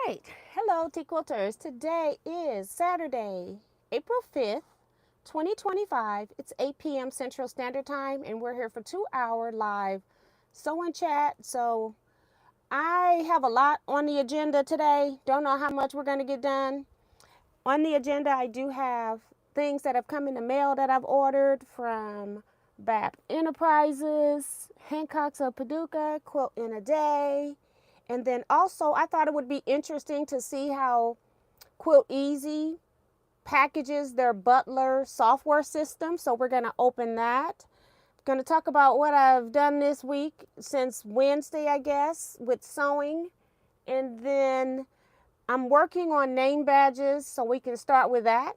Right. Hello, Teaquilters. Today is Saturday, April 5th, 2025. It's 8 p.m. Central Standard Time, and we're here for 2-hour live sew-in chat. So I have a lot on the agenda today. Don't know how much we're going to get done. On the agenda, I do have things that have come in the mail that I've ordered from Babbs Enterprises, Hancocks of Paducah, Quilt in a Day. And then also, I thought it would be interesting to see how Quilt Easy packages their Butler software system. So we're going to open that. Going to talk about what I've done this week since Wednesday, I guess, with sewing. And then I'm working on name badges, so we can start with that.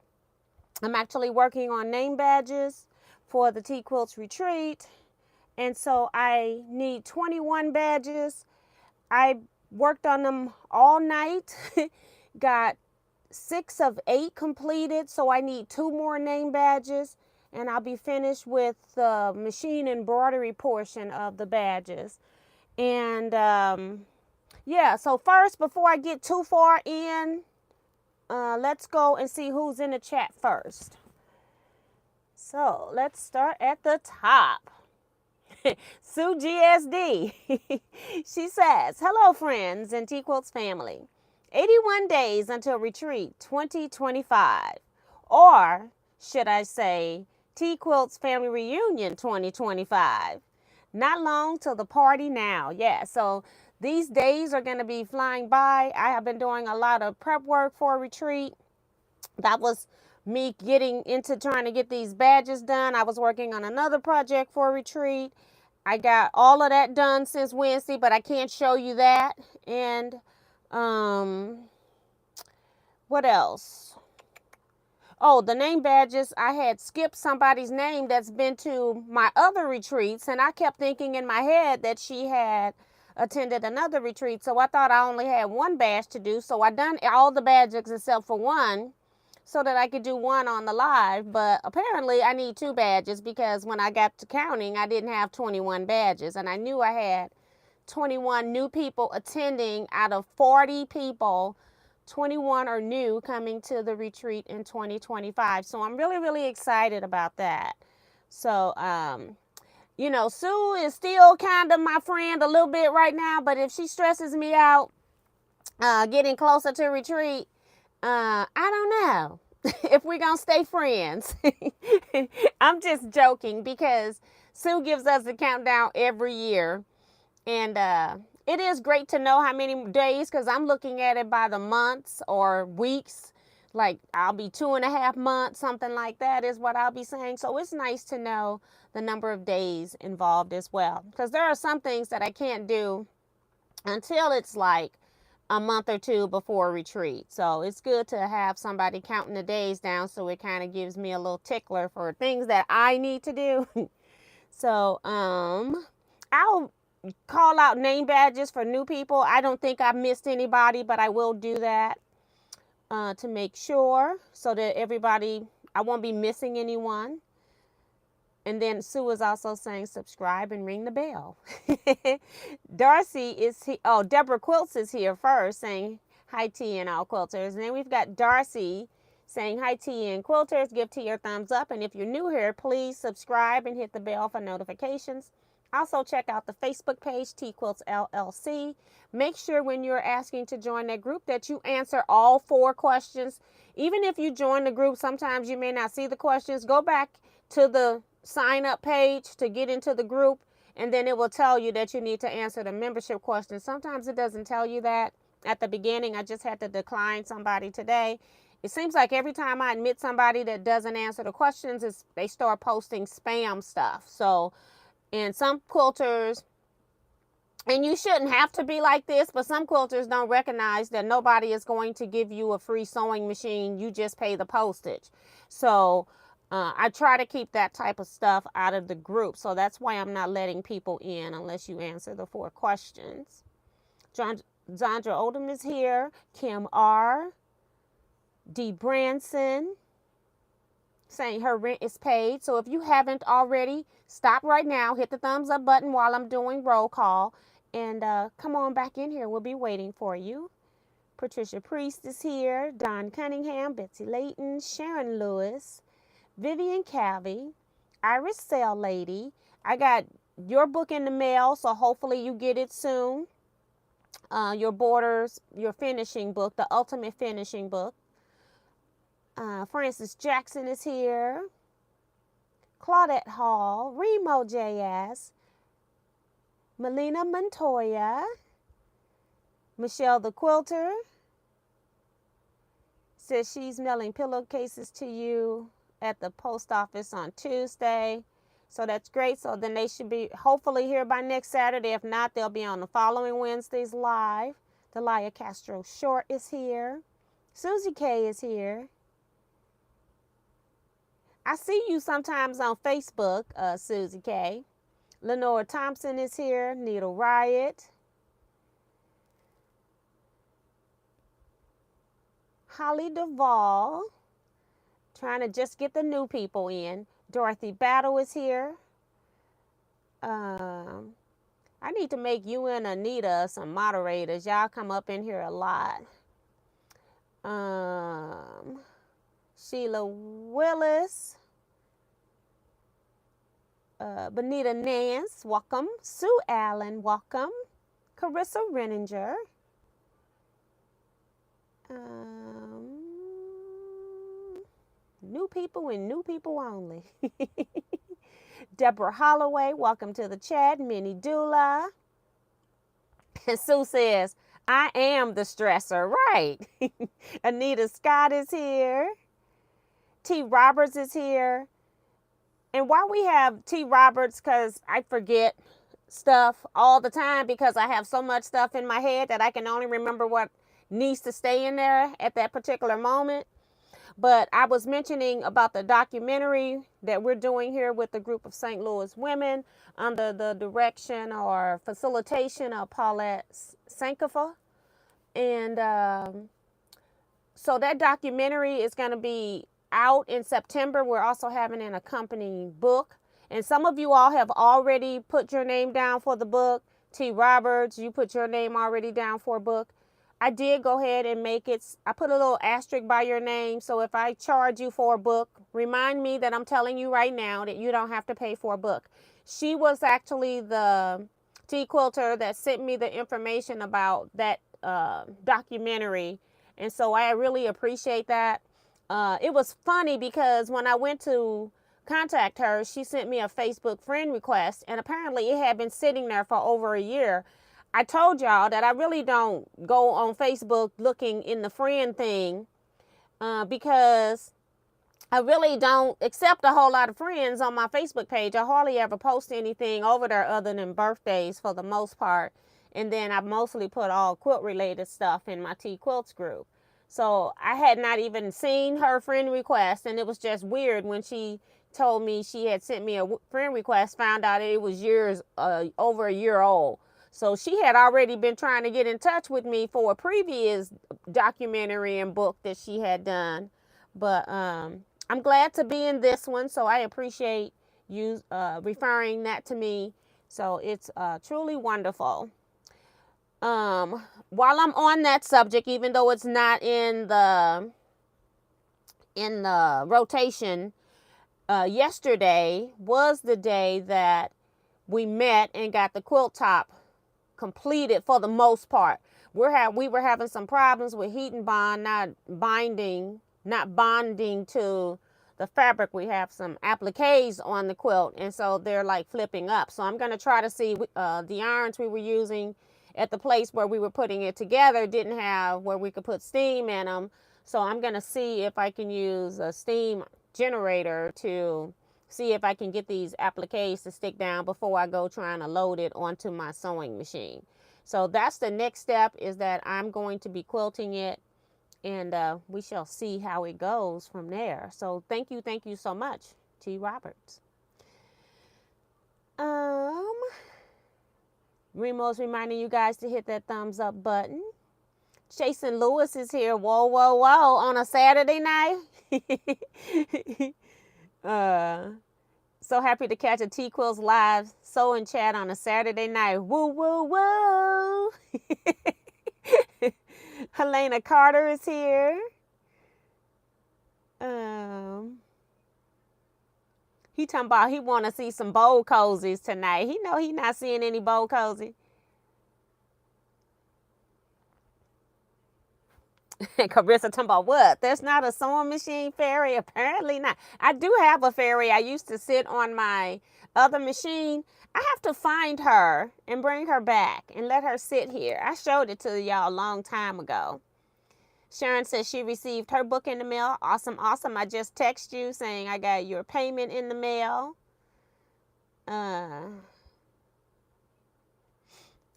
I'm actually working on name badges for the Teaquilts retreat. And so I need 21 badges. I worked on them all night, got 6 of 8 completed, so I need 2 more name badges, and I'll be finished with the machine embroidery portion of the badges. And yeah, so first, before I get too far in, let's go and see who's in the chat first. So let's start at the top. Sue GSD. She says, hello friends and Teaquilts family. 81 days until retreat 2025. Or should I say Teaquilts family reunion 2025. Not long till the party now. Yeah, so these days are going to be flying by. I have been doing a lot of prep work for a retreat. That was me getting into trying to get these badges done. I was working on another project for a retreat. I got all of that done since Wednesday, but I can't show you that. And what else? Oh, the name badges. I had skipped somebody's name that's been to my other retreats, and I kept thinking in my head that she had attended another retreat. So I thought I only had 1 badge to do. So I done all the badges except for 1, so that I could do 1 on the live. But apparently I need 2 badges, because when I got to counting, I didn't have 21 badges. And I knew I had 21 new people attending out of 40 people. 21 are new coming to the retreat in 2025. So I'm really, really excited about that. So, you know, Sue is still kind of my friend a little bit right now, but if she stresses me out getting closer to retreat, I don't know if we're going to stay friends. I'm just joking, because Sue gives us a countdown every year. And it is great to know how many days, because I'm looking at it by the months or weeks. Like I'll be 2.5 months, something like that is what I'll be saying. So it's nice to know the number of days involved as well, because there are some things that I can't do until it's like a month or 2 before retreat. So it's good to have somebody counting the days down, so it kind of gives me a little tickler for things that I need to do. So I'll call out name badges for new people. I don't think I've missed anybody, but I will do that to make sure, so that everybody, I won't be missing anyone. And then Sue is also saying subscribe and ring the bell. Darcy is here. Oh, Deborah Quilts is here first, saying hi T and all quilters. And then we've got Darcy saying hi T and quilters. Give T your thumbs up. And if you're new here, please subscribe and hit the bell for notifications. Also check out the Facebook page, Teaquilts LLC. Make sure when you're asking to join that group that you answer all 4 questions. Even if you join the group, sometimes you may not see the questions. Go back to the sign up page to get into the group, and then it will tell you that you need to answer the membership questions. Sometimes it doesn't tell you that at the beginning. I just had to decline somebody today. It seems like every time I admit somebody that doesn't answer the questions, they start posting spam stuff. So, and some quilters, and you shouldn't have to be like this, but some quilters don't recognize that nobody is going to give you a free sewing machine. You just pay the postage. So I try to keep that type of stuff out of the group. So that's why I'm not letting people in unless you answer the 4 questions. Zandra Odom is here. Kim R. D. Branson saying her rent is paid. So if you haven't already, stop right now. Hit the thumbs up button while I'm doing roll call. And come on back in here. We'll be waiting for you. Patricia Priest is here. Don Cunningham, Betsy Layton, Sharon Lewis, Vivian Calvey, Iris Sale Lady. I got your book in the mail, so hopefully you get it soon. Your Borders, your finishing book, the ultimate finishing book. Francis Jackson is here. Claudette Hall, Remo JS, Melina Montoya, Michelle the Quilter says she's mailing pillowcases to you at the post office on Tuesday. So that's great. So then they should be hopefully here by next Saturday. If not, they'll be on the following Wednesdays live. Delia Castro Short is here. Susie K is here. I see you sometimes on Facebook, Susie K. Lenora Thompson is here. Needle Riot. Holly Duvall. Trying to just get the new people in. Dorothy Battle is here. I need to make you and Anita some moderators. Y'all come up in here a lot. Sheila Willis. Benita Nance, welcome. Sue Allen, welcome. Carissa Renninger. New people and new people only. Deborah Holloway, welcome to the chat. Minnie Dula. And Sue says, I am the stressor, right? Anita Scott is here. T. Roberts is here. And why we have T. Roberts, because I forget stuff all the time because I have so much stuff in my head that I can only remember what needs to stay in there at that particular moment. But I was mentioning about the documentary that we're doing here with the group of St. Louis women under the direction or facilitation of Paulette Sankofa. And so that documentary is going to be out in September. We're also having an accompanying book. And some of you all have already put your name down for the book. T. Roberts, you put your name already down for a book. I did go ahead and make it, I put a little asterisk by your name. So if I charge you for a book, remind me that I'm telling you right now that you don't have to pay for a book. She was actually the Teaquilter that sent me the information about that documentary. And so I really appreciate that. It was funny because when I went to contact her, she sent me a Facebook friend request, and apparently it had been sitting there for over a year. I told y'all that I really don't go on Facebook looking in the friend thing because I really don't accept a whole lot of friends on my Facebook page. I hardly ever post anything over there other than birthdays for the most part. And then I mostly put all quilt related stuff in my Teaquilts group. So I had not even seen her friend request, and it was just weird when she told me she had sent me a friend request, found out it was over a year old. So she had already been trying to get in touch with me for a previous documentary and book that she had done. But I'm glad to be in this one, so I appreciate you referring that to me. So it's truly wonderful. While I'm on that subject, even though it's not in the rotation, yesterday was the day that we met and got the quilt top completed for the most part. We were having some problems with heat and bond not bonding to the fabric. We have some appliques on the quilt, and so they're like flipping up. So I'm going to try to see the irons we were using at the place where we were putting it together didn't have where we could put steam in them. So I'm going to see if I can use a steam generator to see if I can get these appliques to stick down before I go trying to load it onto my sewing machine. So that's the next step, is that I'm going to be quilting it, and we shall see how it goes from there. So thank you so much, T. Roberts. Remo's reminding you guys to hit that thumbs up button. Jason Lewis is here. Whoa, whoa, whoa. On a Saturday night. So happy to catch a Teaquilts live sewing chat on a Saturday night. Woo, woo, woo. Helena Carter is here. He talking about he want to see some bold cozies tonight. He know he not seeing any bold cozy. Carissa talking about what? There's not a sewing machine fairy? Apparently not. I do have a fairy. I used to sit on my other machine. I have to find her and bring her back and let her sit here. I showed it to y'all a long time ago. Sharon says she received her book in the mail. Awesome, awesome. I just text you saying I got your payment in the mail.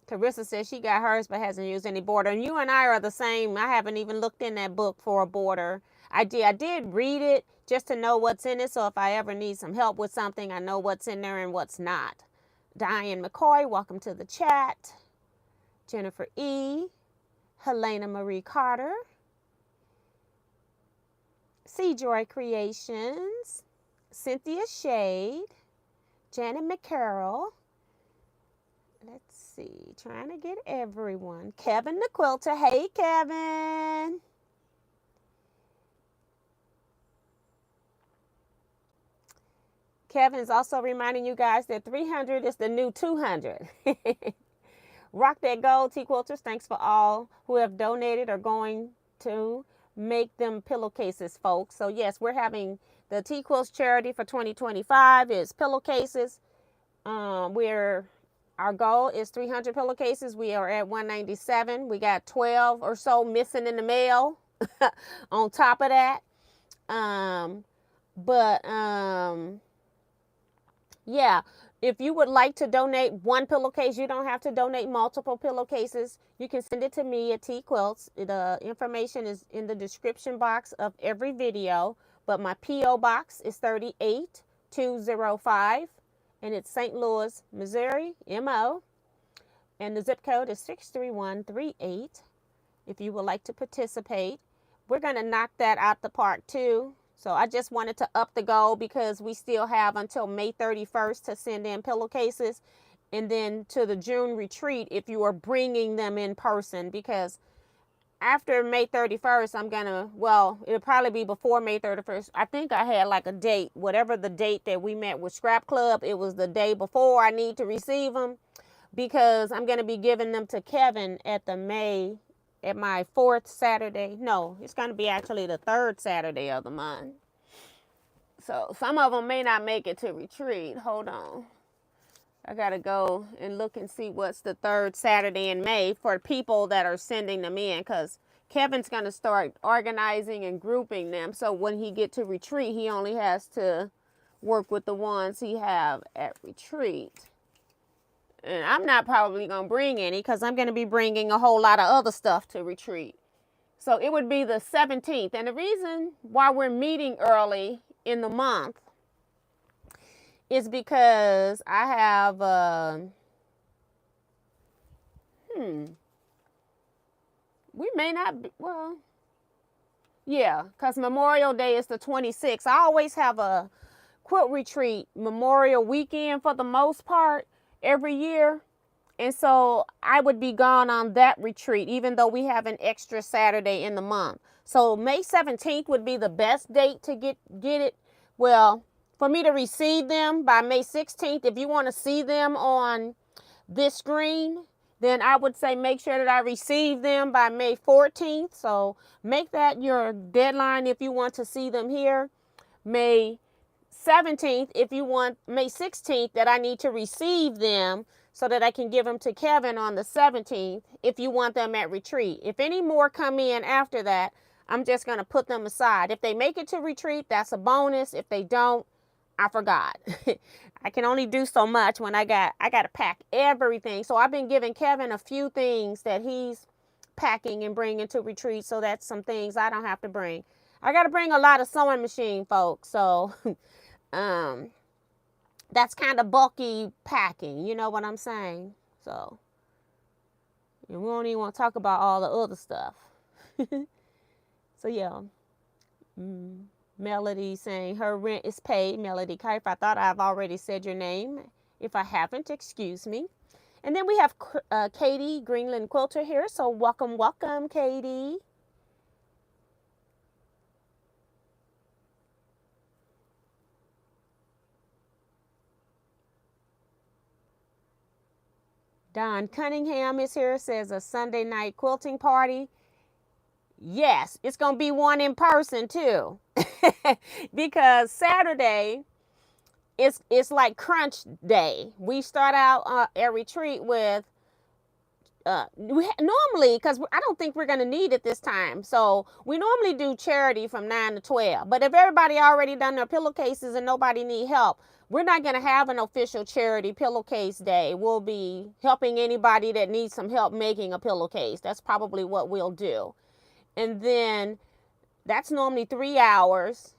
Carissa says she got hers but hasn't used any border. And you and I are the same. I haven't even looked in that book for a border. I did read it just to know what's in it. So if I ever need some help with something, I know what's in there and what's not. Diane McCoy, welcome to the chat. Jennifer E. Helena Marie Carter. Joy Creations. Cynthia Shade. Janet McCarroll. Let's see. Trying to get everyone. Kevin the Quilter. Hey, Kevin. Kevin's also reminding you guys that 300 is the new 200. Rock that gold, Teaquilters. Thanks for all who have donated or going to make them pillowcases, folks. So yes, we're having the Teaquilts charity for 2025 is pillowcases. Our goal is 300 pillowcases. We are at 197. We got 12 or so missing in the mail on top of that. Yeah, if you would like to donate one pillowcase, you don't have to donate multiple pillowcases. You can send it to me at Teaquilts. The information is in the description box of every video, but my P.O. box is 38205, and it's St. Louis, Missouri, MO, and the zip code is 63138. If you would like to participate, we're going to knock that out the park too. So I just wanted to up the goal because we still have until May 31st to send in pillowcases, and then to the June retreat if you are bringing them in person, because after May 31st, it'll probably be before May 31st. I think I had like a date, whatever the date that we met with Scrap Club, it was the day before I need to receive them, because I'm going to be giving them to Kevin at my fourth Saturday. No, it's going to be actually the third Saturday of the month. So some of them may not make it to retreat. Hold on. I got to go and look and see what's the third Saturday in May for people that are sending them in, because Kevin's going to start organizing and grouping them. So when he get to retreat, he only has to work with the ones he have at retreat. And I'm not probably going to bring any because I'm going to be bringing a whole lot of other stuff to retreat. So it would be the 17th. And the reason why we're meeting early in the month is because I have, we may not be, because Memorial Day is the 26th. I always have a quilt retreat Memorial weekend for the most part every year, and so I would be gone on that retreat even though we have an extra Saturday in the month. So May 17th would be the best date to get it. Well, for me to receive them by May 16th, if you want to see them on this screen, then I would say make sure that I receive them by May 14th. So make that your deadline if you want to see them here. May 17th, if you want May 16th, that I need to receive them so that I can give them to Kevin on the 17th if you want them at retreat. If any more come in after that, I'm just going to put them aside. If they make it to retreat, that's a bonus. If they don't, I forgot. I can only do so much when I got to pack everything. So I've been giving Kevin a few things that he's packing and bringing to retreat, so that's some things I don't have to bring. I got to bring a lot of sewing machine, folks. So that's kind of bulky packing, you know what I'm saying? So And we don't even want to talk about all the other stuff. So yeah. Melody saying her rent is paid. Melody Kife, I thought I've already said your name. If I haven't, excuse me. And then we have Katie Greenland Quilter here. So welcome, welcome, Katie. Don Cunningham is here, says a Sunday night quilting party. Yes, it's going to be one in person too. Because Saturday, it's like crunch day. We start out a retreat with, normally, because I don't think we're going to need it this time. So we normally do charity from 9 to 12. But if everybody already done their pillowcases and nobody need help, we're not going to have an official charity pillowcase day. We'll be helping anybody that needs some help making a pillowcase. That's probably what we'll do. And then that's normally 3 hours.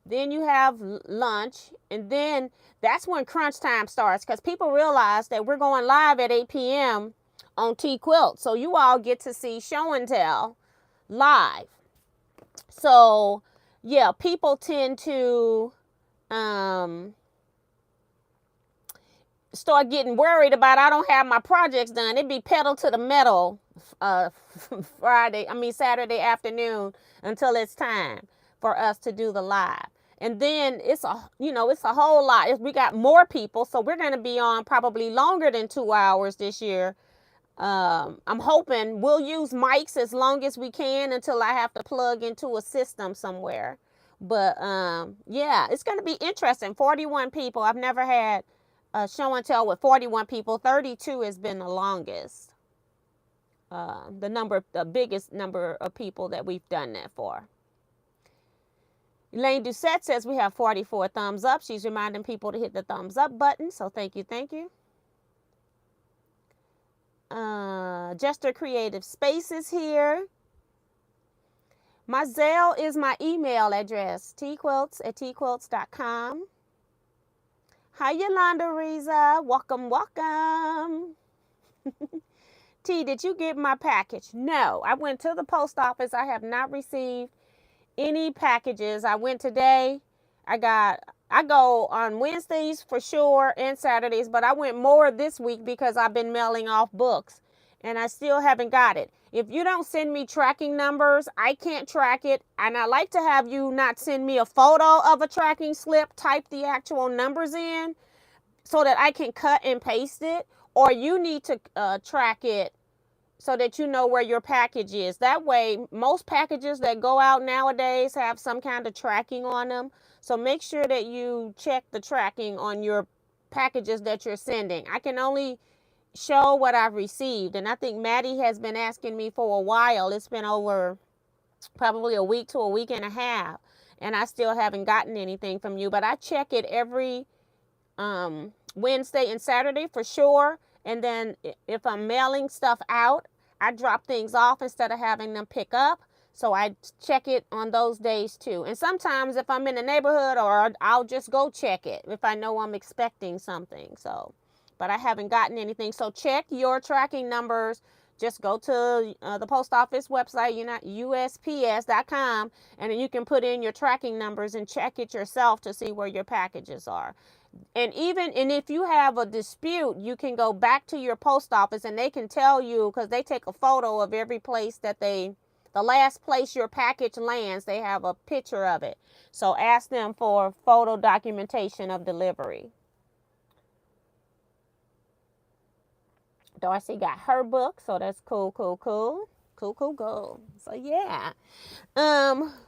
Then you have lunch. And then that's when crunch time starts, because people realize that we're going live at 8 p.m. on Teaquilts. So you all get to see show and tell live. So yeah, people tend to start getting worried about, I don't have my projects done. It'd be pedal to the metal Saturday afternoon until it's time for us to do the live. And then it's a whole lot. We got more people, so we're going to be on probably longer than 2 hours this year. I'm hoping we'll use mics as long as we can until I have to plug into a system somewhere. But yeah, it's going to be interesting. 41 people. I've never had a show and tell with 41 people. 32 has been the longest. The biggest number of people that we've done that for. Elaine Doucette says we have 44 thumbs up. She's reminding people to hit the thumbs up button. So thank you, thank you. Jester Creative Spaces here. My Zelle is my email address, teaquilts@teaquilts.com. Hi, Yolanda Riza. Welcome, welcome. T, did you get my package? No, I went to the post office. I have not received any packages. I went today. I go on Wednesdays for sure and Saturdays, but I went more this week because I've been mailing off books and I still haven't got it. If you don't send me tracking numbers, I can't track it. And I like to have you not send me a photo of a tracking slip, type the actual numbers in so that I can cut and paste it. Or you need to track it so that you know where your package is. That way, most packages that go out nowadays have some kind of tracking on them. So make sure that you check the tracking on your packages that you're sending. I can only show what I've received. And I think Maddie has been asking me for a while. It's been over probably a week to a week and a half. And I still haven't gotten anything from you. But I check it every Wednesday and Saturday for sure. And then if I'm mailing stuff out, I drop things off instead of having them pick up. So I check it on those days too. And sometimes if I'm in the neighborhood, or I'll just go check it if I know I'm expecting something. So, but I haven't gotten anything. So check your tracking numbers. Just go to the post office website, USPS.com, and then you can put in your tracking numbers and check it yourself to see where your packages are. And if you have a dispute, you can go back to your post office and they can tell you, because they take a photo of every place that the last place your package lands, they have a picture of it. So ask them for photo documentation of delivery. Darcy got her book, so that's cool. So yeah,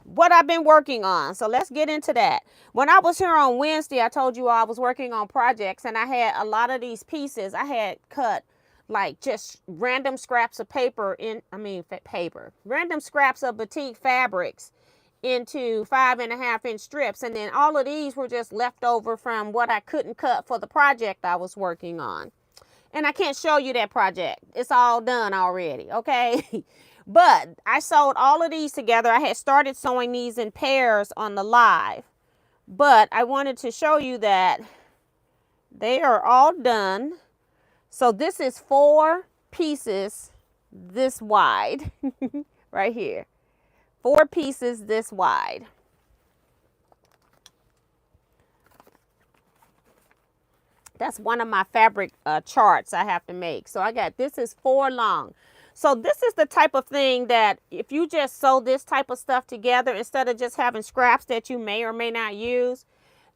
what I've been working on. So let's get into that. When I was here on Wednesday, I told you I was working on projects, and I had a lot of these pieces. I had cut like just random scraps of random scraps of batik fabrics into 5.5-inch strips, and then all of these were just left over from what I couldn't cut for the project I was working on. And I can't show you that project. It's all done already, okay? But I sewed all of these together. I had started sewing these in pairs on the live. But I wanted to show you that they are all done. So this is 4 pieces this wide right here. 4 pieces this wide. That's one of my fabric charts I have to make. So I got, this is 4 long. So this is the type of thing that if you just sew this type of stuff together, instead of just having scraps that you may or may not use,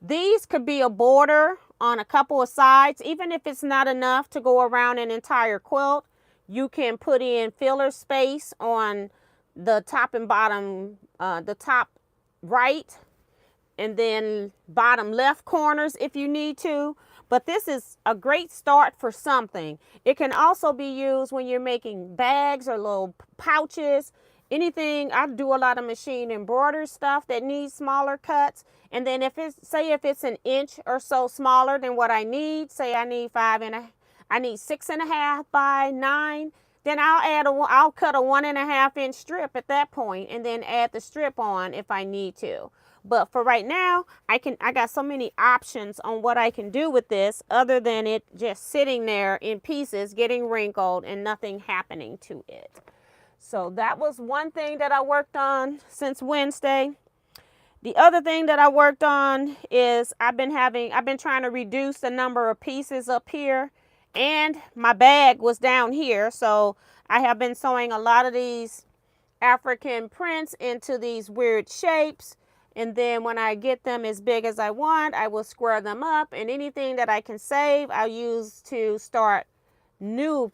these could be a border on a couple of sides. Even if it's not enough to go around an entire quilt, you can put in filler space on the top and bottom, the top right, and then bottom left corners if you need to. But this is a great start for something. It can also be used when you're making bags or little pouches, anything. I do a lot of machine embroidery stuff that needs smaller cuts. And then if it's, say if it's an inch or so smaller than what I need, say I need 6.5 by 9, then I'll cut a 1.5 inch strip at that point and then add the strip on if I need to. But for right now, I got so many options on what I can do with this other than it just sitting there in pieces, getting wrinkled and nothing happening to it. So that was one thing that I worked on since Wednesday. The other thing that I worked on is I've been trying to reduce the number of pieces up here, and my bag was down here. So I have been sewing a lot of these African prints into these weird shapes. And then when I get them as big as I want, I will square them up, and anything that I can save, I'll use to start new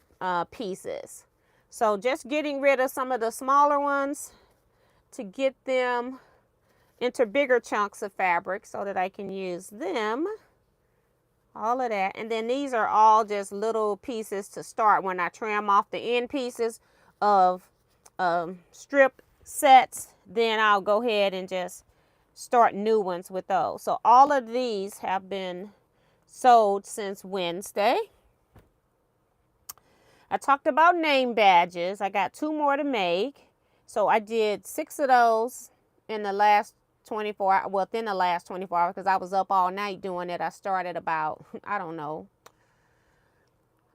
pieces. So just getting rid of some of the smaller ones to get them into bigger chunks of fabric so that I can use them. All of that. And then these are all just little pieces to start when I trim off the end pieces of strip sets. Then I'll go ahead and just start new ones with those. So all of these have been sold since Wednesday. I talked about name badges. I got 2 more to make. So I did 6 of those in the last 24 hours, within the last 24 hours, because I was up all night doing it. I started about, I don't know,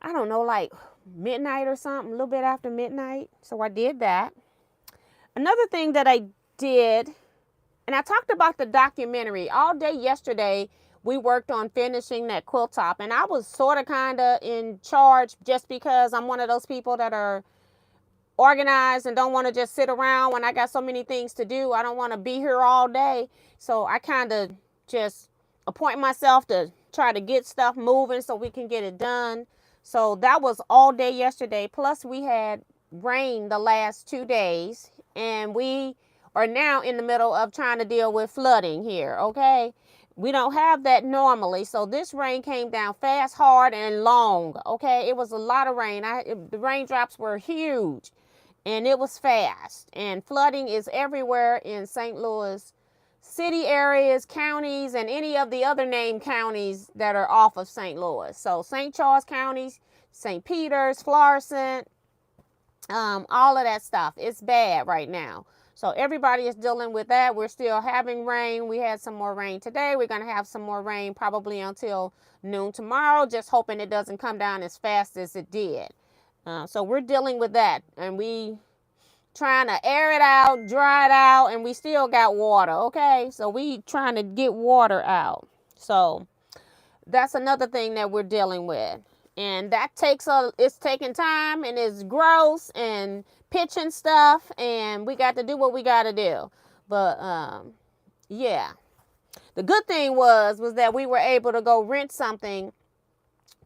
like midnight or something, a little bit after midnight. So I did that. Another thing that I did, and I talked about the documentary all day yesterday. We worked on finishing that quilt top, and I was sort of kind of in charge just because I'm one of those people that are organized and don't want to just sit around when I got so many things to do. I don't want to be here all day. So I kind of just appoint myself to try to get stuff moving so we can get it done. So that was all day yesterday. Plus we had rain the last 2 days, and we are now in the middle of trying to deal with flooding here, okay? We don't have that normally. So this rain came down fast, hard, and long, okay? It was a lot of rain. The raindrops were huge, and it was fast. And flooding is everywhere in St. Louis city areas, counties, and any of the other named counties that are off of St. Louis. So St. Charles counties, St. Peters, Florissant, all of that stuff. It's bad right now. So everybody is dealing with that. We're still having rain. We had some more rain today. We're going to have some more rain probably until noon tomorrow, just hoping it doesn't come down as fast as it did. So we're dealing with that, and we trying to air it out, dry it out, and we still got water, okay? So we trying to get water out. So that's another thing that we're dealing with. And that it's taking time, and it's gross and pitching stuff, and we got to do what we got to do. But yeah, the good thing was that we were able to go rent something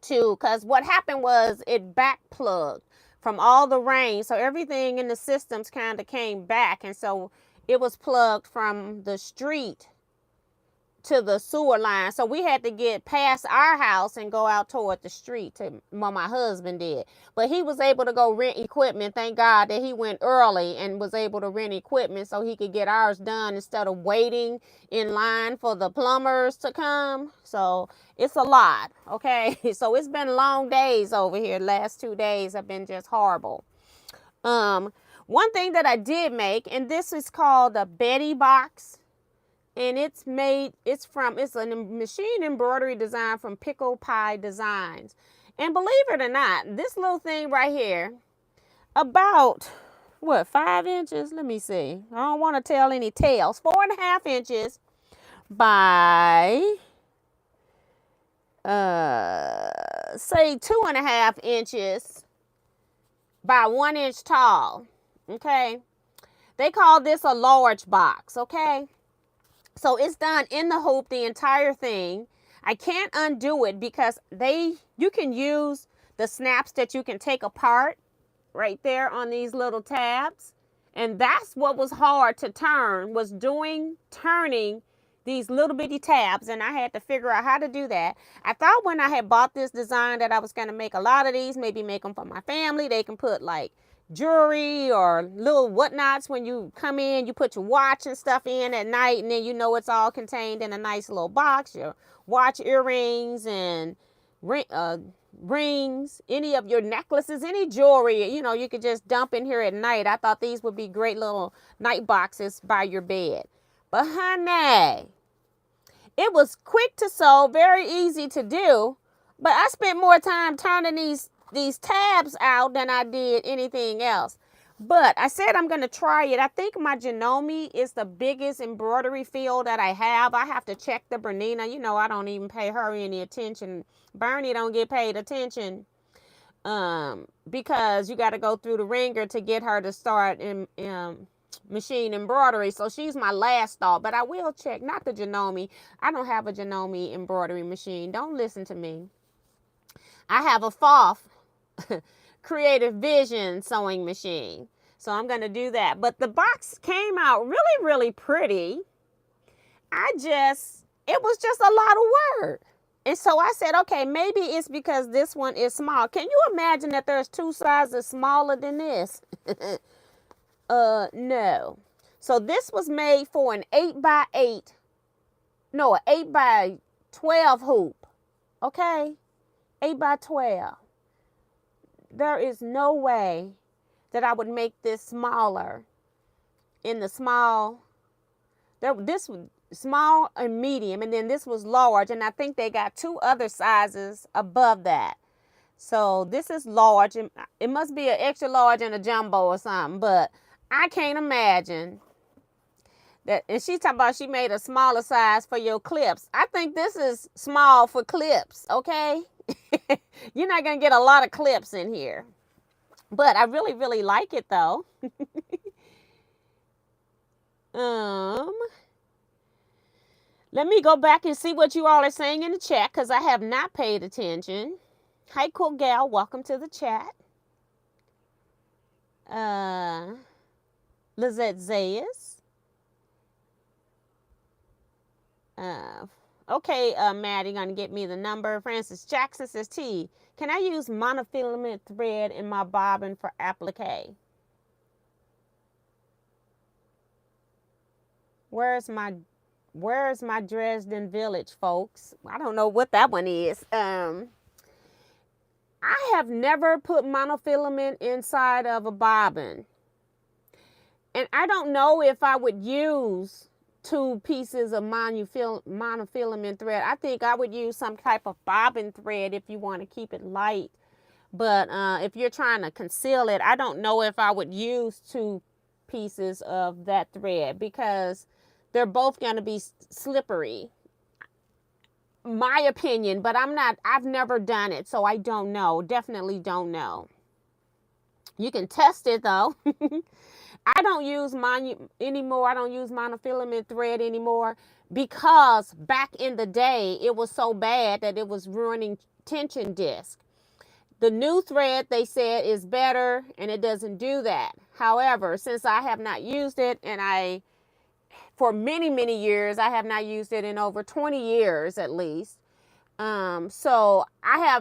too, because what happened was it back plugged from all the rain, so everything in the systems kind of came back, and so it was plugged from the street to the sewer line. So we had to get past our house and go out toward the street. Well, my husband did, but he was able to go rent equipment. Thank God that he went early and was able to rent equipment so he could get ours done instead of waiting in line for the plumbers to come. So it's a lot, okay? So it's been long days over here. The last 2 days have been just horrible. One thing that I did make, and this is called a Betty box. And it's a machine embroidery design from Pickle Pie Designs. And believe it or not, this little thing right here, about, what, 5 inches? Let me see. I don't want to tell any tales. 4.5 inches by, say 2.5 inches by 1 inch tall. Okay. They call this a large box. Okay. So it's done in the hoop, the entire thing. I can't undo it because you can use the snaps that you can take apart right there on these little tabs. And that's what was hard to turn, was turning these little bitty tabs. And I had to figure out how to do that. I thought when I had bought this design that I was going to make a lot of these, maybe make them for my family. They can put like jewelry or little whatnots. When you come in, you put your watch and stuff in at night, and then you know it's all contained in a nice little box. Your watch, earrings, and rings, any of your necklaces, any jewelry, you could just dump in here at night. I thought these would be great little night boxes by your bed. But honey, it was quick to sew, very easy to do, but I spent more time turning these tabs out than I did anything else. But I said I'm going to try it. I think my Janome is the biggest embroidery field that I have. I have to check the Bernina. I don't even pay her any attention. Bernie don't get paid attention because you got to go through the ringer to get her to start in machine embroidery. So she's my last thought. But I will check. Not the Janome. I don't have a Janome embroidery machine. Don't listen to me. I have a FOF. Creative Vision sewing machine. So I'm going to do that. But the box came out really, really pretty. It was just a lot of work. And so I said, okay, maybe it's because this one is small. Can you imagine that there's 2 sizes smaller than this? No. So this was made for an 8x8. No, an 8x12 hoop. Okay? 8x12. There is no way that I would make this smaller in the small. This was small and medium, and then this was large, and I think they got 2 other sizes above that. So this is large. It must be an extra large and a jumbo or something, but I can't imagine that. And she's talking about she made a smaller size for your clips. I think this is small for clips, okay? You're not going to get a lot of clips in here. But I really, really like it, though. Let me go back and see what you all are saying in the chat, because I have not paid attention. Hi, cool gal. Welcome to the chat. Lizette Zayas. Okay, Maddie, gonna get me the number. Francis Jackson says, T, can I use monofilament thread in my bobbin for applique? Where's my Dresden Village, folks? I don't know what that one is. I have never put monofilament inside of a bobbin. And I don't know if I would use 2 pieces of monofilament thread. I think I would use some type of bobbin thread if you want to keep it light. But if you're trying to conceal it, I don't know if I would use 2 pieces of that thread, because they're both going to be slippery. My opinion, but I've never done it, so I don't know. Definitely don't know. You can test it though. I don't use anymore. I don't use monofilament thread anymore, because back in the day, it was so bad that it was ruining tension disc. The new thread, they said, is better, and it doesn't do that. However, since I have not used it, and for many, many years, I have not used it in over 20 years at least. So I'm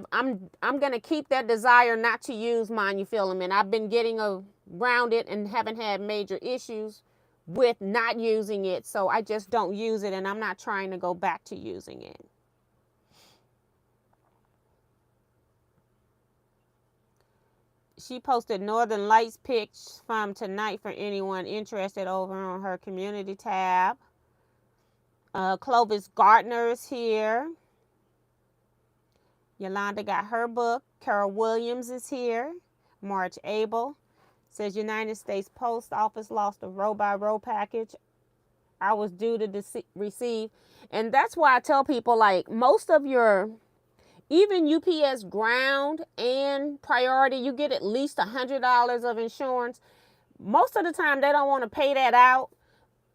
going to keep that desire not to use monofilament. I've been getting around it and haven't had major issues with not using it. So I just don't use it, and I'm not trying to go back to using it. She posted Northern Lights pics from tonight for anyone interested over on her community tab. Clovis Gardner is here. Yolanda got her book. Carol Williams is here. March Abel. Says United States Post Office lost a row-by-row package I was due to receive. And that's why I tell people, like, most of your, even UPS ground and priority, you get at least $100 of insurance. Most of the time, they don't want to pay that out.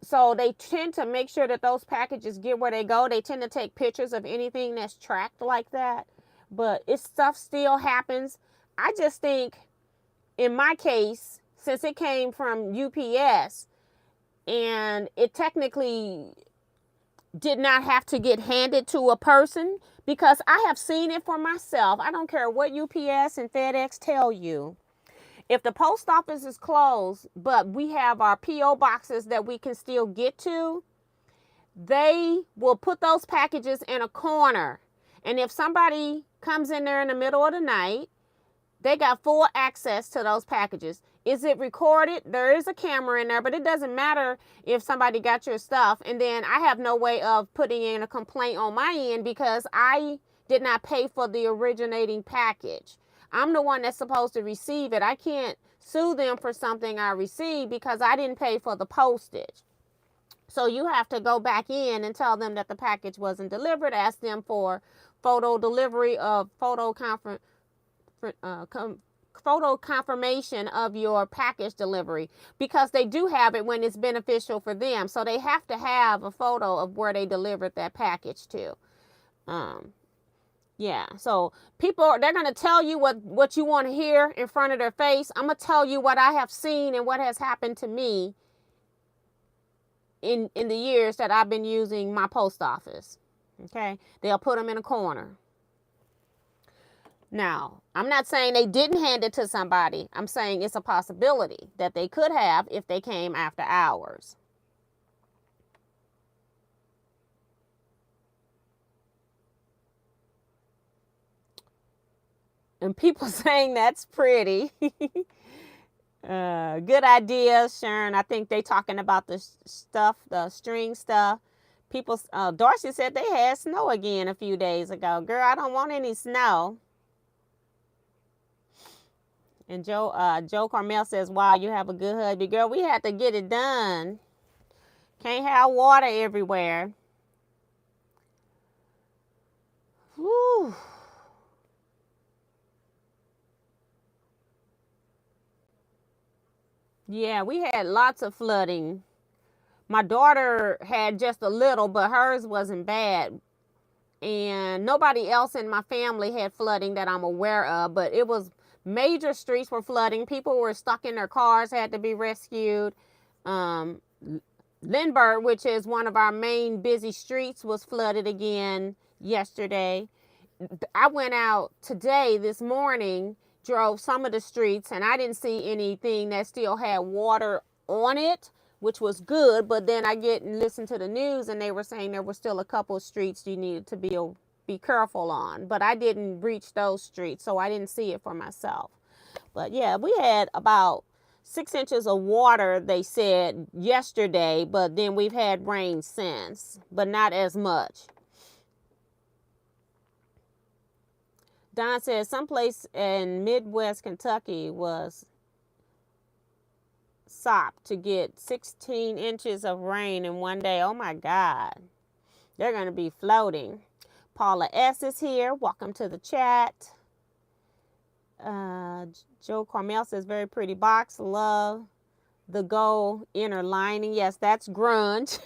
So they tend to make sure that those packages get where they go. They tend to take pictures of anything that's tracked like that. But stuff still happens. I just think, in my case, since it came from UPS, and it technically did not have to get handed to a person, because I have seen it for myself. I don't care what UPS and FedEx tell you. If the post office is closed, but we have our P.O. boxes that we can still get to, they will put those packages in a corner. And if somebody comes in there in the middle of the night, they got full access to those packages. Is it recorded? There is a camera in there, but it doesn't matter if somebody got your stuff. And then I have no way of putting in a complaint on my end because I did not pay for the originating package. I'm the one that's supposed to receive it. I can't sue them for something I received because I didn't pay for the postage. So you have to go back in and tell them that the package wasn't delivered. Ask them for photo delivery of photo confirmation of your package delivery, because they do have it when it's beneficial for them. So they have to have a photo of where they delivered that package to. Yeah, so people, they're going to tell you what you want to hear in front of their face. I'm going to tell you what I have seen and what has happened to me in the years that I've been using my post office. Okay, they'll put them in a corner. Now, I'm not saying they didn't hand it to somebody. I'm saying it's a possibility that they could have if they came after hours. And people saying that's pretty. Good idea, Sharon. I think they talking about the stuff, the string stuff. People, Darcy said they had snow again a few days ago. Girl, I don't want any snow. And Joe Carmel says, wow, you have a good hubby. Girl, we had to get it done. Can't have water everywhere. Whew. Yeah, we had lots of flooding. My daughter had just a little, but hers wasn't bad. And nobody else in my family had flooding that I'm aware of, but it was major streets were flooding. People were stuck in their cars, had to be rescued. Lindbergh, which is one of our main busy streets, was flooded again yesterday. I went out today, this morning, drove some of the streets, and I didn't see anything that still had water on it, which was good. But then I get and listen to the news, and they were saying there were still a couple of streets you needed to be careful on. But I didn't reach those streets, so I didn't see it for myself. But yeah, we had about 6 inches of water, they said, yesterday, but then we've had rain since, but not as much. Don says someplace in Midwest Kentucky was sopped to get 16 inches of rain in one day. Oh my God. They're going to be floating. Paula S. is here. Welcome to the chat. Joe Carmel says, very pretty box. Love the gold inner lining. Yes, that's grunge.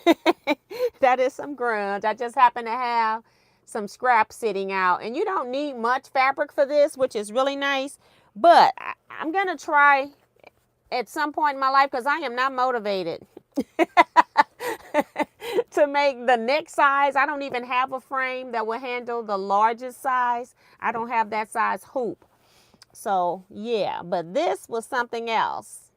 That is some grunge. I just happen to have some scrap sitting out. And you don't need much fabric for this, which is really nice. But I'm going to try at some point in my life, because I am not motivated to make the next size. I don't even have a frame that will handle the largest size. I don't have that size hoop. So, yeah, but this was something else.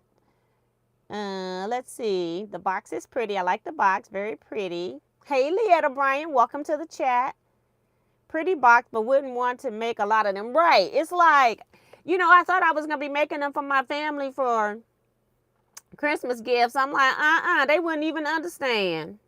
Let's see. The box is pretty. I like the box. Very pretty. Hey, Leetta Bryan, welcome to the chat. Pretty box, but wouldn't want to make a lot of them. Right. It's like, you know, I thought I was going to be making them for my family for Christmas gifts. I'm like, they wouldn't even understand.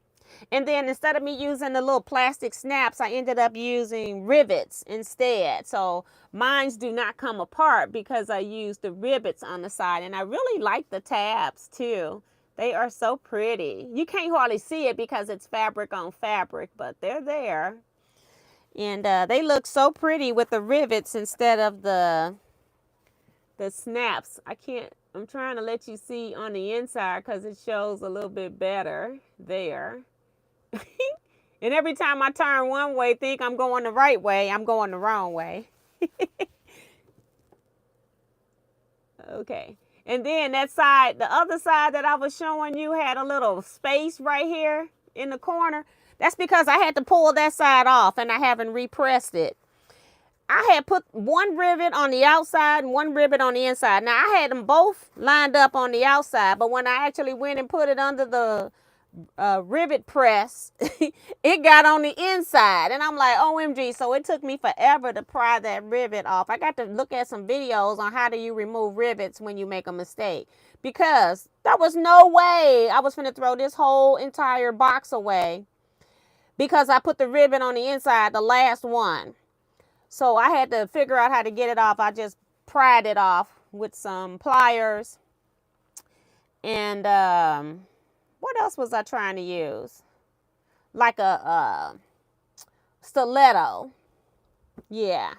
And then instead of me using the little plastic snaps, I ended up using rivets instead. So mines do not come apart because I used the rivets on the side. And I really like the tabs too. They are so pretty. You can't hardly see it because it's fabric on fabric, but they're there. And they look so pretty with the rivets instead of the snaps. I'm trying to let you see on the inside because it shows a little bit better there. And every time I turn one way, think I'm going the right way, I'm going the wrong way. Okay. And then that side, the other side that I was showing you had a little space right here in the corner. That's because I had to pull that side off and I haven't repressed it. I had put one rivet on the outside and one rivet on the inside. Now, I had them both lined up on the outside, but when I actually went and put it under the rivet press, it got on the inside. And I'm like, OMG. So it took me forever to pry that rivet off. I got to look at some videos on how do you remove rivets when you make a mistake. Because there was no way I was going to throw this whole entire box away because I put the rivet on the inside, the last one. So I had to figure out how to get it off. I just pried it off with some pliers. And what else was I trying to use? Like a stiletto. Yeah.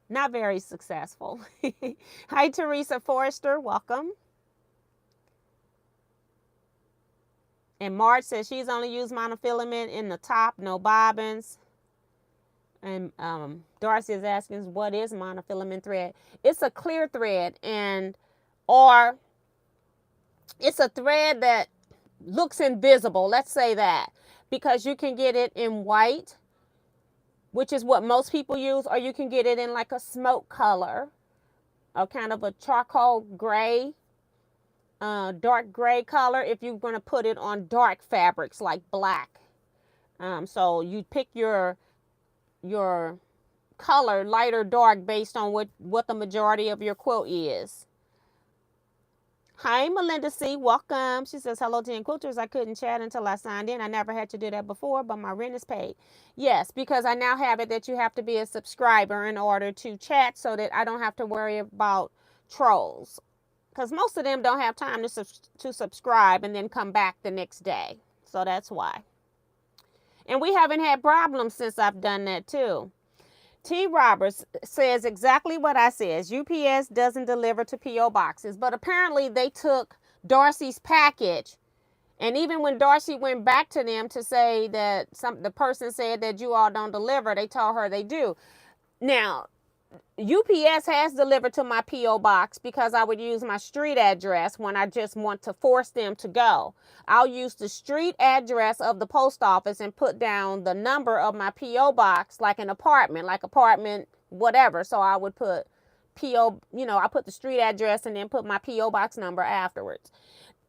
Not very successful. Hi, Teresa Forrester. Welcome. And Marge says she's only used monofilament in the top, no bobbins. And Darcy is asking, what is monofilament thread? It's a clear thread, or it's a thread that looks invisible. Let's say that, because you can get it in white, which is what most people use, or you can get it in like a smoke color, or kind of a charcoal gray, dark gray color. If you're going to put it on dark fabrics like black, so you pick your color, light or dark, based on what the majority of your quilt is. Hi, Melinda C. Welcome. She says, hello, 10 quilters. I couldn't chat until I signed in. I never had to do that before, but my rent is paid. Yes, because I now have it that you have to be a subscriber in order to chat so that I don't have to worry about trolls. Because most of them don't have time to subscribe and then come back the next day. So that's why. And we haven't had problems since I've done that too. T. Roberts says exactly what I said. UPS doesn't deliver to P.O. boxes. But apparently they took Darcy's package. And even when Darcy went back to them to say that the person said that you all don't deliver, they told her they do. Now, UPS has delivered to my P.O. box because I would use my street address when I just want to force them to go. I'll use the street address of the post office and put down the number of my P.O. box, like an apartment, whatever. So I would put P.O., I put the street address and then put my P.O. box number afterwards.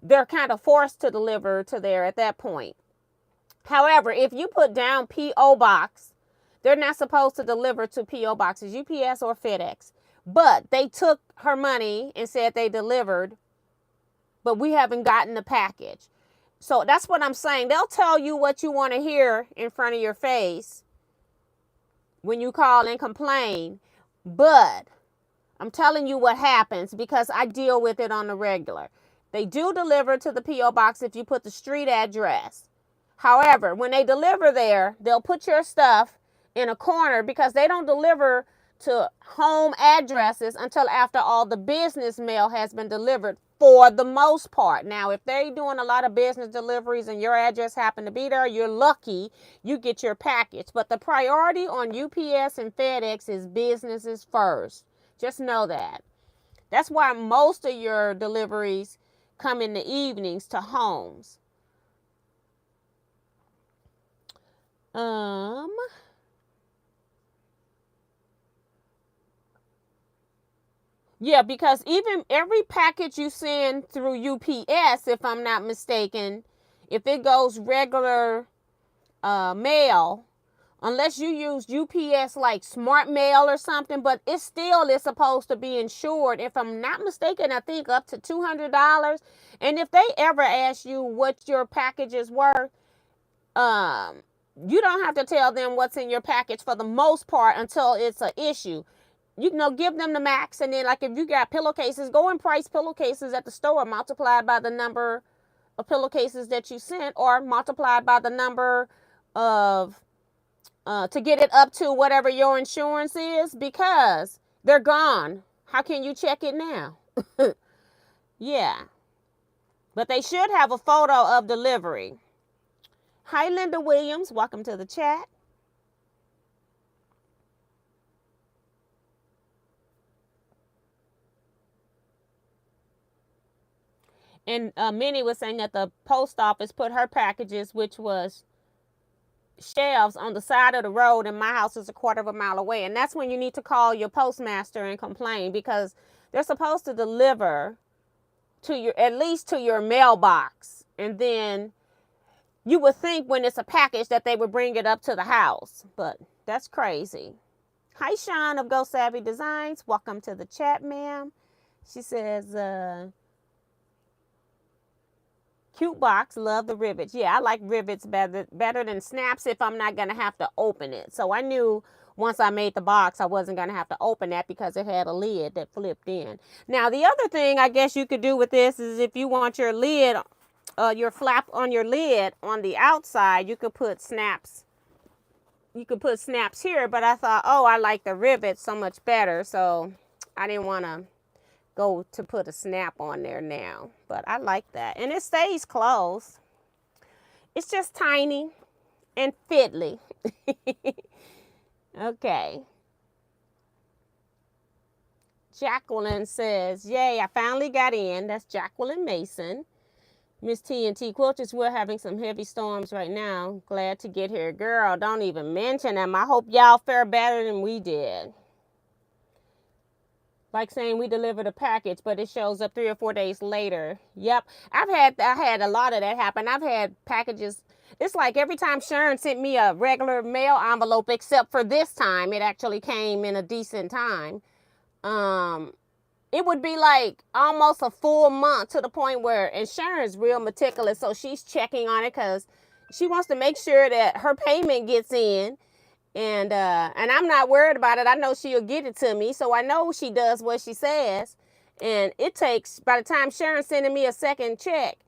They're kind of forced to deliver to there at that point. However, if you put down P.O. box, they're not supposed to deliver to P.O. boxes, UPS or FedEx. But they took her money and said they delivered, but we haven't gotten the package. So that's what I'm saying. They'll tell you what you want to hear in front of your face when you call and complain. But I'm telling you what happens because I deal with it on the regular. They do deliver to the P.O. box if you put the street address. However, when they deliver there, they'll put your stuff in a corner because they don't deliver to home addresses until after all the business mail has been delivered for the most part. Now, if they're doing a lot of business deliveries and your address happen to be there, you're lucky you get your package. But the priority on UPS and FedEx is businesses first. Just know that. That's why most of your deliveries come in the evenings to homes. Yeah, because even every package you send through UPS, if I'm not mistaken, if it goes regular mail, unless you use UPS like smart mail or something, but it still is supposed to be insured. If I'm not mistaken, I think up to $200. And if they ever ask you what your packages were, You don't have to tell them what's in your package for the most part until it's an issue. You know, give them the max, and then like if you got pillowcases, go and price pillowcases at the store multiplied by the number of pillowcases that you sent, or multiplied by the number of to get it up to whatever your insurance is, because they're gone. How can you check it now? Yeah, but they should have a photo of delivery. Hi, Linda Williams. Welcome to the chat. And Minnie was saying that the post office put her packages, which was shelves, on the side of the road, and my house is a quarter of a mile away. And that's when you need to call your postmaster and complain, because they're supposed to deliver to your, at least to your mailbox. And then you would think when it's a package that they would bring it up to the house. But that's crazy. Hi, Sean of Go Savvy Designs. Welcome to the chat, ma'am. She says, cute box, love the rivets. Yeah, I like rivets better than snaps if I'm not going to have to open it. So I knew once I made the box, I wasn't going to have to open that because it had a lid that flipped in. Now, the other thing I guess you could do with this is if you want your lid, your flap on your lid on the outside, you could put snaps. You could put snaps here, but I thought, oh, I like the rivets so much better. So I didn't want to go to put a snap on there now, but I like that, and it stays closed. It's just tiny and fiddly. Okay. Jacqueline says, yay, I finally got in. That's Jacqueline Mason. Miss T and Teaquilts, we're having some heavy storms right now. Glad to get here. Girl, don't even mention them. I hope y'all fare better than we did. Like saying we delivered a package, but it shows up 3 or 4 days later. Yep. I had a lot of that happen. I've had packages. It's like every time Sharon sent me a regular mail envelope, except for this time, it actually came in a decent time. It would be like almost a full month, to the point where, and Sharon's real meticulous, so she's checking on it because she wants to make sure that her payment gets in. And I'm not worried about it. I know she'll get it to me, so I know she does what she says. And it takes, by the time Sharon's sending me a second check,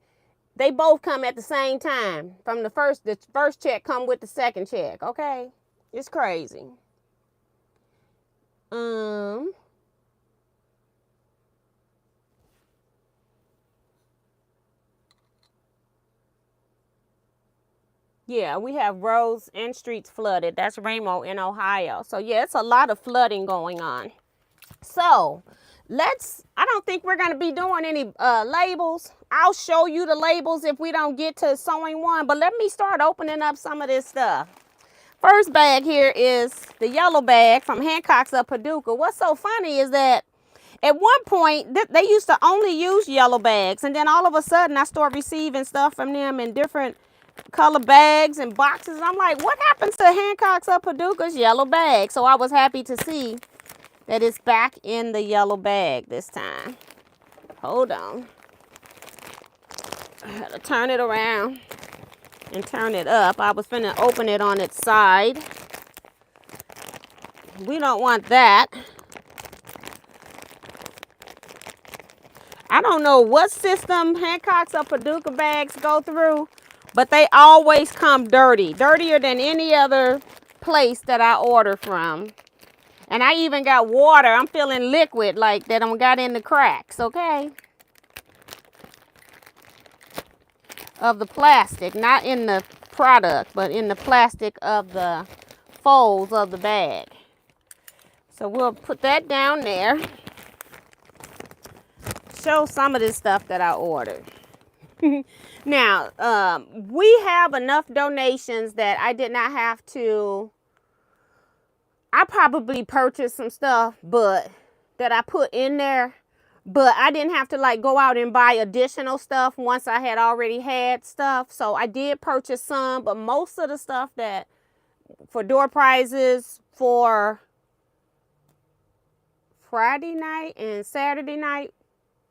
they both come at the same time. From the first check come with the second check. Okay, it's crazy. Yeah, we have roads and streets flooded. That's Ramo in Ohio. So yeah, it's a lot of flooding going on. So I don't think we're going to be doing any labels. I'll show you the labels if we don't get to sewing one. But let me start opening up some of this stuff. First bag here is the yellow bag from Hancocks of Paducah. What's so funny is that at one point, they used to only use yellow bags. And then all of a sudden, I started receiving stuff from them in different color bags and boxes. I'm like, what happens to Hancocks of Paducah's yellow bag? So I was happy to see that it's back in the yellow bag this time. Hold on. I had to turn it around and turn it up. I was finna open it on its side. We don't want that. I don't know what system Hancocks of Paducah bags go through, but they always come dirty. Dirtier than any other place that I order from. And I even got water. I'm feeling liquid like that got in the cracks, okay? Of the plastic, not in the product, but in the plastic of the folds of the bag. So we'll put that down there. Show some of this stuff that I ordered. Now, we have enough donations that I did not have to. I probably purchased some stuff, but that I put in there, but I didn't have to like go out and buy additional stuff once I had already had stuff. So I did purchase some, but most of the stuff that for door prizes for Friday night and Saturday night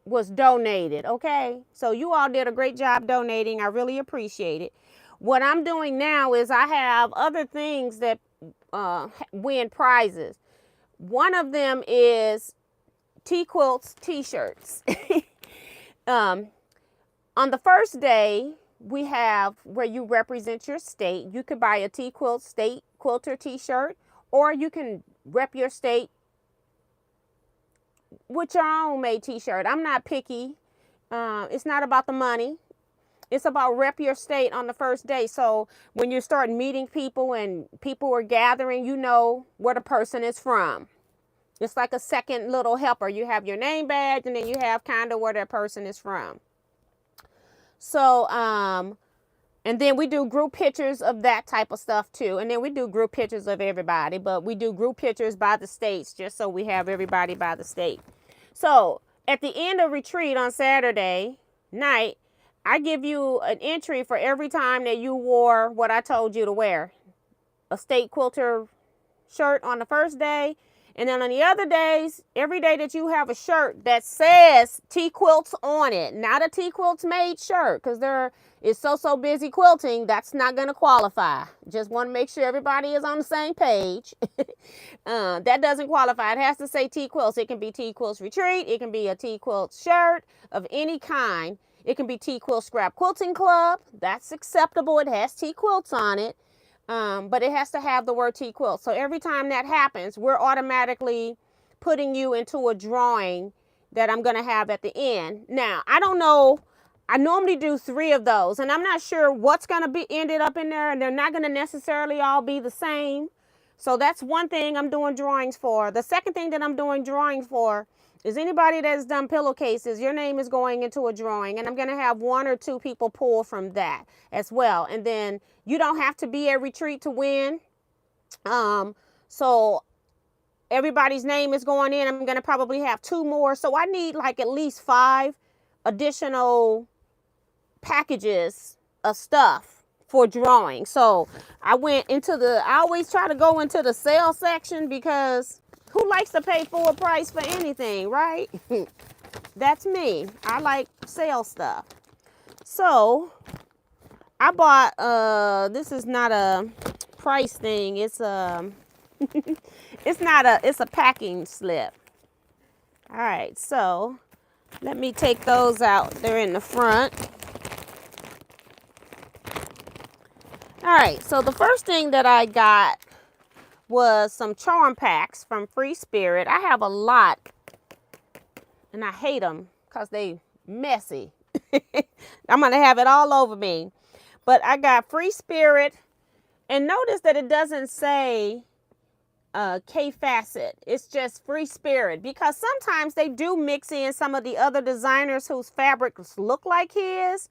was donated, okay? So you all did a great job donating. I really appreciate it. what I'm doing now is I have other things that win prizes. One of them is Teaquilts t-shirts. On the first day, we have where you represent your state. You could buy a Teaquilt state quilter t-shirt, or you can rep your state with your own made t-shirt. I'm not picky. It's not about the money. It's about rep your state on the first day. So when you start meeting people and people are gathering, you know where the person is from. It's like a second little helper. You have your name badge, and then you have kind of where that person is from. So, and then we do group pictures of that type of stuff too. And then we do group pictures of everybody, but we do group pictures by the states just so we have everybody by the state. So at the end of retreat on Saturday night, I give you an entry for every time that you wore what I told you to wear. A state quilter shirt on the first day. And then on the other days, every day that you have a shirt that says Teaquilts on it, not a Teaquilts made shirt, because there is so busy quilting, that's not going to qualify. Just want to make sure everybody is on the same page. That doesn't qualify. It has to say Teaquilts. It can be Teaquilts Retreat. It can be a Teaquilts shirt of any kind. It can be Teaquilt Scrap Quilting Club. That's acceptable. It has Teaquilts on it. But it has to have the word Teaquilt. So every time that happens, we're automatically putting you into a drawing that I'm going to have at the end. Now, I don't know. I normally do 3 of those, and I'm not sure what's going to be ended up in there, and they're not going to necessarily all be the same. So that's one thing I'm doing drawings for. The second thing that I'm doing drawings for is anybody that's done pillowcases, your name is going into a drawing, and I'm going to have 1 or 2 people pull from that as well. And then you don't have to be at retreat to win. So everybody's name is going in. I'm going to probably have 2 more. So I need like at least 5 additional packages of stuff for drawing. So I always try to go into the sale section, because who likes to pay full price for anything, right? That's me. I like sale stuff. So I bought, this is not a price thing. It's it's a packing slip. All right, so let me take those out. They're in the front. All right, so the first thing that I got was some charm packs from Free Spirit. I have a lot, and I hate them because they messy. I'm going to have it all over me. But I got Free Spirit, and notice that it doesn't say K Facet. It's just Free Spirit, because sometimes they do mix in some of the other designers whose fabrics look like his.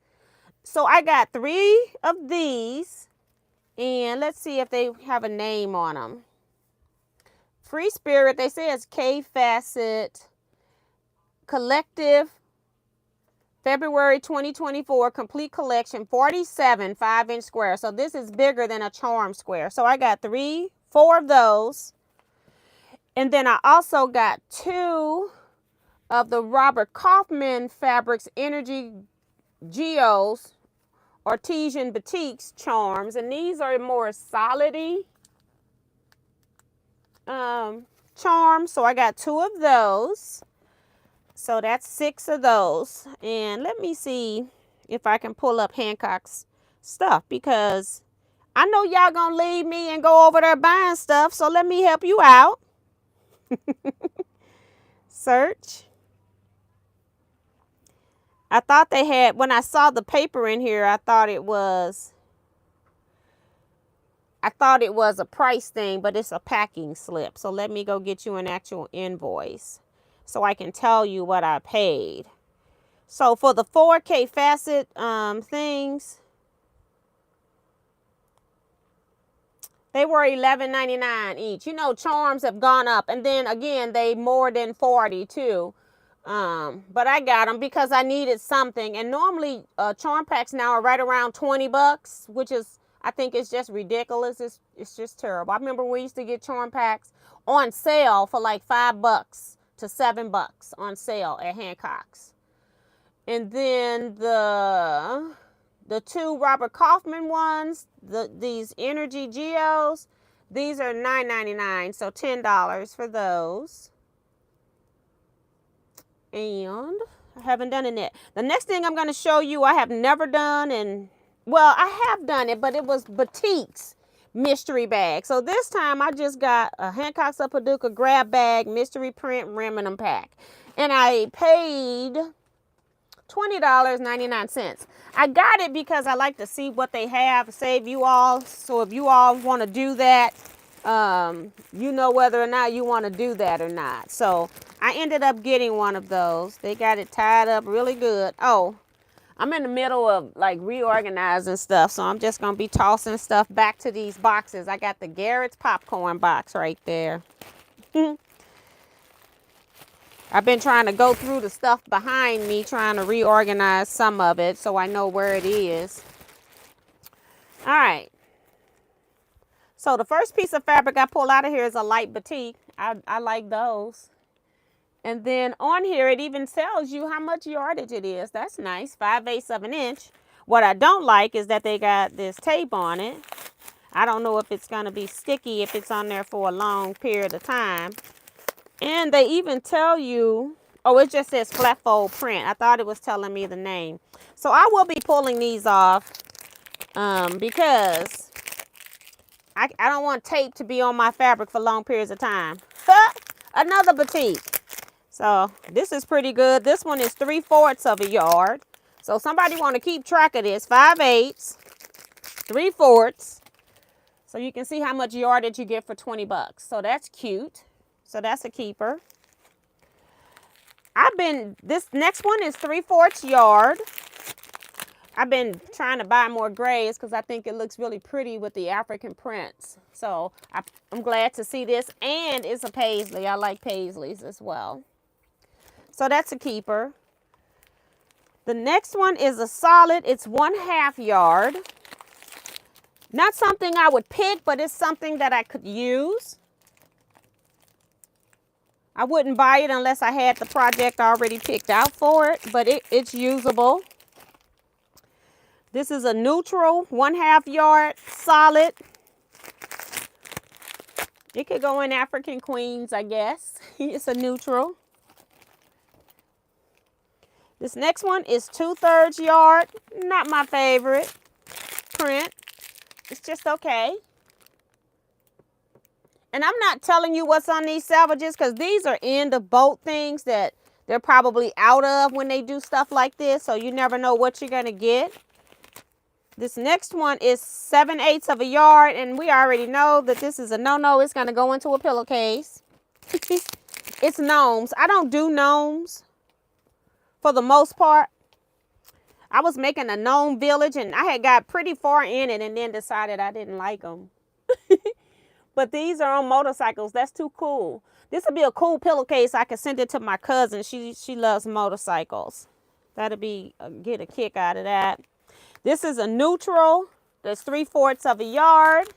So I got 3 of these, and let's see if they have a name on them. Free Spirit, they say it's K Facet Collective February 2024 Complete Collection 47 5-inch square. So this is bigger than a charm square. So I got 4 of those. And then I also got 2 of the Robert Kaufman Fabrics Energy Geos Artesian Batiks charms. And these are more solid-y charms. So I got 2 of those. So that's 6 of those. And let me see if I can pull up Hancocks stuff, because I know y'all gonna leave me and go over there buying stuff. So let me help you out. Search. I thought they had, when I saw the paper in here, I thought it was a price thing, but it's a packing slip. So let me go get you an actual invoice so I can tell you what I paid. So for the 4K facet things, they were $11.99 each. You know, charms have gone up, and then again, they more than 40 too. But I got them because I needed something. And normally charm packs now are right around 20 bucks, which is, I think it's just ridiculous. It's just terrible. I remember we used to get charm packs on sale for like $5 to $7 on sale at Hancocks. And then the 2 Robert Kaufman ones, these Energy Geos, these are $9.99, so $10 for those. And I haven't done it yet. The next thing I'm going to show you, I have never done, and well, I have done it, but it was Batiks mystery bag. So this time I just got a Hancocks of Paducah grab bag mystery print remnant pack, and I paid $20.99. I got it because I like to see what they have, save you all. So if you all want to do that, you know whether or not you want to do that or not. So I ended up getting one of those. They got it tied up really good. Oh, I'm in the middle of like reorganizing stuff, so I'm just gonna be tossing stuff back to these boxes. I got the Garrett's popcorn box right there. I've been trying to go through the stuff behind me, trying to reorganize some of it so I know where it is. All right. So the first piece of fabric I pull out of here is a light batik. I like those. And then on here, it even tells you how much yardage it is. That's nice, 5/8 of an inch. What I don't like is that they got this tape on it. I don't know if it's going to be sticky if it's on there for a long period of time. And they even tell you, oh, it just says flat fold print. I thought it was telling me the name. So I will be pulling these off because I don't want tape to be on my fabric for long periods of time. Another batik. So this is pretty good. This one is 3/4 of a yard. So somebody want to keep track of this. 5/8, 3/4. So you can see how much yardage you get for 20 bucks. So that's cute. So that's a keeper. This next one is 3/4 yard. I've been trying to buy more grays because I think it looks really pretty with the African prints. So I'm glad to see this. And it's a paisley. I like paisleys as well. So that's a keeper. The next one is a solid. It's 1/2 yard. Not something I would pick, but it's something that I could use. I wouldn't buy it unless I had the project already picked out for it, but it's usable. This is a neutral 1/2 yard solid. It could go in African Queens, I guess. It's a neutral. This next one is 2/3 yard. Not my favorite print. It's just okay. And I'm not telling you what's on these salvages because these are end of boat things that they're probably out of when they do stuff like this. So you never know what you're going to get. This next one is 7/8 of a yard. And we already know that this is a no-no. It's going to go into a pillowcase. It's gnomes. I don't do gnomes for the most part. I was making a gnome village and I had got pretty far in it and then decided I didn't like them. But these are on motorcycles. That's too cool. This would be a cool pillowcase. I could send it to my cousin. She loves motorcycles. That'll be get a kick out of that. This is a neutral. That's 3/4 of a yard.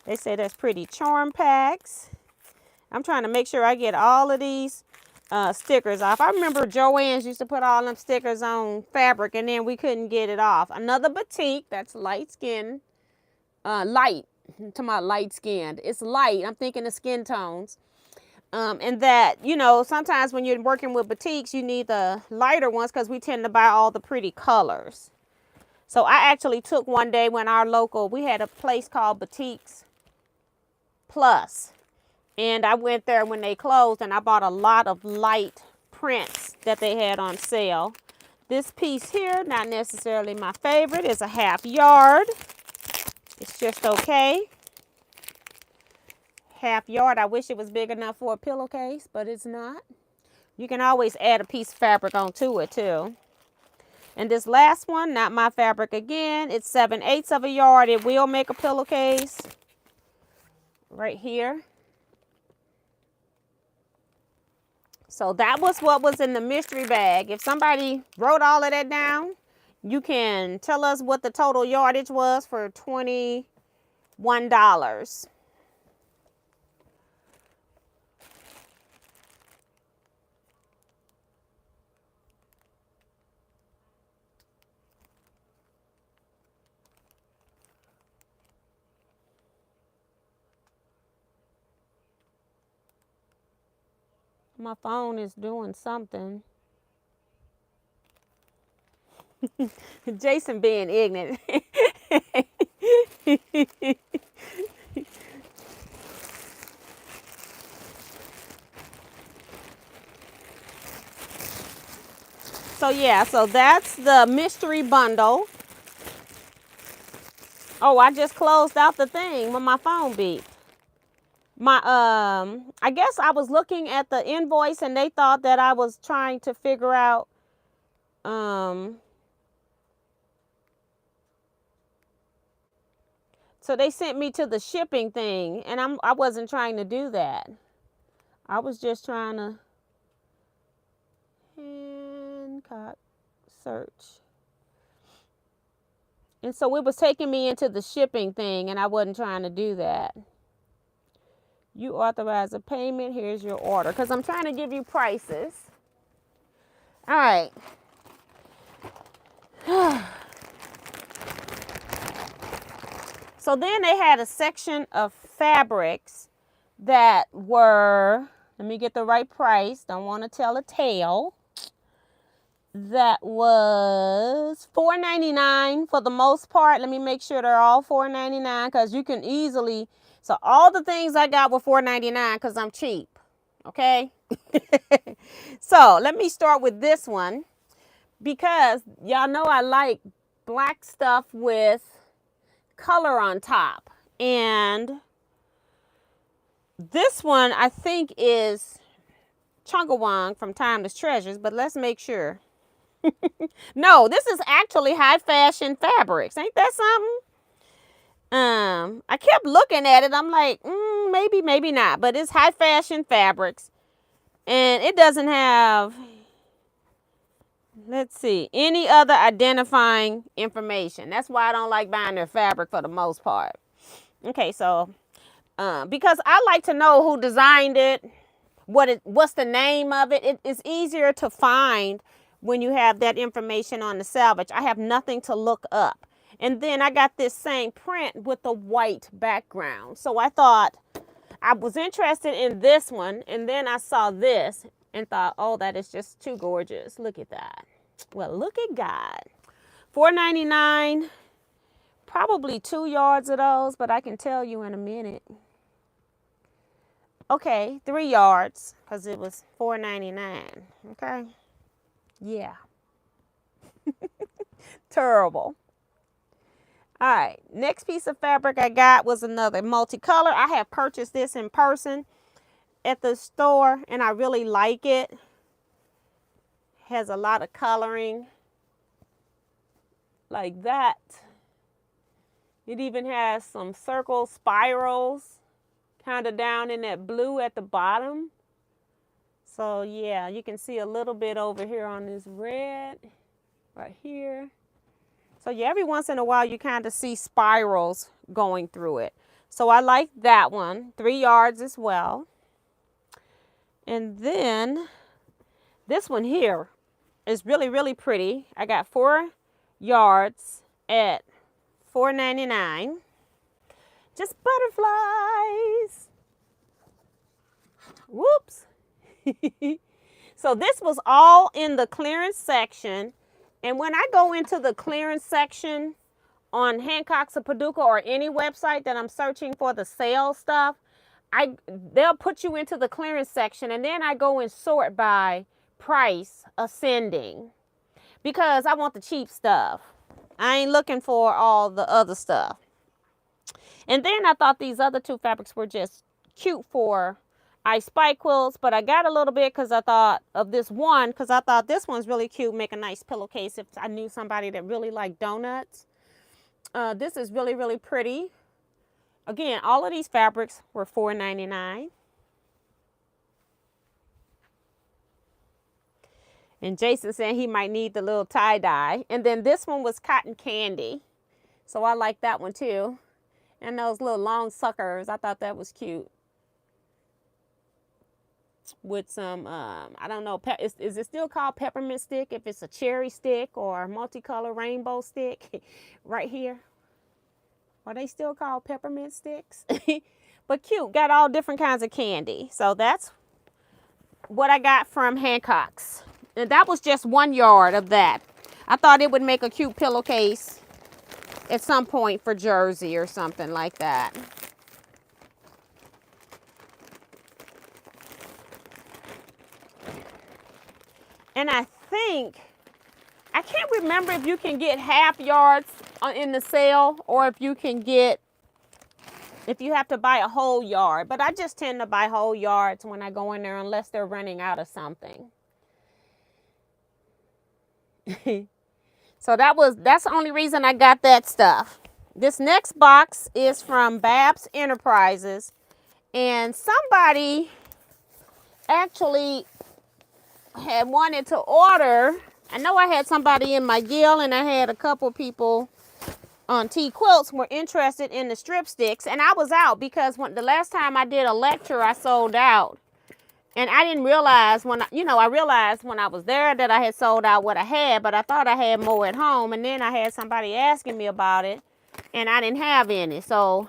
They say that's pretty charm packs. I'm trying to make sure I get all of these stickers off. I remember Joann's used to put all them stickers on fabric and then we couldn't get it off. Another batik. That's light skin. Light. I'm talking about light skinned. It's light. I'm thinking of skin tones. And that, you know, sometimes when you're working with batiks, you need the lighter ones because we tend to buy all the pretty colors. So I actually took one day when we had a place called Batiks Plus. And I went there when they closed and I bought a lot of light prints that they had on sale. This piece here, not necessarily my favorite, is a 1/2 yard. It's just okay. 1/2 yard. I wish it was big enough for a pillowcase, but it's not. You can always add a piece of fabric onto it too. And this last one, not my fabric again. It's 7/8 of a yard. It will make a pillowcase. Right here. So that was what was in the mystery bag. If somebody wrote all of that down, you can tell us what the total yardage was for $21. My phone is doing something. Jason being ignorant. So yeah, so that's the mystery bundle. Oh, I just closed out the thing when my phone beeped. I guess I was looking at the invoice and they thought that I was trying to figure out so they sent me to the shipping thing, and I wasn't trying to do that. I was just trying to Hancock search. And so it was taking me into the shipping thing, and I wasn't trying to do that. You authorize a payment. Here's your order. Because I'm trying to give you prices. All right. So then they had a section of fabrics that were, let me get the right price. Don't want to tell a tale. That was $4.99 for the most part. Let me make sure they're all $4.99 because you can easily. So all the things I got were $4.99 because I'm cheap. Okay. So let me start with this one because y'all know I like black stuff with color on top. And this one I think is Chungawang from Timeless Treasures, but let's make sure. No, this is actually high fashion fabrics. Ain't that something? I kept looking at it. I'm like, maybe, maybe not. But it's high fashion fabrics. And it doesn't have, let's see, any other identifying information. That's why I don't like buying their fabric for the most part. Okay, so, because I like to know who designed it, what's the name of it. It's easier to find when you have that information on the salvage. I have nothing to look up. And then I got this same print with the white background. So I thought I was interested in this one. And then I saw this and thought, oh, that is just too gorgeous. Look at that. Well, look at God. $4.99. Probably 2 yards of those, but I can tell you in a minute. Okay, 3 yards because it was $4.99. Okay. Yeah. Terrible. All right. Next piece of fabric I got was another multicolor. I have purchased this in person at the store and I really like it. Has a lot of coloring like that. It even has some circle spirals kind of down in that blue at the bottom. So yeah, you can see a little bit over here on this red right here. So yeah, every once in a while you kind of see spirals going through it. So I like that one, 3 yards as well. And then this one here is really, really pretty. I got 4 yards at $4.99. Just butterflies. Whoops. So this was all in the clearance section. And when I go into the clearance section on Hancocks or Paducah or any website that I'm searching for the sale stuff, they'll put you into the clearance section and then I go and sort by price ascending because I want the cheap stuff. I ain't looking for all the other stuff. And then I thought these other 2 fabrics were just cute for I spike quilts, but I got a little bit because I thought of this one because I thought this one's really cute, make a nice pillowcase if I knew somebody that really liked donuts. This is really, really pretty. Again, all of these fabrics were $4.99. And Jason said he might need the little tie-dye. And then this one was cotton candy. So I like that one too. And those little long suckers, I thought that was cute. With some, I don't know, is it still called peppermint stick? If it's a cherry stick or multicolor rainbow stick right here. Are they still called peppermint sticks? But cute, got all different kinds of candy. So that's what I got from Hancocks. And that was just 1 yard of that. I thought it would make a cute pillowcase at some point for Jersey or something like that. And I can't remember if you can get half yards in the sale or if you have to buy a whole yard. But I just tend to buy whole yards when I go in there unless they're running out of something. So that's the only reason I got that stuff. This next box is from Babbs Enterprises. And somebody actually had wanted to order. I know I had somebody in my guild and I had a couple people on Teaquilts were interested in the strip sticks, and I was out because the last time I did a lecture I sold out, and I didn't realize I realized when I was there that I had sold out what I had, but I thought I had more at home, and then I had somebody asking me about it and I didn't have any. So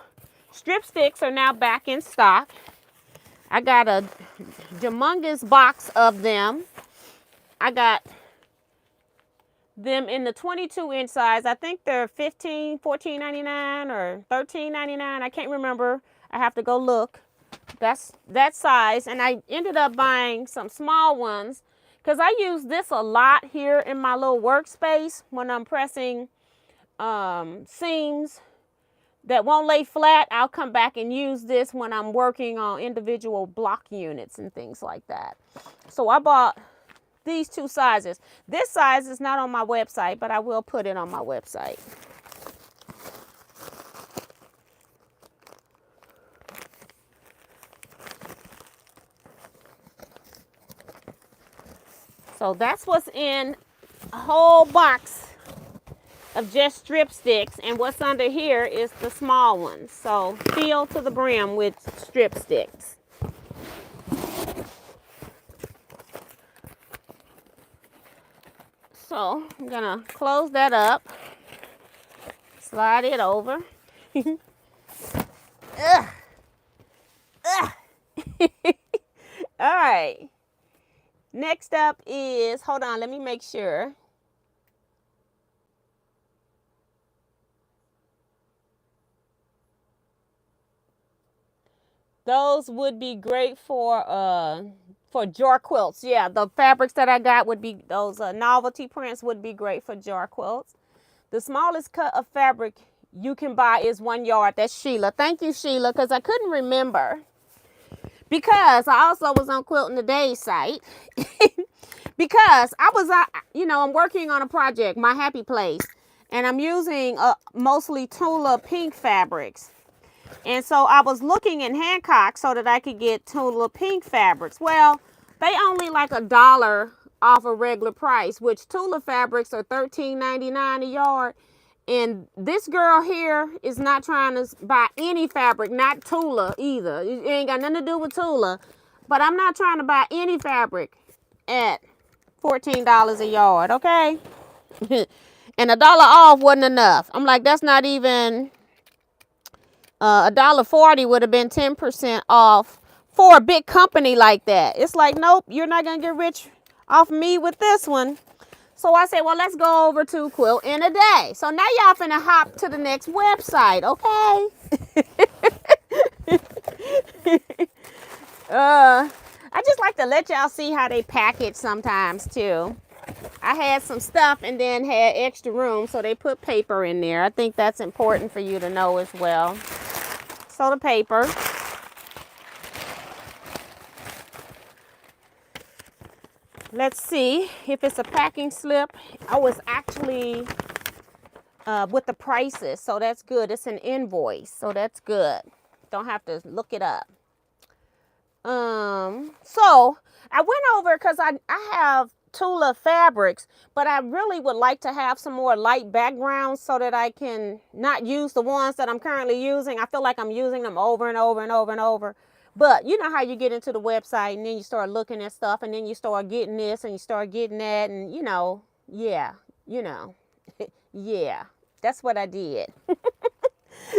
strip sticks are now back in stock. I got a humongous box of them. I got them in the 22-inch size. I think they're $14.99 or $13.99. I can't remember. I have to go look. That's that size. And I ended up buying some small ones because I use this a lot here in my little workspace when I'm pressing seams that won't lay flat. I'll come back and use this when I'm working on individual block units and things like that. So I bought these two sizes. This size is not on my website, but I will put it on my website. So that's what's in a whole box of just strip sticks, and what's under here is the small ones. So filled to the brim with strip sticks. So I'm gonna close that up, slide it over. Ugh. Ugh. All right. Next up is, hold on, let me make sure. Those would be great for jar quilts. Yeah, the fabrics that I got would be, those novelty prints would be great for jar quilts. The smallest cut of fabric you can buy is 1 yard. That's Sheila. Thank you, Sheila, because I couldn't remember. Because I also was on Quilting Today's site. Because I was, I'm working on a project, My Happy Place, and I'm using mostly Tula pink fabrics. And so I was looking in Hancocks so that I could get Tula pink fabrics. Well, they only like $1 off a regular price, which Tula fabrics are $13.99 a yard. And this girl here is not trying to buy any fabric, not Tula either. It ain't got nothing to do with Tula. But I'm not trying to buy any fabric at $14 a yard, okay? And $1 off wasn't enough. I'm like, that's not even... $1.40 would have been 10% off for a big company like that. It's like, nope, you're not gonna get rich off me with this one. So I said, well, let's go over to Quilt in a Day. So now y'all finna hop to the next website, okay? I just like to let y'all see how they package sometimes too. I had some stuff and then had extra room, so they put paper in there. I think that's important for you to know as well. So the paper. Let's see if it's a packing slip. Oh, it's actually with the prices, so that's good. It's an invoice, so that's good. Don't have to look it up. So I went over because I have Tula fabrics, but I really would like to have some more light backgrounds so that I can not use the ones that I'm currently using. I feel like I'm using them over and over and over and over. But you know how you get into the website and then you start looking at stuff and then you start getting this and you start getting that, and yeah, yeah, that's what I did.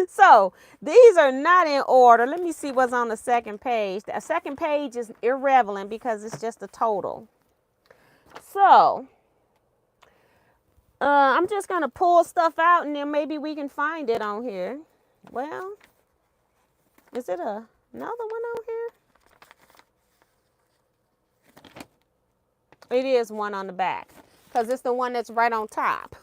So these are not in order. Let me see what's on the second page. The second page is irrelevant because it's just a total. So I'm just going to pull stuff out and then maybe we can find it on here. Well, is it another one on here? It is one on the back because it's the one that's right on top.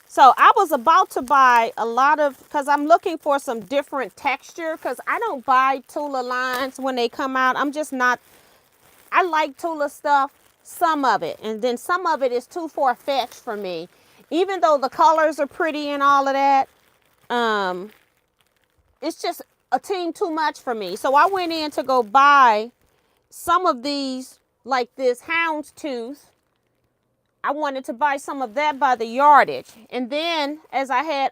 So I was about to buy a lot of, because I'm looking for some different texture, because I don't buy Tula lines when they come out. I'm just not, I like Tula stuff, some of it. And then some of it is too far-fetched for me. Even though the colors are pretty and all of that, it's just a team too much for me. So I went in to go buy some of these, like this houndstooth. I wanted to buy some of that by the yardage. And then as I had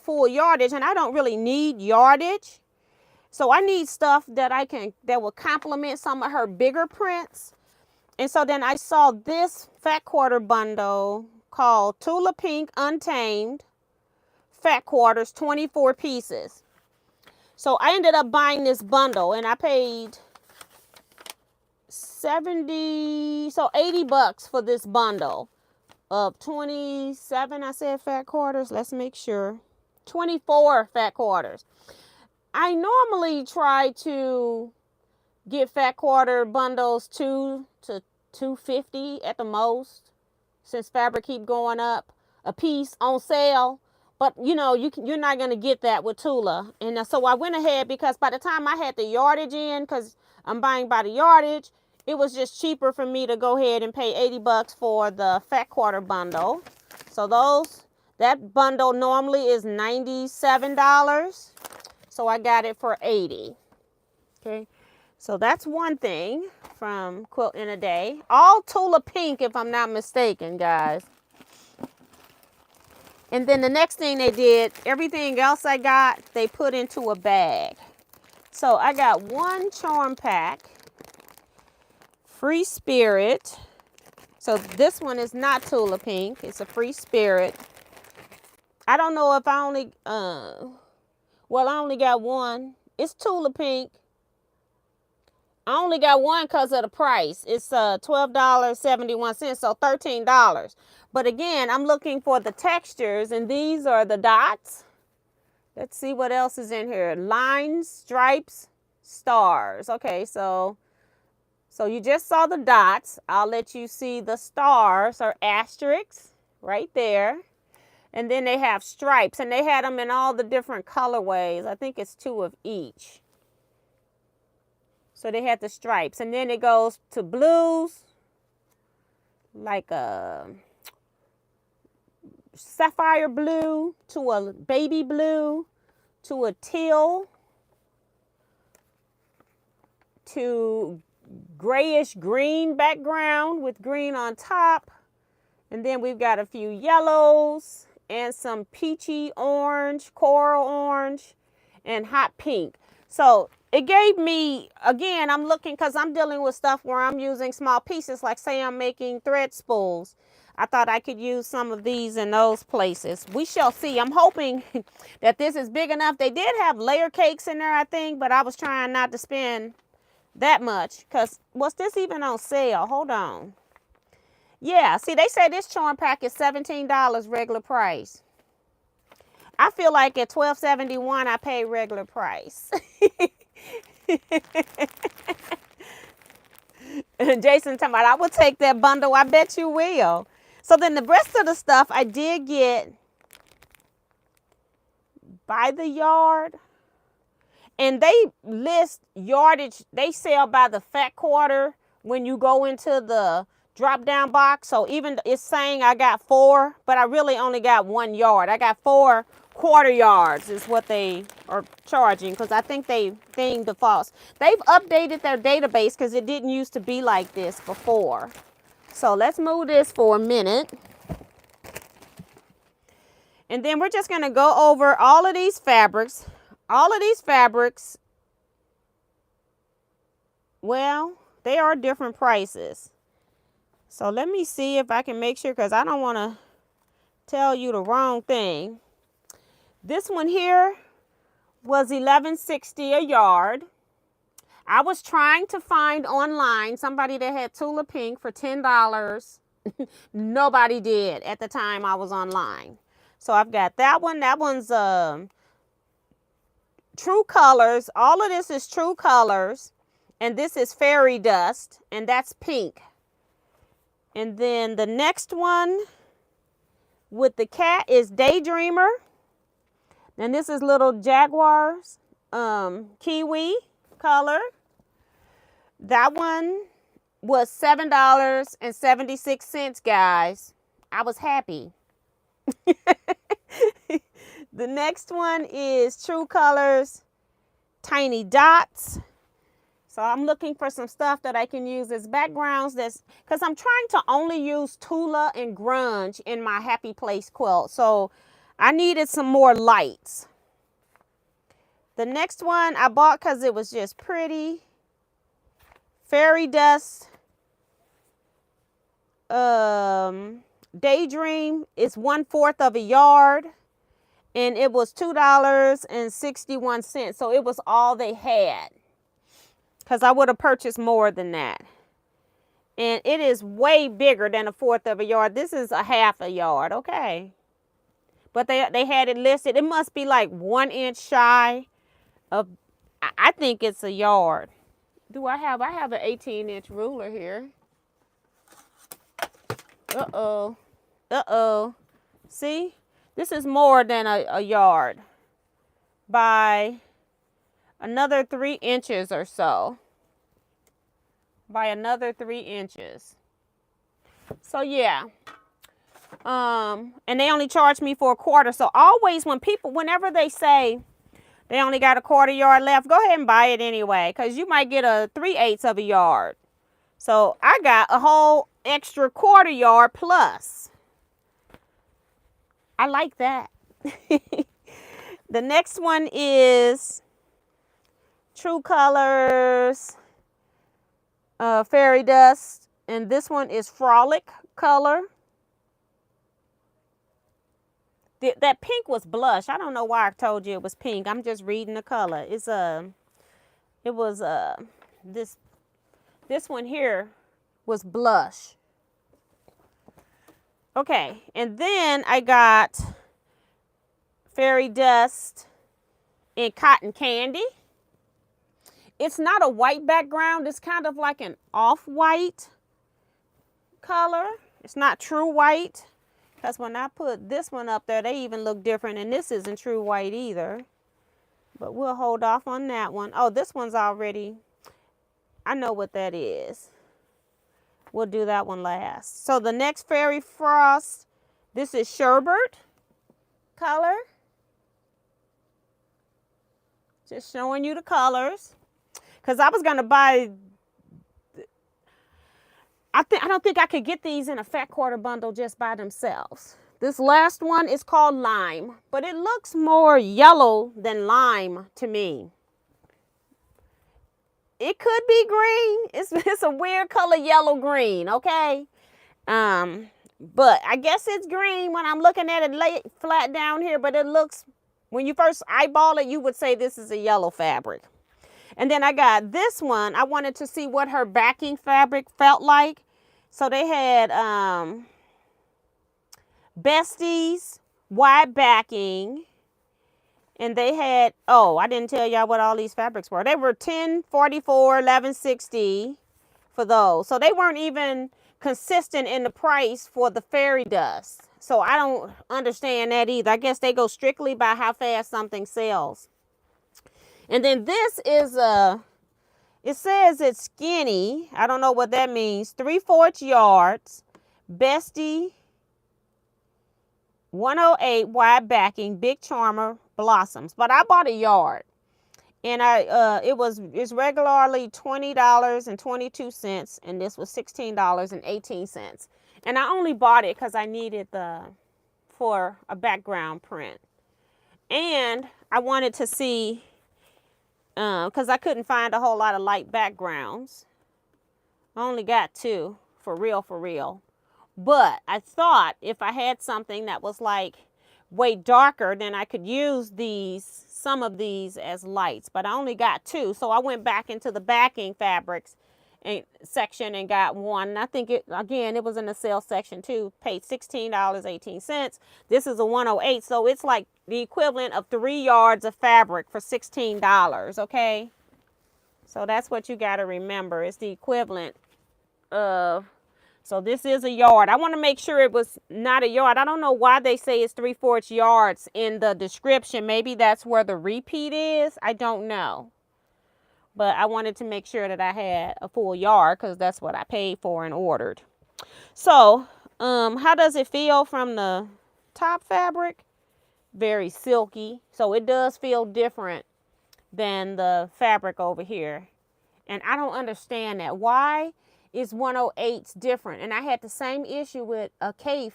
full yardage, and I don't really need yardage. So I need stuff that that will complement some of her bigger prints. And so then I saw this fat quarter bundle called Tula Pink Untamed Fat Quarters, 24 pieces. So I ended up buying this bundle and I paid $80 for this bundle of 27, I said fat quarters. Let's make sure. 24 fat quarters. I normally try to get fat quarter bundles $2 to $2.50 at the most, since fabric keep going up a piece on sale. But you know, you're not gonna get that with Tula. And so I went ahead because by the time I had the yardage in, because I'm buying by the yardage, it was just cheaper for me to go ahead and pay $80 for the fat quarter bundle. So that bundle normally is $97. So I got it for $80. Okay. So that's one thing from Quilt in a Day. All Tula pink, if I'm not mistaken, guys. And then the next thing they did, everything else I got, they put into a bag. So I got one charm pack. Free Spirit. So this one is not Tula pink. It's a Free Spirit. I don't know if I only, well, I only got one. It's Tula pink. I only got one because of the price. It's $12.71, so $13. But again, I'm looking for the textures, and these are the dots. Let's see what else is in here. Lines, stripes, stars. Okay, so you just saw the dots. I'll let you see the stars or asterisks right there. And then they have stripes, and they had them in all the different colorways. I think it's 2 of each. So they had the stripes. And then it goes to blues, like a sapphire blue, to a baby blue, to a teal, to grayish green background with green on top. And then we've got a few yellows and some peachy orange, coral orange, and hot pink. So it gave me, again, I'm looking, because I'm dealing with stuff where I'm using small pieces, like say I'm making thread spools. I thought I could use some of these in those places. We shall see. I'm hoping that this is big enough. They did have layer cakes in there, I think, but I was trying not to spend that much, because what's this even on sale? Hold on. Yeah, see, they say this charm pack is $17 regular price. I feel like at $12.71 I paid regular price. Jason talking about, I will take that bundle. I bet you will. So then the rest of the stuff I did get by the yard. And they list yardage. They sell by the fat quarter when you go into the drop down box. So even it's saying I got 4, but I really only got 1 yard. I got 4 quarter yards is what they are charging, because I think they've false. They've updated their database because it didn't used to be like this before. So let's move this for a minute. And then we're just going to go over all of these fabrics. All of these fabrics, well, they are different prices. So let me see if I can make sure, because I don't want to tell you the wrong thing. This one here was $11.60 a yard. I was trying to find online somebody that had Tula Pink for $10. Nobody did at the time I was online. So I've got that one. That one's True Colors. All of this is True Colors. And this is Fairy Dust. And that's pink. And then the next one with the cat is Daydreamer. And this is Little Jaguars. Kiwi color. That one was $7.76, guys. I was happy. The next one is True Colors Tiny Dots. So I'm looking for some stuff that I can use as backgrounds. That's because I'm trying to only use Tula and Grunge in my Happy Place quilt. So I needed some more lights. The next one I bought because it was just pretty. Fairy Dust. Daydream is 1/4 of a yard. And it was $2.61. So it was all they had. Because I would have purchased more than that. And it is way bigger than 1/4 of a yard. This is 1/2 a yard. Okay. But they had it listed. It must be like 1 inch shy of, I think it's a yard. I have an 18-inch ruler here. Uh-oh. Uh-oh. See? This is more than a yard by another 3 inches or so. By another 3 inches. So yeah. And they only charge me for 1/4. So always whenever they say they only got a 1/4 yard left, go ahead and buy it anyway. Because you might get a 3/8 of a yard. So I got a whole extra 1/4 yard plus. I like that. The next one is True Colors Fairy Dust. And this one is Frolic color. That pink was blush. I don't know why I told you it was pink. I'm just reading the color. This one here was blush. Okay, and then I got Fairy Dust in Cotton Candy. It's not a white background. It's kind of like an off-white color. It's not true white. Because when I put this one up there, they even look different. And this isn't true white either. But we'll hold off on that one. Oh, this one's already, I know what that is. We'll do that one last. So the next Fairy Frost, this is Sherbet color. Just showing you the colors. Because I was going to buy, I don't think I could get these in a fat quarter bundle just by themselves. This last one is called Lime, but it looks more yellow than lime to me. It could be green. It's a weird color, yellow green, okay? But I guess it's green when I'm looking at it flat down here, but it looks, when you first eyeball it, you would say this is a yellow fabric. And then I got this one. I wanted to see what her backing fabric felt like. So they had Besties, wide backing. And they had, oh, I didn't tell y'all what all these fabrics were. They were $10.44, $11.60 for those. So they weren't even consistent in the price for the Fairy Dust. So I don't understand that either. I guess they go strictly by how fast something sells. And then this is it says it's skinny. I don't know what that means. 3/4 yards. Bestie 108 wide backing, big charmer, blossoms. But I bought a yard. And it's regularly $20.22, and this was $16.18. And I only bought it because I needed for a background print. And I wanted to see, because I couldn't find a whole lot of light backgrounds. I only got 2 for real. But I thought if I had something that was like way darker, then I could use some of these as lights, but I only got 2. So I went back into the backing fabrics section and got 1. And I think it was in the sale section too. Paid $16.18. This is a 108, so it's like the equivalent of 3 yards of fabric for $16, okay? So that's what you got to remember. It's the equivalent of, so this is a yard. I want to make sure it was not a yard. I don't know why they say it's 3/4 yards in the description. Maybe that's where the repeat is. I don't know. But I wanted to make sure that I had a full yard because that's what I paid for and ordered. So, how does it feel from the top fabric? Very silky. So it does feel different than the fabric over here. And I don't understand that. Why is 108s different? And I had the same issue with a Cafe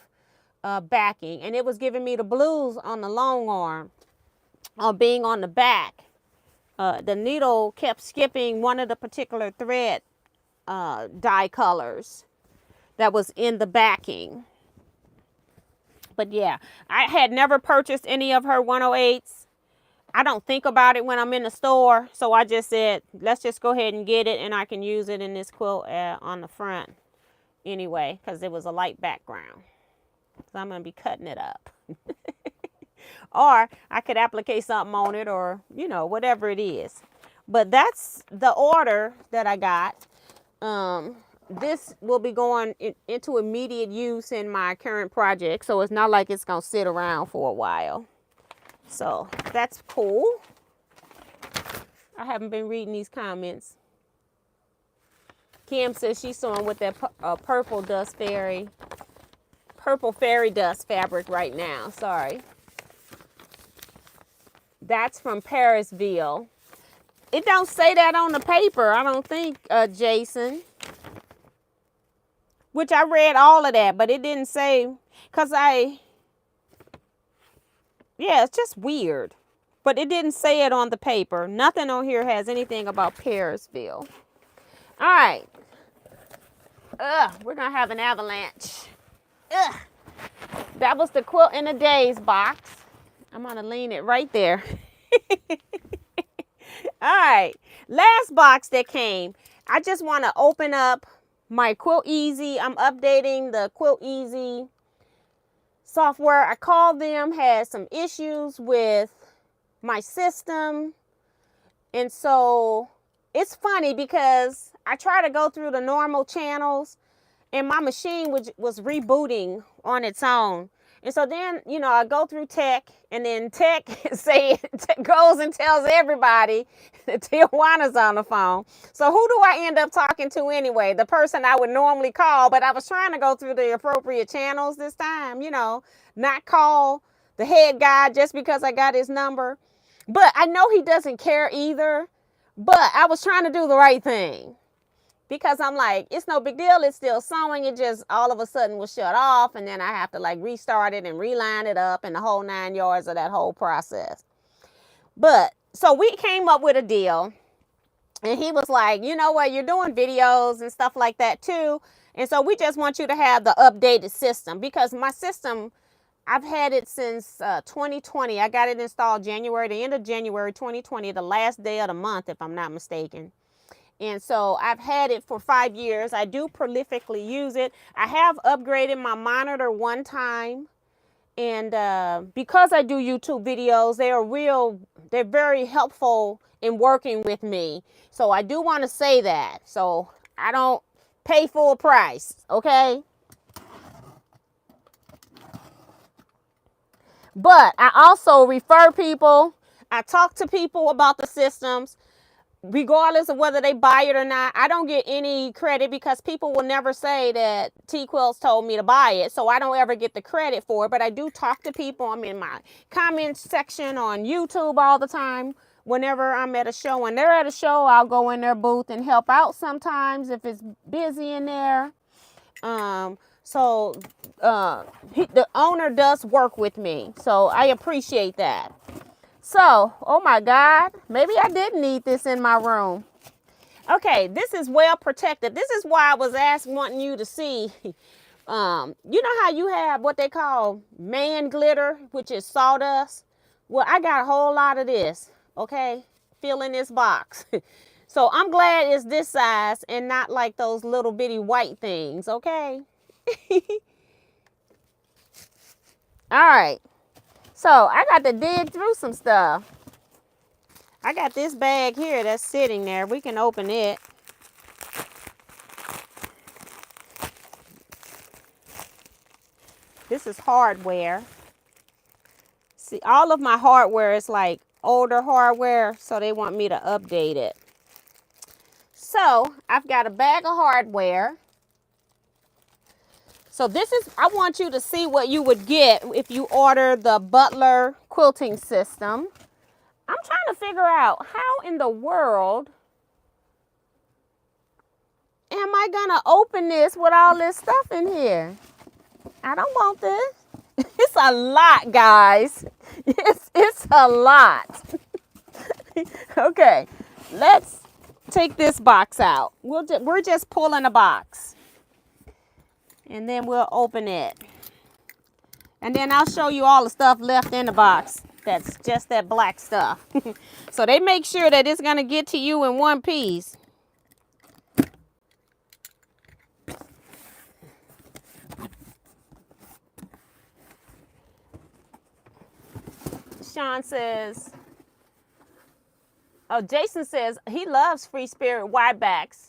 backing, and it was giving me the blues on the long arm, being on the back. The needle kept skipping one of the particular thread dye colors that was in the backing. But yeah, I had never purchased any of her 108s. I don't think about it when I'm in the store. So I just said, let's just go ahead and get it, and I can use it in this quilt on the front anyway, because it was a light background. So I'm going to be cutting it up. Or I could applique something on it, or, you know, whatever it is. But that's the order that I got. This will be going into immediate use in my current project. So it's not like it's going to sit around for a while. So that's cool. I haven't been reading these comments. Kim says she's sewing with that purple fairy dust fabric right now. Sorry. That's from Parisville. It don't say that on the paper, I don't think, Jason. Which I read all of that, but it didn't say, because yeah, it's just weird. But it didn't say it on the paper. Nothing on here has anything about Parisville. All right. We're going to have an avalanche. That was the Quilt in a Days box. I'm going to lean it right there. All right. Last box that came. I just want to open up my Quilt Easy. I'm updating the Quilt Easy software. I called them, had some issues with my system. And so it's funny because I try to go through the normal channels and my machine was rebooting on its own. And so then, you know, I go through tech, and then tech goes and tells everybody that Teajuana's on the phone. So who do I end up talking to anyway? The person I would normally call, but I was trying to go through the appropriate channels this time, you know, not call the head guy just because I got his number. But I know he doesn't care either, but I was trying to do the right thing. Because I'm like, it's no big deal. It's still sewing. It just all of a sudden will shut off. And then I have to like restart it and reline it up and the whole 9 yards of that whole process. But so we came up with a deal. And he was like, you know what? You're doing videos and stuff like that too. And so we just want you to have the updated system. Because my system, I've had it since 2020. I got it installed the end of January 2020, the last day of the month, if I'm not mistaken. And so I've had it for 5 years. I do prolifically use it. I have upgraded my monitor one time. And because I do YouTube videos, they're very helpful in working with me. So I do want to say that. So I don't pay full price, okay? But I also refer people. I talk to people about the systems. Regardless of whether they buy it or not, I don't get any credit because people will never say that Teaquilts told me to buy it. So I don't ever get the credit for it. But I do talk to people. I'm in my comments section on YouTube all the time. Whenever I'm at a show, when they're at a show, I'll go in their booth and help out sometimes if it's busy in there. The owner does work with me. So I appreciate that. So, oh my God, maybe I didn't need this in my room. Okay, this is well protected. This is why I was wanting you to see You know how you have what they call man glitter, which is sawdust? Well, I got a whole lot of this, okay, filling this box. So I'm glad it's this size and not like those little bitty white things, okay? All right. So I got to dig through some stuff. I got this bag here that's sitting there. We can open it. This is hardware. See, all of my hardware is like older hardware, so they want me to update it. So I've got a bag of hardware. So this is, I want you to see what you would get if you order the Butler quilting system. I'm trying to figure out how in the world am I gonna open this with all this stuff in here? I don't want this. It's a lot, guys. It's a lot. Okay, let's take this box out. We're just pulling a box. And then we'll open it. And then I'll show you all the stuff left in the box. That's just that black stuff. So they make sure that it's going to get to you in one piece. Sean says, oh, Jason says he loves Free Spirit Widebacks.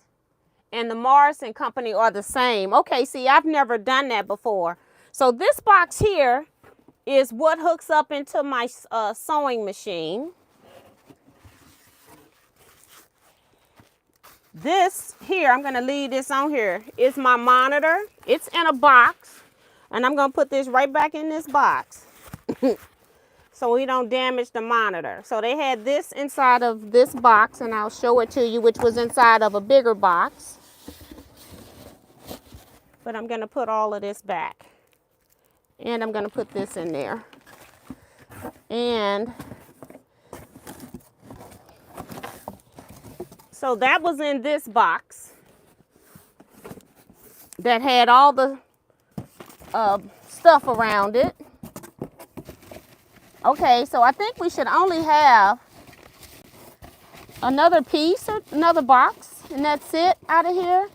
And the Morris and Company are the same. Okay, see, I've never done that before. So this box here is what hooks up into my sewing machine. This here, I'm going to leave this on here, is my monitor. It's in a box. And I'm going to put this right back in this box. So we don't damage the monitor. So they had this inside of this box, and I'll show it to you, which was inside of a bigger box. But I'm going to put all of this back. And I'm going to put this in there. And so that was in this box that had all the stuff around it. Okay, so I think we should only have another piece or another box, and that's it out of here.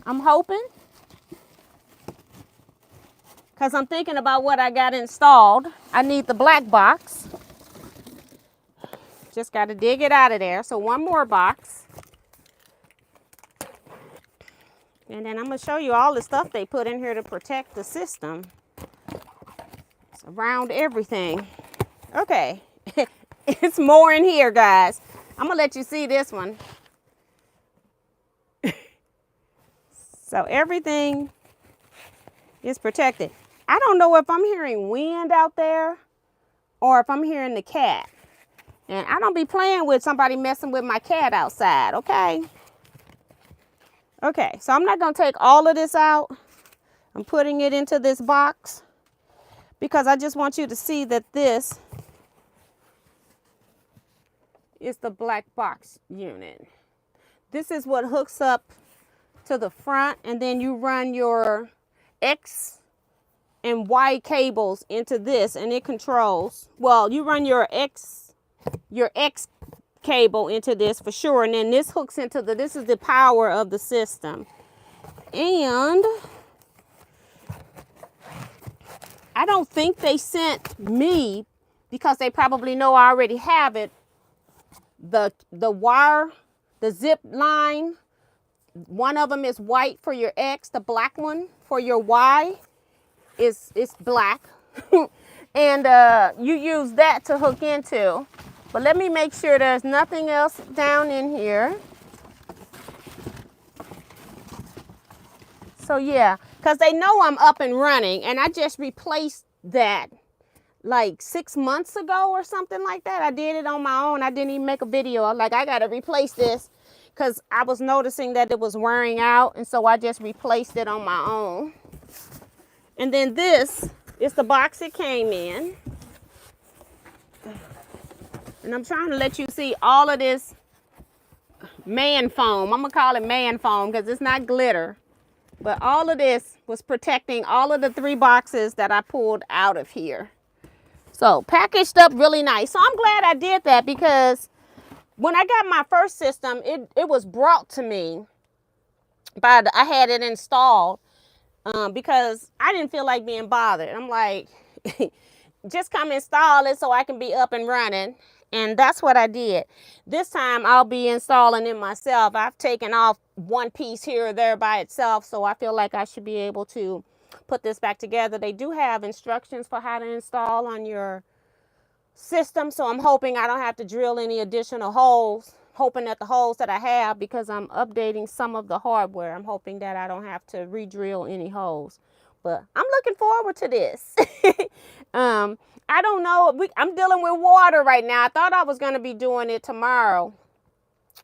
I'm hoping. Because I'm thinking about what I got installed. I need the black box. Just got to dig it out of there. So one more box. And then I'm going to show you all the stuff they put in here to protect the system. It's around everything. Okay. It's more in here, guys. I'm going to let you see this one. So everything is protected. I don't know if I'm hearing wind out there or if I'm hearing the cat. And I don't be playing with somebody messing with my cat outside, okay? Okay, so I'm not going to take all of this out. I'm putting it into this box because I just want you to see that this is the black box unit. This is what hooks up to the front, and then you run your X and Y cables into this, and it controls, well, you run your X cable into this for sure, and then this hooks into this is the power of the system. And I don't think they sent me, because they probably know I already have it, the wire, the zip line. One of them is white for your X, the black one for your Y is black. And you use that to hook into. But let me make sure there's nothing else down in here. So yeah, because they know I'm up and running, and I just replaced that like 6 months ago or something like that. I did it on my own. I didn't even make a video. I'm like, I got to replace this because I was noticing that it was wearing out, and so I just replaced it on my own. And then this is the box it came in. And I'm trying to let you see all of this man foam. I'm going to call it man foam because it's not glitter. But all of this was protecting all of the 3 boxes that I pulled out of here. So packaged up really nice. So I'm glad I did that, because when I got my first system, it was brought to me by I had it installed because I didn't feel like being bothered. I'm like, just come install it so I can be up and running. And that's what I did. This time I'll be installing it myself. I've taken off one piece here or there by itself, so I feel like I should be able to put this back together. They do have instructions for how to install on your system, so I'm hoping I don't have to drill any additional holes. Hoping that the holes that I have, because I'm updating some of the hardware, I'm hoping that I don't have to re-drill any holes. But I'm looking forward to this. I don't know. I'm dealing with water right now. I thought I was going to be doing it tomorrow.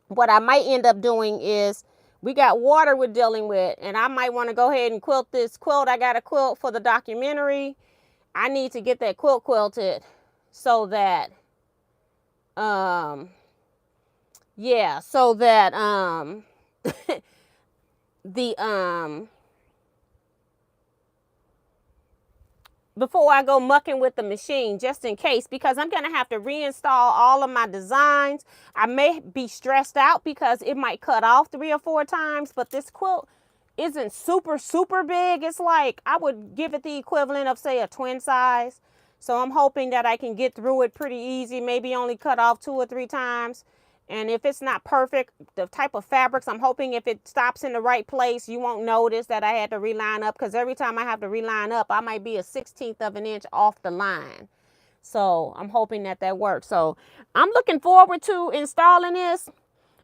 What I might end up doing is, we got water we're dealing with, and I might want to go ahead and quilt this quilt. I got a quilt for the documentary. I need to get that quilt quilted so that, yeah, so that, before I go mucking with the machine, just in case, because I'm going to have to reinstall all of my designs. I may be stressed out because it might cut off 3 or 4 times, but this quilt isn't super, super big. It's like, I would give it the equivalent of, say, a twin size. So I'm hoping that I can get through it pretty easy, maybe only cut off 2 or 3 times. And if it's not perfect, the type of fabrics, I'm hoping if it stops in the right place, you won't notice that I had to reline up, because every time I have to reline up, I might be a 1/16 of an inch off the line. So I'm hoping that that works. So I'm looking forward to installing this.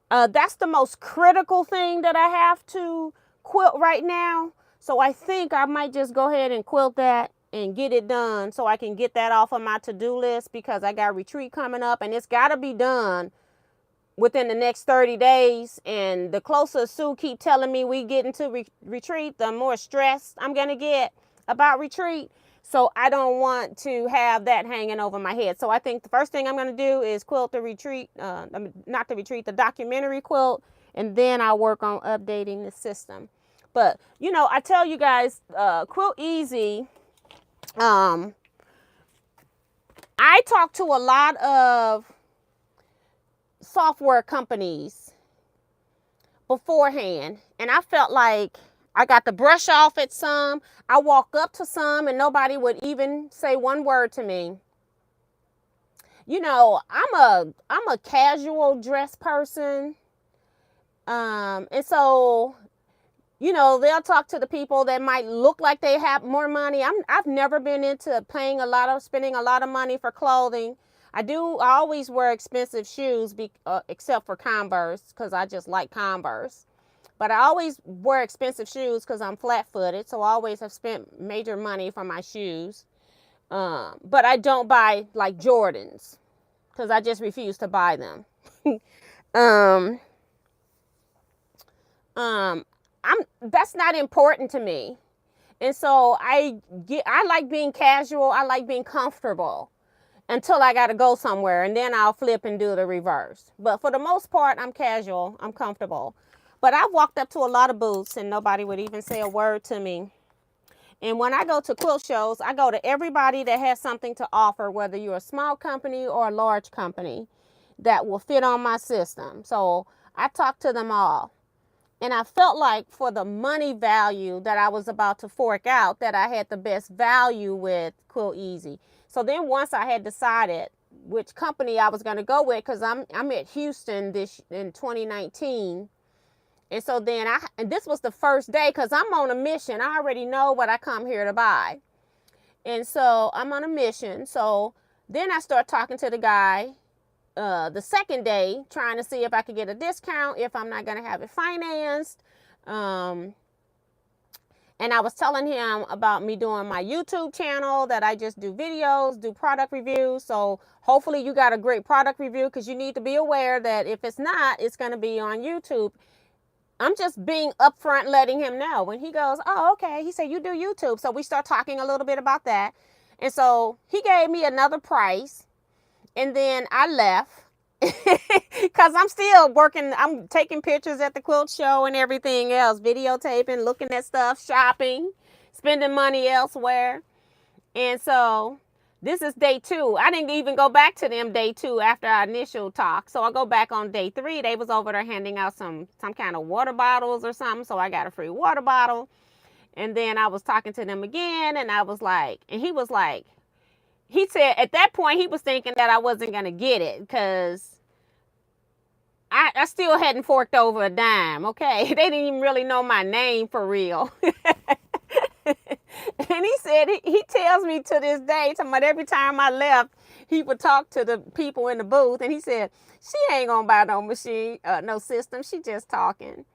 That's the most critical thing that I have to quilt right now. So I think I might just go ahead and quilt that and get it done so I can get that off of my to-do list, because I got retreat coming up and it's got to be done within the next 30 days. And the closer Sue keep telling me we get into retreat, the more stressed I'm going to get about retreat. So I don't want to have that hanging over my head. So I think the first thing I'm going to do is quilt the retreat, not the retreat, the documentary quilt. And then I'll work on updating the system. But, you know, I tell you guys, Quilt Easy, I talk to a lot of software companies beforehand, and I felt like I got the brush off at some. I walk up to some and nobody would even say one word to me. You know, I'm a casual dress person, and so, you know, they'll talk to the people that might look like they have more money. I've never been into spending a lot of money for clothing. I always wear expensive shoes, except for Converse, because I just like Converse. But I always wear expensive shoes because I'm flat-footed, so I always have spent major money for my shoes. But I don't buy, like, Jordans, because I just refuse to buy them. That's not important to me. And so I like being casual. I like being comfortable until I got to go somewhere, and then I'll flip and do the reverse. But for the most part, I'm casual, I'm comfortable. But I've walked up to a lot of booths and nobody would even say a word to me. And when I go to quilt shows, I go to everybody that has something to offer, whether you're a small company or a large company, that will fit on my system. So I talk to them all. And I felt like for the money value that I was about to fork out, that I had the best value with Quilt Easy. So then once I had decided which company I was going to go with, because I'm at Houston in 2019. And so then and this was the first day, because I'm on a mission. I already know what I come here to buy. And so I'm on a mission. So then I start talking to the guy the second day, trying to see if I could get a discount, if I'm not going to have it financed. And I was telling him about me doing my YouTube channel, that I just do videos, do product reviews. So hopefully you got a great product review, because you need to be aware that if it's not, it's going to be on YouTube. I'm just being upfront, letting him know. When he goes, oh, okay. He said, you do YouTube. So we start talking a little bit about that. And so he gave me another price. And then I left because Because I'm still working. I'm taking pictures at the quilt show and everything else, videotaping, looking at stuff, shopping, spending money elsewhere. And so this is day 2. I didn't even go back to them day 2 after our initial talk. So I go back on day 3. They was over there handing out some kind of water bottles or something. So I got a free water bottle. And then I was talking to them again, and I was like, and he was like, he said at that point he was thinking that I wasn't going to get it because I still hadn't forked over a dime, okay? They didn't even really know my name for real. And he said, he tells me to this day, talking about every time I left, he would talk to the people in the booth, and he said, she ain't gonna buy no machine, no system, she just talking.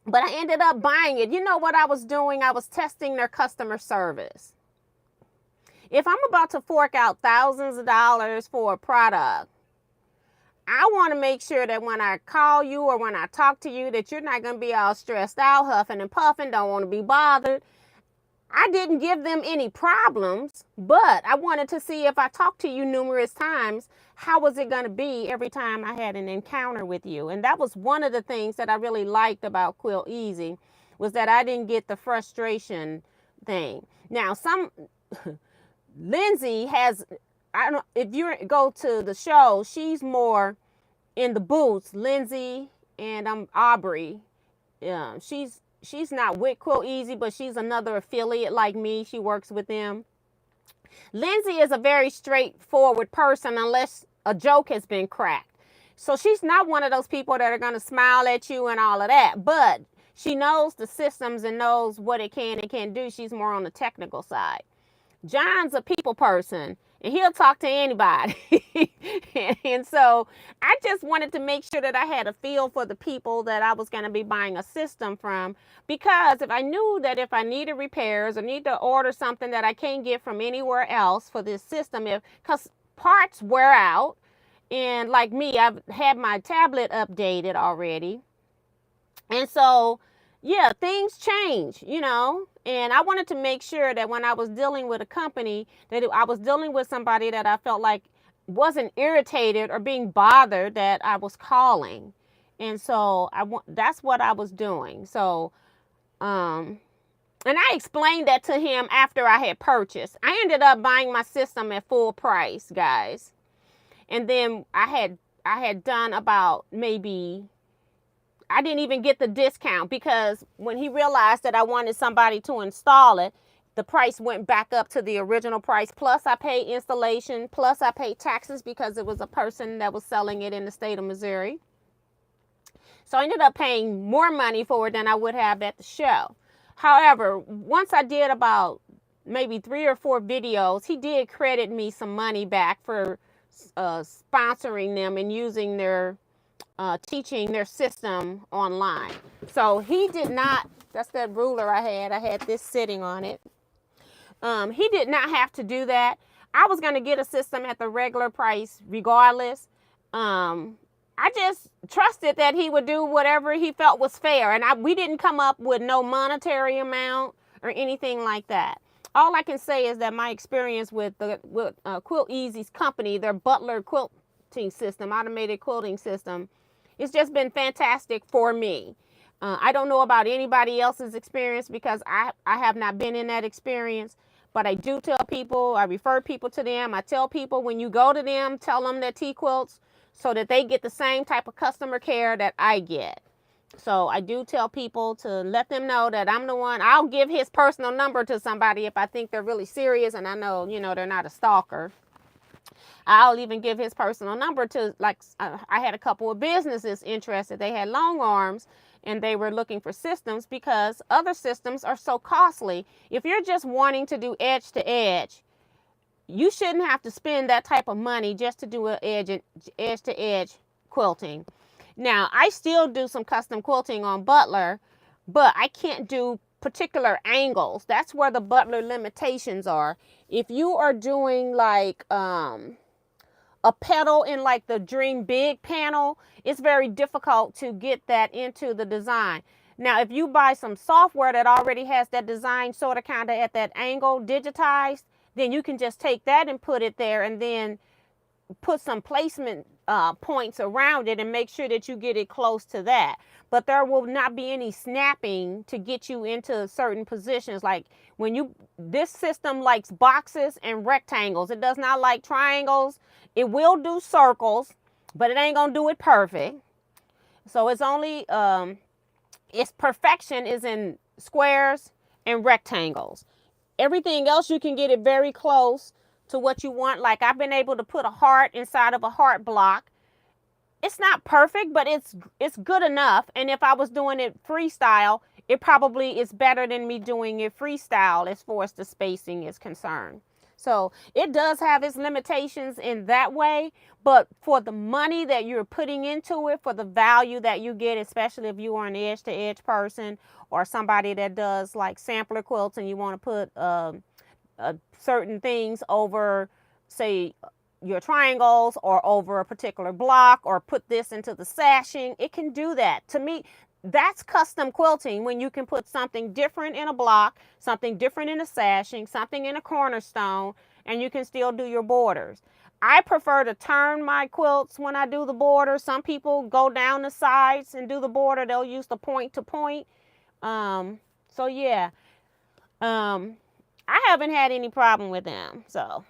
But I ended up buying it. You know what I was doing? I was testing their customer service. If I'm about to fork out thousands of dollars for a product, I want to make sure that when I call you or when I talk to you, that you're not going to be all stressed out, huffing and puffing, don't want to be bothered. I didn't give them any problems, but I wanted to see if I talked to you numerous times, how was it going to be every time I had an encounter with you? And that was one of the things that I really liked about Quilt Easy, was that I didn't get the frustration thing. Now, Lindsay has, I don't, if you go to the show, she's more in the booths. Lindsay and Aubrey. She's not with Quilt Easy, but she's another affiliate like me. She works with them. Lindsay is a very straightforward person unless a joke has been cracked. So she's not one of those people that are going to smile at you and all of that. But she knows the systems and knows what it can and can't do. She's more on the technical side. John's a people person, and he'll talk to anybody. And so I just wanted to make sure that I had a feel for the people that I was going to be buying a system from, because if I knew that if I needed repairs or need to order something that I can't get from anywhere else for this system, because parts wear out, and like me, I've had my tablet updated already. And so, yeah, things change, you know, and I wanted to make sure that when I was dealing with a company, that I was dealing with somebody that I felt like wasn't irritated or being bothered that I was calling. And so that's what I was doing. So, and I explained that to him after I had purchased. I ended up buying my system at full price, guys. And then I had done about maybe, I didn't even get the discount, because when he realized that I wanted somebody to install it, the price went back up to the original price. Plus I paid installation, plus I paid taxes because it was a person that was selling it in the state of Missouri. So I ended up paying more money for it than I would have at the show. However, once I did about maybe 3 or 4 videos, he did credit me some money back for sponsoring them and using their teaching their system online. So he did not, that's that ruler I had this sitting on it. He did not have to do that. I was going to get a system at the regular price regardless. I just trusted that he would do whatever he felt was fair. And we didn't come up with no monetary amount or anything like that. All I can say is that my experience with Quilt Easy's company, their Butler quilting system, automated quilting system, it's just been fantastic for me. I don't know about anybody else's experience because I have not been in that experience, but I do tell people, I refer people to them. I tell people when you go to them, tell them that Teaquilts, so that they get the same type of customer care that I get. So I do tell people to let them know that I'm the one. I'll give his personal number to somebody if I think they're really serious and I know, you know, they're not a stalker. I'll even give his personal number to, like, I had a couple of businesses interested. They had long arms and they were looking for systems because other systems are so costly. If you're just wanting to do edge to edge, you shouldn't have to spend that type of money just to do an edge to edge quilting. Now, I still do some custom quilting on Butler, but I can't do particular angles. That's where the Butler limitations are. If you are doing like a petal in like the Dream Big panel, it's very difficult to get that into the design. Now, if you buy some software that already has that design sort of kind of at that angle digitized, then you can just take that and put it there and then put some placement points around it and make sure that you get it close to that. But there will not be any snapping to get you into certain positions. Like this system likes boxes and rectangles. It does not like triangles. It will do circles, but it ain't gonna do it perfect. So it's only, its perfection is in squares and rectangles. Everything else, you can get it very close to what you want. Like I've been able to put a heart inside of a heart block. It's not perfect, but it's good enough. And if I was doing it freestyle, it probably is better than me doing it freestyle as far as the spacing is concerned. So it does have its limitations in that way, but for the money that you're putting into it, for the value that you get, especially if you are an edge-to-edge person or somebody that does like sampler quilts and you want to put certain things over, say, your triangles or over a particular block, or put this into the sashing, it can do that. To me, that's custom quilting, when you can put something different in a block, something different in a sashing, something in a cornerstone, and you can still do your borders. I prefer to turn my quilts when I do the border. Some people go down the sides and do the border. They'll use the point to point. So yeah, I haven't had any problem with them. So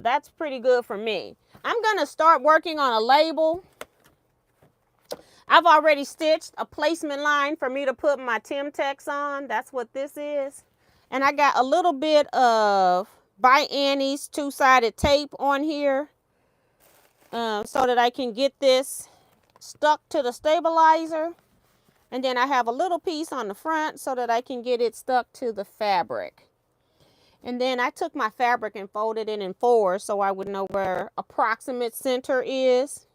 that's pretty good for me. I'm going to start working on a label. I've already stitched a placement line for me to put my Teaquilts on. That's what this is. And I got a little bit of by Annie's two-sided tape on here so that I can get this stuck to the stabilizer. And then I have a little piece on the front so that I can get it stuck to the fabric. And then I took my fabric and folded it in fours so I would know where approximate center is.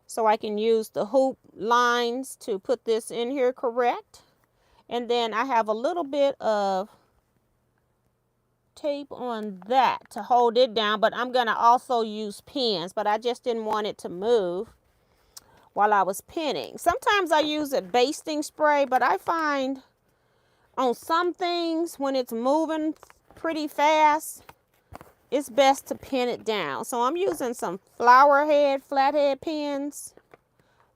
So I can use the hoop lines to put this in here correct. And then I have a little bit of tape on that to hold it down, but I'm going to also use pins, but I just didn't want it to move while I was pinning. Sometimes I use a basting spray, but I find on some things when it's moving pretty fast, it's best to pin it down. So I'm using some flathead pins,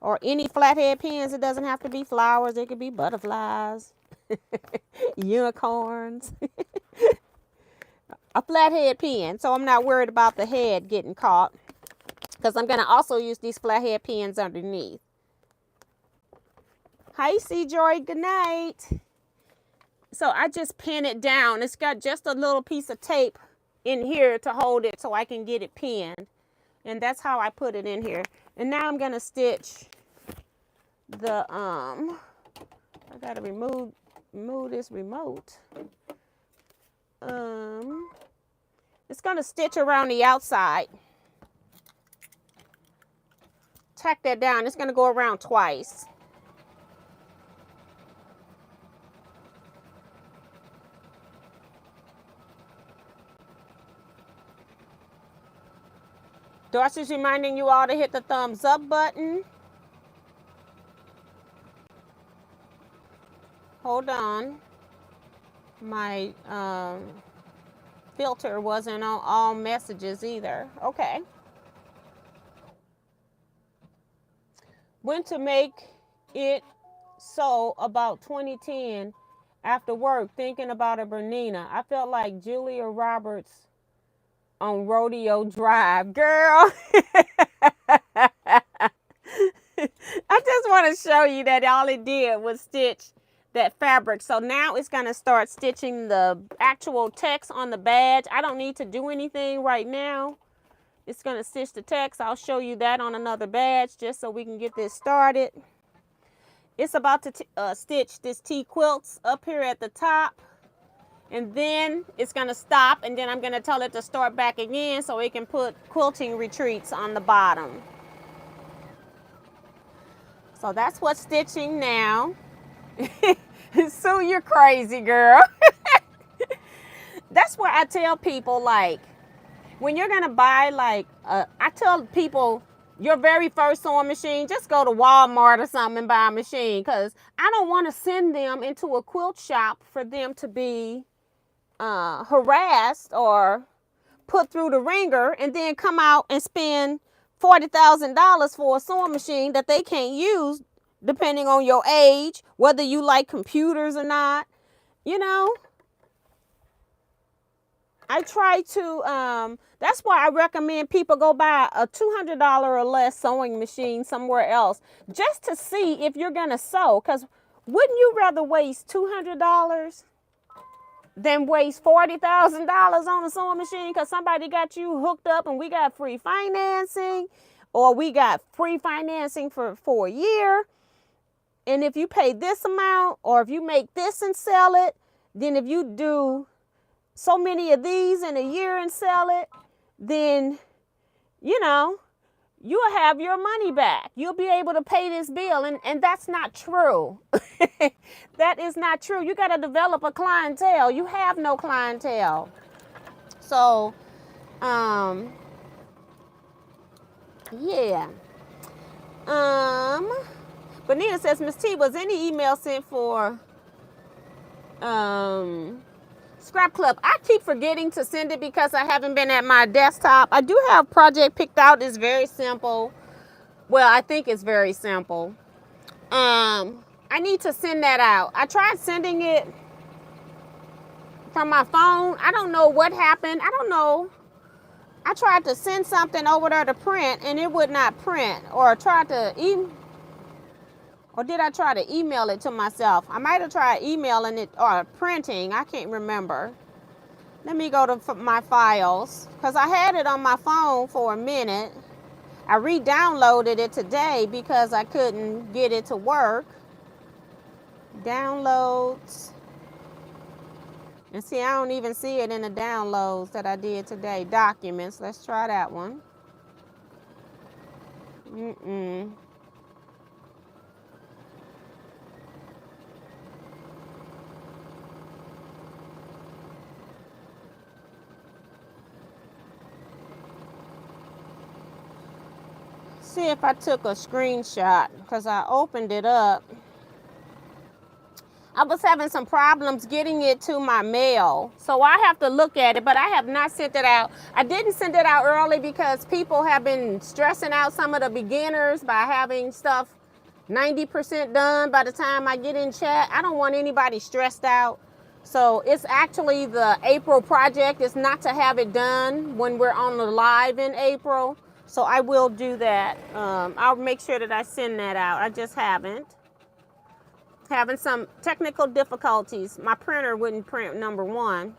or any flathead pins. It doesn't have to be flowers. It could be butterflies, unicorns. A flathead pin, so I'm not worried about the head getting caught, because I'm going to also use these flathead pins underneath. Hi, C. Joy. Good night. So I just pin it down. It's got just a little piece of tape in here to hold it so I can get it pinned. And that's how I put it in here. And now I'm going to stitch the, I got to remove this remote. It's going to stitch around the outside. Tack that down. It's going to go around twice. Darcy's reminding you all to hit the thumbs up button. Hold on. My filter wasn't on all messages either. Okay. Went to make it so about 2010 after work, thinking about a Bernina. I felt like Julia Roberts on Rodeo Drive. Girl, I just want to show you that all it did was stitch that fabric. So now it's going to start stitching the actual text on the badge. I don't need to do anything right now. It's going to stitch the text. I'll show you that on another badge just so we can get this started. It's about to stitch this Teaquilts up here at the top. And then it's going to stop, and then I'm going to tell it to start back again so it can put quilting retreats on the bottom. So that's what's stitching now. Sue, you're crazy, girl. That's where I tell people, like, when you're going to buy, like, I tell people, your very first sewing machine, just go to Walmart or something and buy a machine, because I don't want to send them into a quilt shop for them to be harassed or put through the ringer and then come out and spend $40,000 for a sewing machine that they can't use depending on your age, whether you like computers or not. You know, I try to, that's why I recommend people go buy a $200 or less sewing machine somewhere else just to see if you're going to sew. Because wouldn't you rather waste $200 than waste $40,000 on a sewing machine because somebody got you hooked up and we got free financing, or we got free financing for a year? And if you pay this amount, or if you make this and sell it, then if you do so many of these in a year and sell it, then, you know, you'll have your money back. You'll be able to pay this bill. And that's not true. That is not true. You got to develop a clientele. You have no clientele. So, yeah. Bonita says, Miss T, was any email sent for Scrap Club? I keep forgetting to send it because I haven't been at my desktop. I do have project picked out. It's very simple. Well, I think it's very simple. I need to send that out. I tried sending it from my phone. I don't know what happened. I don't know. I tried to send something over there to print and it would not print. Or tried to or did I try to email it to myself? I might have tried emailing it or printing. I can't remember. Let me go to my files because I had it on my phone for a minute. I re-downloaded it today because I couldn't get it to work. Downloads. And see, I don't even see it in the downloads that I did today. Documents. Let's try that one. See if I took a screenshot because I opened it up. I was having some problems getting it to my mail, so I have to look at it, but I have not sent it out. I didn't send it out early because people have been stressing out some of the beginners by having stuff 90% done by the time I get in chat. I don't want anybody stressed out. So it's actually the April project. It's not to have it done when we're on the live in April. So I will do that. I'll make sure that I send that out. I just haven't. Having some technical difficulties. My printer wouldn't print, number one.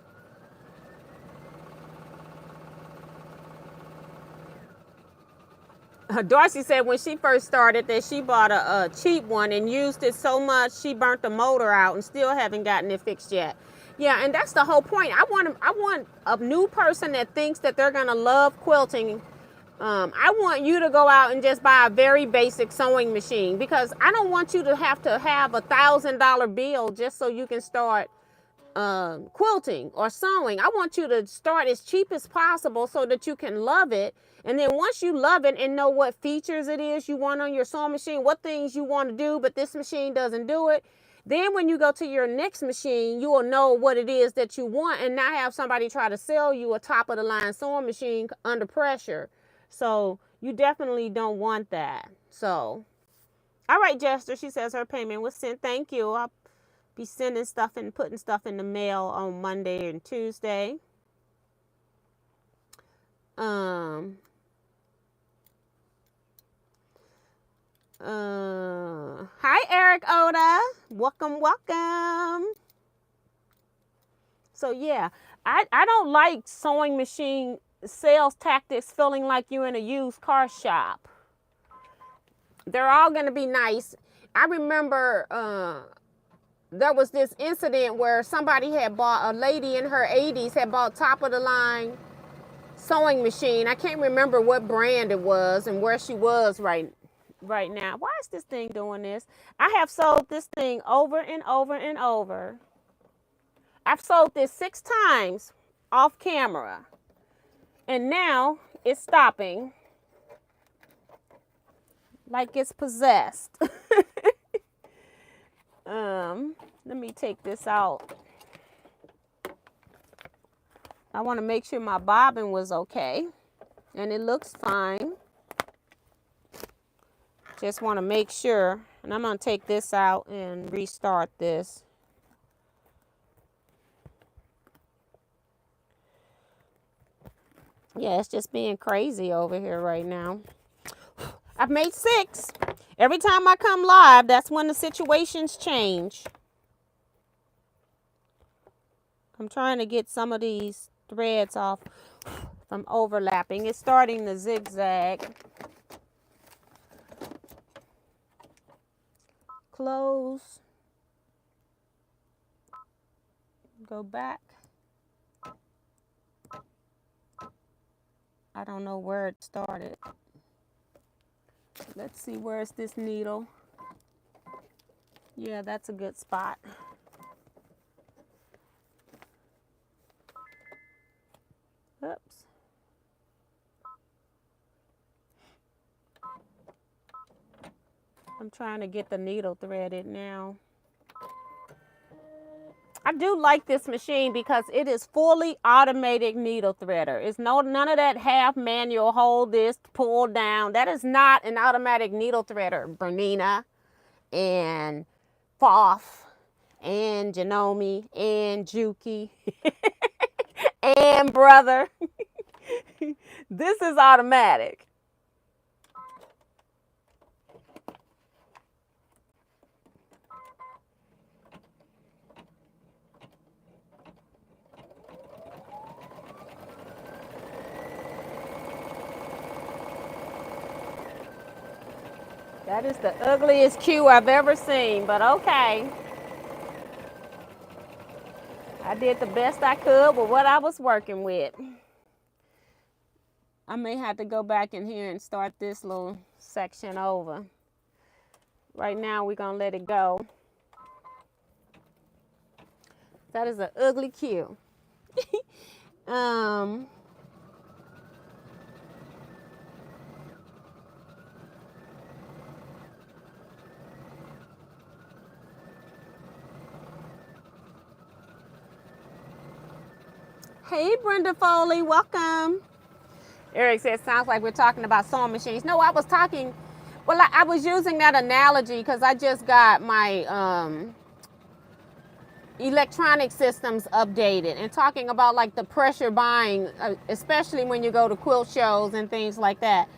Darcy said when she first started that she bought a cheap one and used it so much she burnt the motor out and still haven't gotten it fixed yet. Yeah, and that's the whole point. I want a new person that thinks that they're gonna love quilting. I want you to go out and just buy a very basic sewing machine because I don't want you to have $1,000 bill just so you can start quilting or sewing. I want you to start as cheap as possible so that you can love it. And then once you love it and know what features it is you want on your sewing machine, what things you want to do, but this machine doesn't do it, then when you go to your next machine, you will know what it is that you want and not have somebody try to sell you a top of the line sewing machine under pressure. So you definitely don't want that. So, all right, Jester, she says her payment was sent. Thank you. I'll be sending stuff and putting stuff in the mail on Monday and Tuesday. Hi, Eric Oda. Welcome, welcome. So yeah, I don't like sewing machine sales tactics feeling like you're in a used car shop. They're all going to be nice. I remember there was this incident where somebody had bought, a lady in her 80s had bought top of the line sewing machine. I can't remember what brand it was and where she was right now. Why is this thing doing this? I have sold this thing over and over and over. I've sold this 6 times off camera. And now it's stopping like it's possessed. Let me take this out. I want to make sure my bobbin was okay. And it looks fine. Just want to make sure, and I'm going to take this out and restart this. Yeah, it's just being crazy over here right now. I've made 6. Every time I come live, that's when the situations change. I'm trying to get some of these threads off from overlapping. It's starting to zigzag. Close. Go back. I don't know where it started. Let's see, where's this needle? Yeah, that's a good spot. Oops. I'm trying to get the needle threaded now. I do like this machine because it is fully automated needle threader. It's none of that half manual, hold this, pull down. That is not an automatic needle threader. Bernina and Foff and Janome and Juki and Brother. This is automatic. That is the ugliest cue I've ever seen, but okay. I did the best I could with what I was working with. I may have to go back in here and start this little section over. Right now, we're going to let it go. That is an ugly cue. Hey, Brenda Foley, welcome. Eric said, sounds like we're talking about sewing machines. No, I was talking, well, I was using that analogy because I just got my electronic systems updated and talking about like the pressure buying, especially when you go to quilt shows and things like that,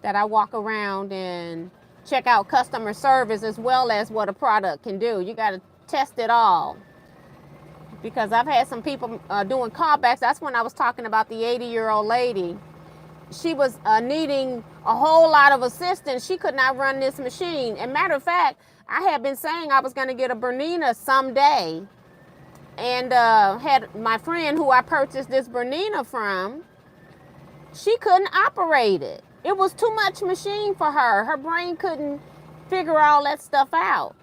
that I walk around and check out customer service as well as what a product can do. You got to test it all. Because I've had some people doing callbacks. That's when I was talking about the 80-year-old lady. She was needing a whole lot of assistance. She could not run this machine. And matter of fact, I had been saying I was going to get a Bernina someday. And had my friend who I purchased this Bernina from, she couldn't operate it. It was too much machine for her. Her brain couldn't figure all that stuff out.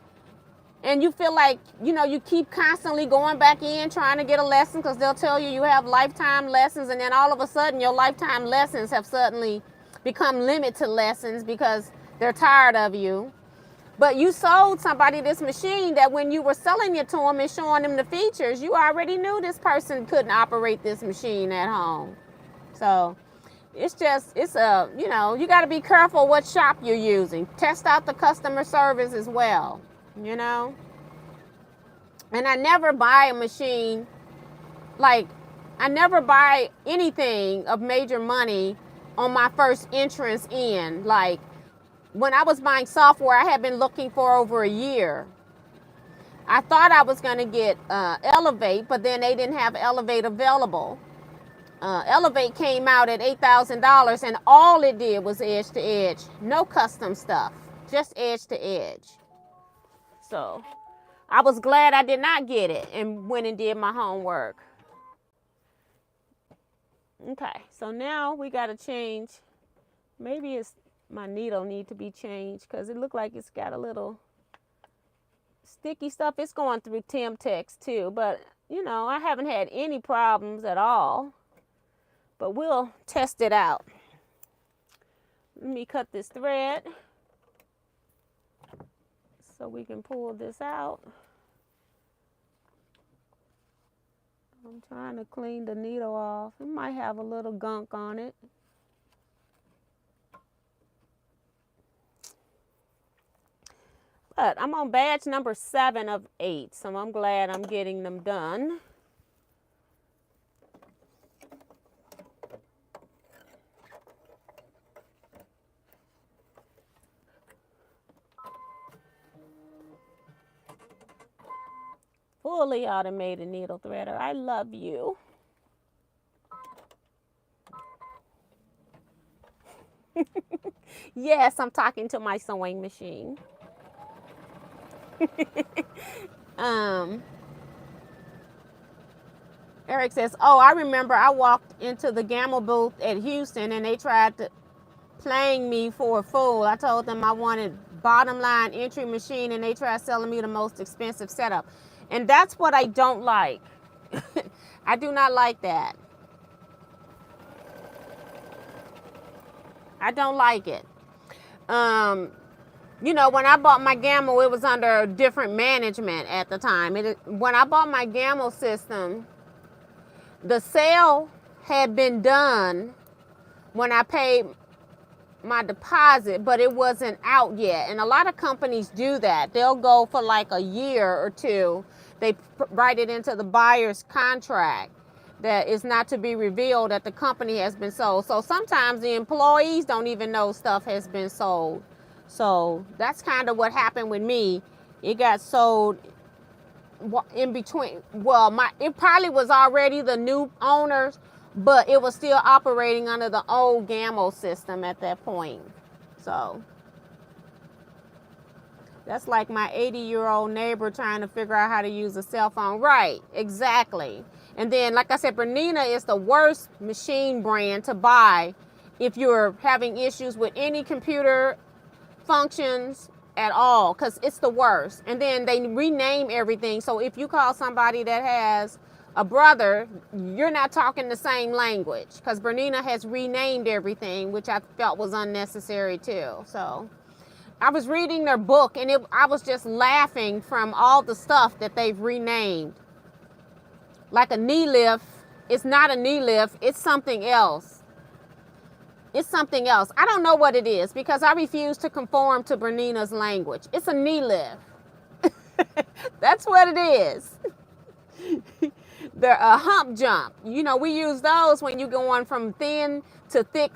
And you feel like, you know, you keep constantly going back in trying to get a lesson because they'll tell you you have lifetime lessons, and then all of a sudden your lifetime lessons have suddenly become limited lessons because they're tired of you. But you sold somebody this machine that when you were selling it to them and showing them the features, you already knew this person couldn't operate this machine at home. So it's just, you know, you got to be careful what shop you're using. Test out the customer service as well. You know, and I never buy a machine, like I never buy anything of major money on my first entrance in. Like when I was buying software, I had been looking for over a year. I thought I was going to get Elevate, but then they didn't have Elevate available. Elevate came out at $8,000 and all it did was edge to edge. No custom stuff, just edge to edge. So I was glad I did not get it and went and did my homework. Okay, so now we got to change. Maybe it's my needle need to be changed because it looked like it's got a little sticky stuff. It's going through Temtex too, but you know, I haven't had any problems at all. But we'll test it out. Let me cut this thread so we can pull this out. I'm trying to clean the needle off. It might have a little gunk on it. But I'm on badge number 7 of 8, so I'm glad I'm getting them done. Fully automated needle threader. I love you. Yes, I'm talking to my sewing machine. Eric says, oh, I remember I walked into the Gamble booth at Houston and they tried to playing me for a fool. I told them I wanted bottom line entry machine and they tried selling me the most expensive setup. And that's what I don't like. I do not like that. I don't like it. You know, when I bought my Gamble, it was under different management at the time. When I bought my Gamble system, the sale had been done when I paid my deposit, but it wasn't out yet. And a lot of companies do that. They'll go for like a year or two. They write it into the buyer's contract that is not to be revealed that the company has been sold. So sometimes the employees don't even know stuff has been sold. So that's kind of what happened with me. It got sold in between. Well, it probably was already the new owners, but it was still operating under the old Gamble system at that point. So that's like my 80-year-old neighbor trying to figure out how to use a cell phone. Right, exactly. And then, like I said, Bernina is the worst machine brand to buy if you're having issues with any computer functions at all, because it's the worst. And then they rename everything. So if you call somebody that has a brother, you're not talking the same language, because Bernina has renamed everything, which I felt was unnecessary too. So I was reading their book and I was just laughing from all the stuff that they've renamed. Like a knee lift, it's not a knee lift, it's something else. It's something else. I don't know what it is because I refuse to conform to Bernina's language. It's a knee lift. That's what it is. A hump jump. You know, we use those when you're going from thin to thick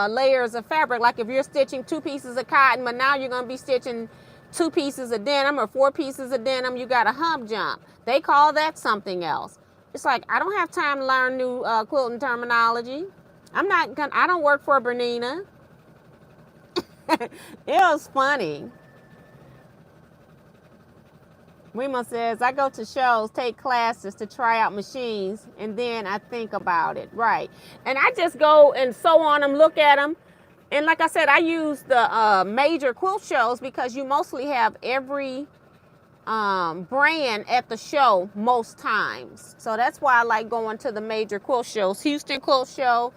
layers of fabric. Like if you're stitching 2 pieces of cotton, but now you're going to be stitching 2 pieces of denim or 4 pieces of denim, you got a hump jump. They call that something else. It's like, I don't have time to learn new quilting terminology. I don't work for Bernina. It was funny. Rima says, I go to shows, take classes to try out machines, and then I think about it. Right. And I just go and sew on them, look at them. And like I said, I use the major quilt shows because you mostly have every brand at the show most times. So that's why I like going to the major quilt shows. Houston Quilt Show,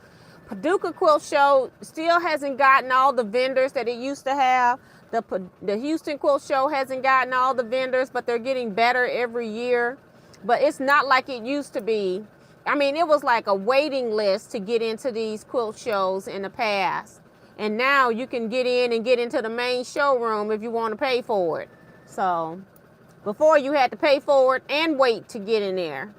Paducah Quilt Show still hasn't gotten all the vendors that it used to have. The Houston Quilt Show hasn't gotten all the vendors, but they're getting better every year. But it's not like it used to be. I mean, it was like a waiting list to get into these quilt shows in the past. And now you can get in and get into the main showroom if you want to pay for it. So before you had to pay for it and wait to get in there.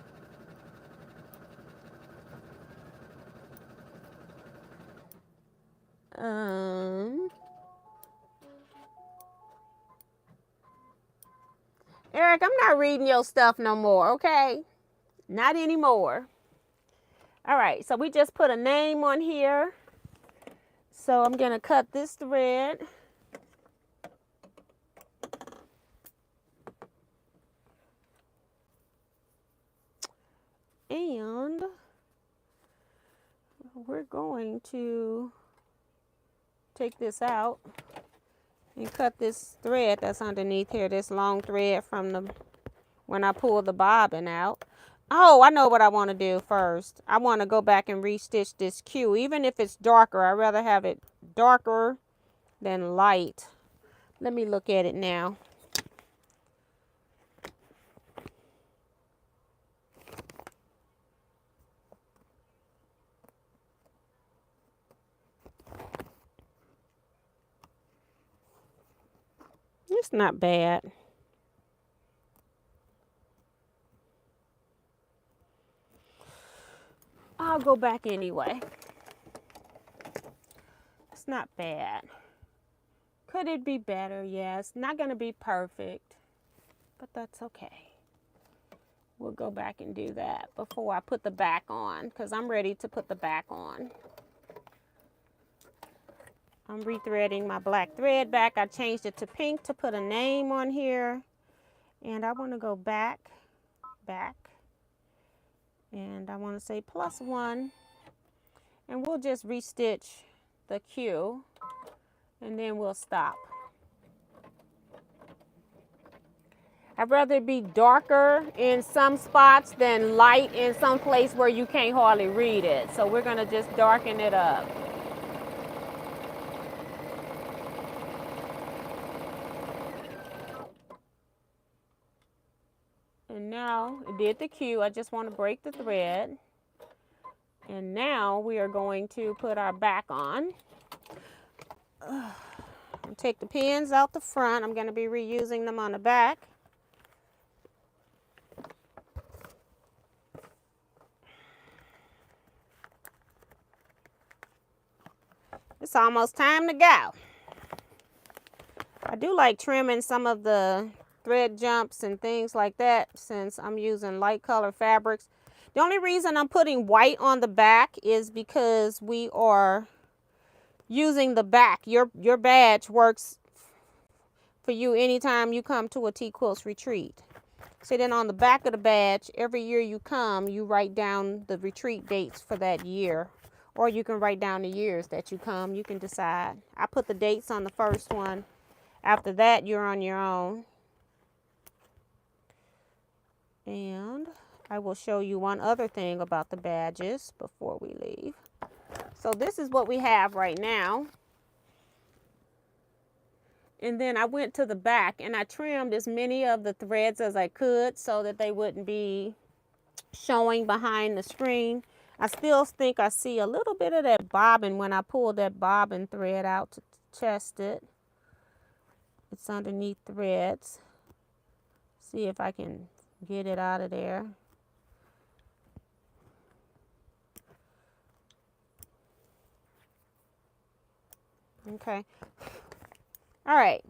Eric, I'm not reading your stuff no more, okay? Not anymore. All right, so we just put a name on here. So I'm going to cut this thread. And we're going to take this out and cut this thread that's underneath here, this long thread from when I pull the bobbin out. Oh, I know what I want to do first. I want to go back and restitch this Q. Even if it's darker, I'd rather have it darker than light. Let me look at it now. It's not bad. I'll go back anyway. It's not bad. Could it be better? Yes. Not going to be perfect, but that's okay. We'll go back and do that before I put the back on, because I'm ready to put the back on. I'm rethreading my black thread back. I changed it to pink to put a name on here. And I want to go back. And I want to say +1. And we'll just restitch the Q. And then we'll stop. I'd rather it be darker in some spots than light in some place where you can't hardly read it. So we're going to just darken it up. And now it did the Q. I just want to break the thread. And now we are going to put our back on. Take the pins out the front. I'm going to be reusing them on the back. It's almost time to go. I do like trimming some of the thread jumps and things like that since I'm using light color fabrics. The only reason I'm putting white on the back is because we are using the back. Your badge works for you anytime you come to a Teaquilts retreat. So then on the back of the badge, every year you come, you write down the retreat dates for that year. Or you can write down the years that you come. You can decide. I put the dates on the first one. After that, you're on your own. And I will show you one other thing about the badges before we leave. So this is what we have right now. And then I went to the back and I trimmed as many of the threads as I could so that they wouldn't be showing behind the screen. I still think I see a little bit of that bobbin when I pull that bobbin thread out to test it. It's underneath threads. See if I can get it out of there. Okay. All right.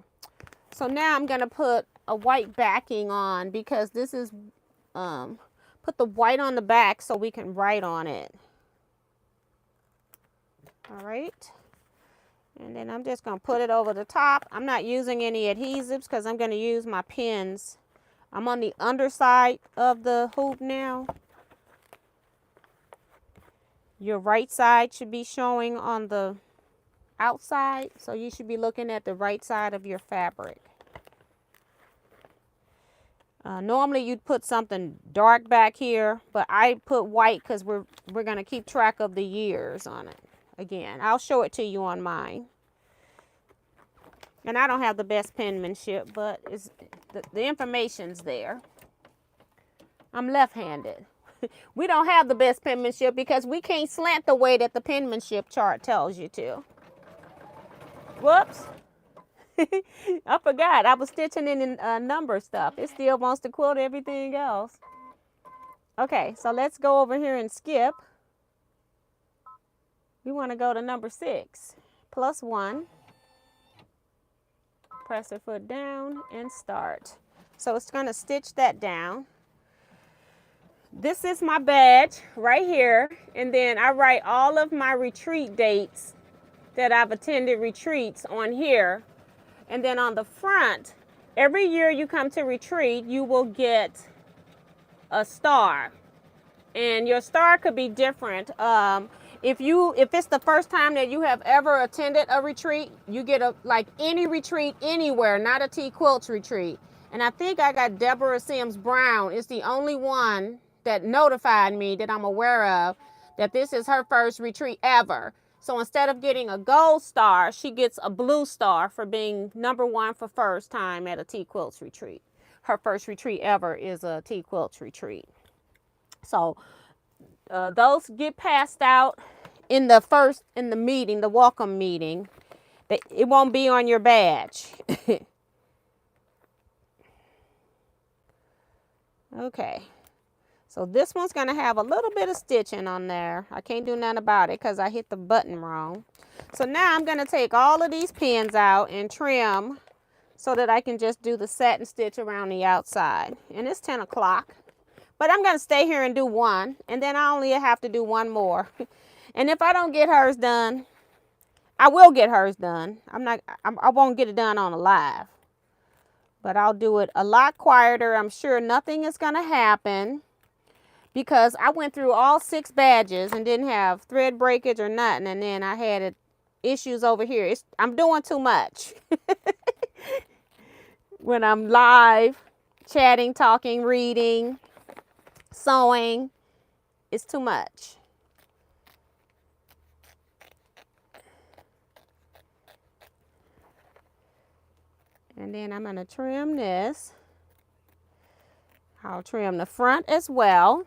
So now I'm going to put a white backing on because this is, put the white on the back so we can write on it. All right. And then I'm just going to put it over the top. I'm not using any adhesives because I'm going to use my pins. I'm on the underside of the hoop now. Your right side should be showing on the outside, so you should be looking at the right side of your fabric. Normally you'd put something dark back here, but I put white because we're going to keep track of the years on it. Again, I'll show it to you on mine. And I don't have the best penmanship, but it's, the information's there. I'm left-handed. We don't have the best penmanship because we can't slant the way that the penmanship chart tells you to. Whoops. I forgot. I was stitching in number stuff. It still wants to quilt everything else. Okay, so let's go over here and skip. We want to go to number 6. +1. Press your foot down and start. So it's going to stitch that down. This is my badge right here. And then I write all of my retreat dates that I've attended retreats on here. And then on the front, every year you come to retreat, you will get a star. And your star could be different. If it's the first time that you have ever attended a retreat, you get like any retreat anywhere, not a Teaquilts retreat. And I think I got Deborah Sims Brown. It's the only one that notified me that I'm aware of that this is her first retreat ever. So instead of getting a gold star, she gets a blue star for being #1 for first time at a Teaquilts retreat. Her first retreat ever is a Teaquilts retreat. So those get passed out in the meeting, the welcome meeting. It won't be on your badge. Okay. So this one's going to have a little bit of stitching on there. I can't do nothing about it because I hit the button wrong. So now I'm going to take all of these pins out and trim so that I can just do the satin stitch around the outside. And it's 10 o'clock. But I'm going to stay here and do one. And then I only have to do one more. And if I don't get hers done, I will get hers done. I won't get it done on a live. But I'll do it a lot quieter. I'm sure nothing is going to happen. Because I went through all 6 badges and didn't have thread breakage or nothing. And then I had issues over here. I'm doing too much. When I'm live, chatting, talking, reading, sewing, it's too much. And then I'm going to trim this. I'll trim the front as well.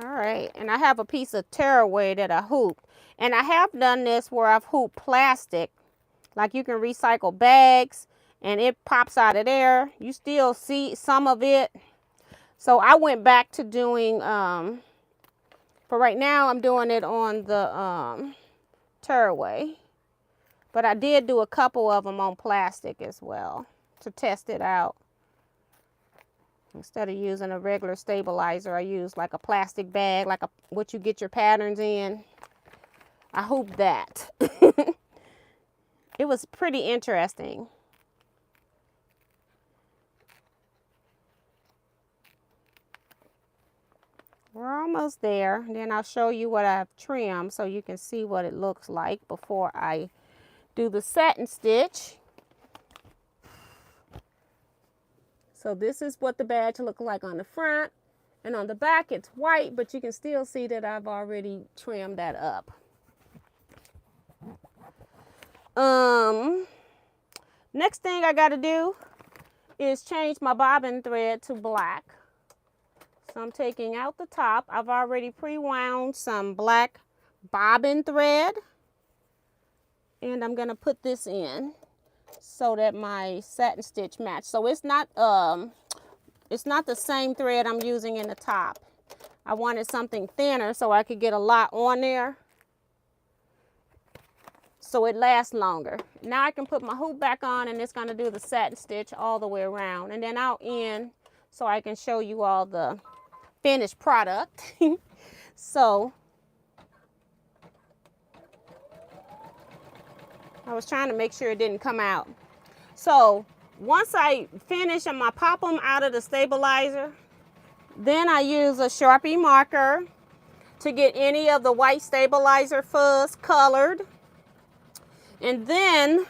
All right, and I have a piece of tearaway that I hooped. And I have done this where I've hooped plastic. Like you can recycle bags and it pops out of there. You still see some of it. So I went back to doing, for right now I'm doing it on the tearaway. But I did do a couple of them on plastic as well to test it out. Instead of using a regular stabilizer, I use like a plastic bag, like what you get your patterns in. I hooped that. It was pretty interesting. We're almost there. Then I'll show you what I've trimmed so you can see what it looks like before I do the satin stitch. So this is what the badge looks like on the front, and on the back it's white, but you can still see that I've already trimmed that up. Next thing I got to do is change my bobbin thread to black. So I'm taking out the top. I've already pre-wound some black bobbin thread, and I'm going to put this in so that my satin stitch match. So it's not the same thread I'm using in the top. I wanted something thinner so I could get a lot on there so it lasts longer. Now I can put my hoop back on, and it's going to do the satin stitch all the way around. And then I'll end so I can show you all the finished product. So I was trying to make sure it didn't come out. So once I finish them, I pop them out of the stabilizer. Then I use a Sharpie marker to get any of the white stabilizer fuzz colored. And then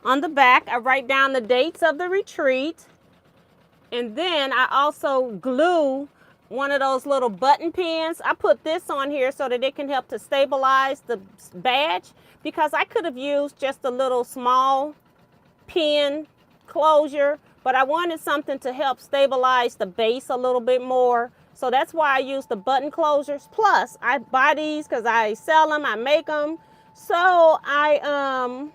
on the back, I write down the dates of the retreat. And then I also glue one of those little button pins. I put this on here so that it can help to stabilize the badge, because I could have used just a little small pin closure, but I wanted something to help stabilize the base a little bit more. So that's why I use the button closures. Plus, I buy these because I sell them, I make them. So I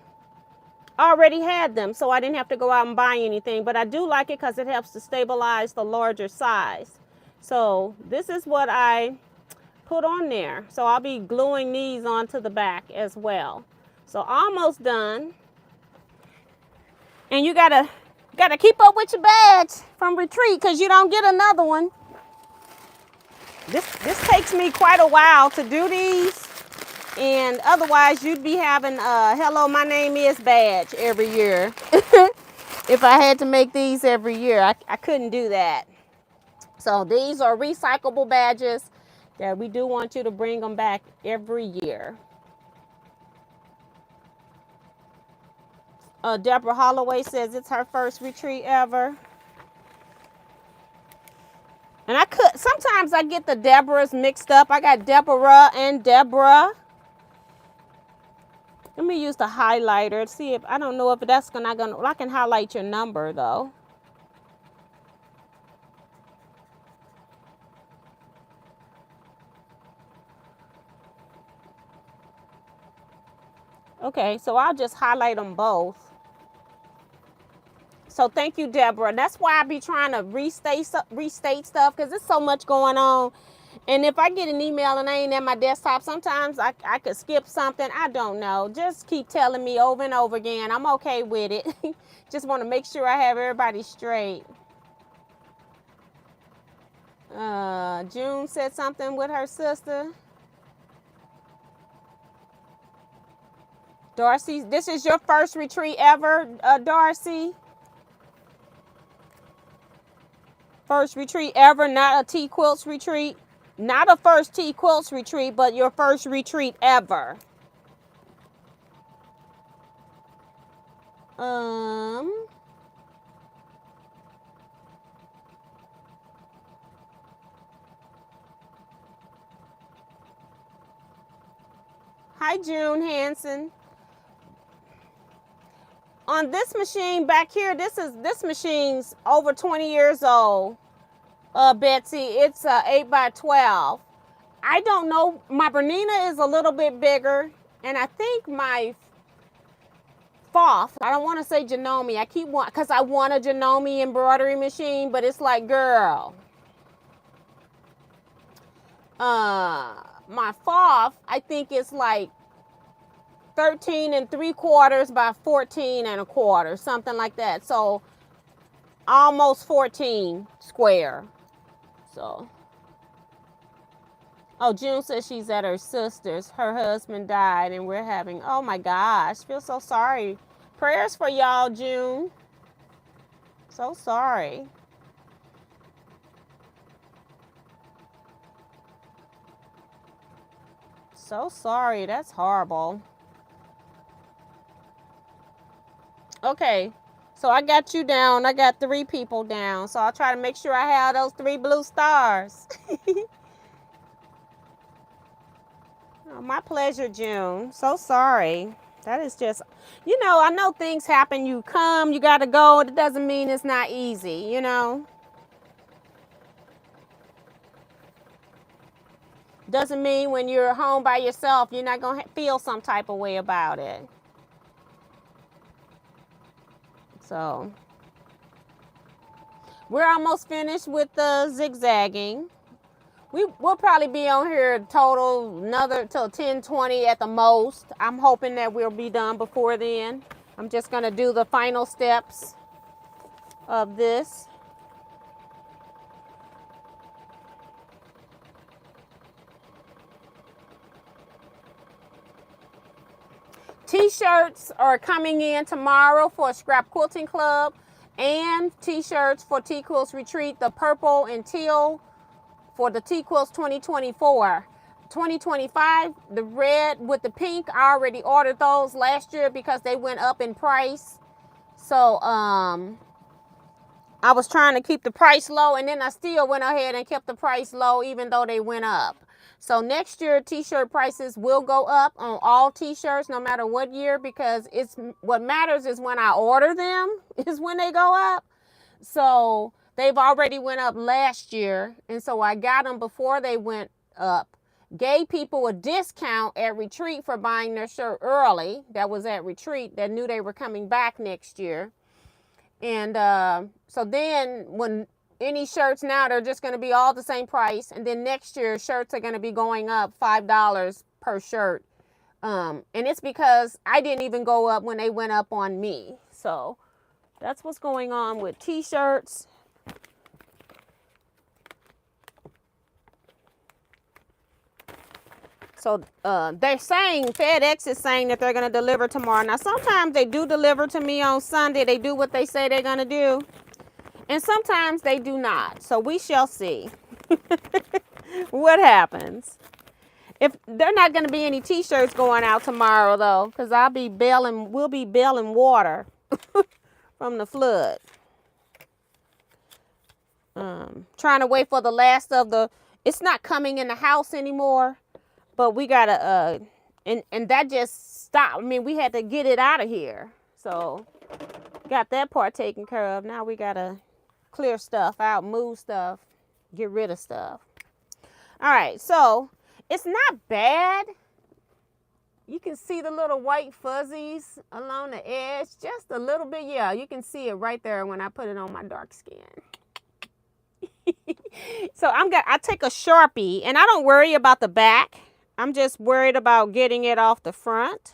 already had them, so I didn't have to go out and buy anything. But I do like it because it helps to stabilize the larger size. So this is what I put on there. So I'll be gluing these onto the back as well. So almost done. And you gotta keep up with your badge from retreat, because you don't get another one. This takes me quite a while to do these, and otherwise you'd be having hello, my name is badge every year. If I had to make these every year, I couldn't do that. So these are recyclable badges that we do want you to bring them back every year. Deborah Holloway says it's her first retreat ever. And sometimes I get the Deborahs mixed up. I got Deborah and Deborah. Let me use the highlighter. See if, I don't know if that's I can highlight your number though. Okay, so I'll just highlight them both. So thank you, Deborah. That's why I be trying to restate stuff because there's so much going on. And if I get an email and I ain't at my desktop, sometimes I could skip something. I don't know. Just keep telling me over and over again. I'm okay with it. Just want to make sure I have everybody straight. June said something with her sister. Darcy, this is your first retreat ever, Darcy? First retreat ever, not a Teaquilts retreat? Not a first Teaquilts retreat, but your first retreat ever. Hi, June Hanson. On this machine back here, this machine's over 20 years old. Betsy, it's 8x12. I don't know. My Bernina is a little bit bigger, and I think my Foth, I don't want to say Janome. I keep want because I want a Janome embroidery machine, but it's like, girl. My Foth, I think it's like 13 3/4 by 14 1/4, something like that. So almost 14 square. So, oh, June says she's at her sister's. Her husband died and we're having, oh my gosh, feel so sorry. Prayers for y'all, June. So sorry. So sorry, that's horrible. Okay, so I got you down. I got 3 people down. So I'll try to make sure I have those 3 blue stars. Oh, my pleasure, June. So sorry. That is just, you know, I know things happen. You come, you got to go. It doesn't mean it's not easy, you know. Doesn't mean when you're home by yourself, you're not going to feel some type of way about it. So, we're almost finished with the zigzagging. We'll probably be on here total another till 10:20 at the most. I'm hoping that we'll be done before then. I'm just going to do the final steps of this. T-shirts are coming in tomorrow for Scrap Quilting Club, and T-shirts for Teaquilts Retreat, the purple and teal for the Teaquilts 2024. 2025, the red with the pink, I already ordered those last year because they went up in price. So I was trying to keep the price low, and then I still went ahead and kept the price low even though they went up. So next year, t-shirt prices will go up on all t-shirts no matter what year, because it's what matters is when I order them is when they go up. So they've already went up last year, and so I got them before they went up. Gave people a discount at Retreat for buying their shirt early. That was at Retreat that knew they were coming back next year. And so then when any shirts now, they're just going to be all the same price. And then next year, shirts are going to be going up $5 per shirt. And it's because I didn't even go up when they went up on me. So that's what's going on with t-shirts. So they're saying, FedEx is saying that they're going to deliver tomorrow. Now, sometimes they do deliver to me on Sunday. They do what they say they're going to do. And sometimes they do not. So we shall see what happens. If they're not going to be any t-shirts going out tomorrow, though, because we'll be bailing water from the flood. Trying to wait for the last of it's not coming in the house anymore, but we got to, and that just stopped. I mean, we had to get it out of here. So got that part taken care of. Now we got to clear stuff out, move stuff, get rid of stuff. All right, so it's not bad. You can see the little white fuzzies along the edge, just a little bit. Yeah, you can see it right there when I put it on my dark skin. So I take a Sharpie, and I don't worry about the back. I'm just worried about getting it off the front.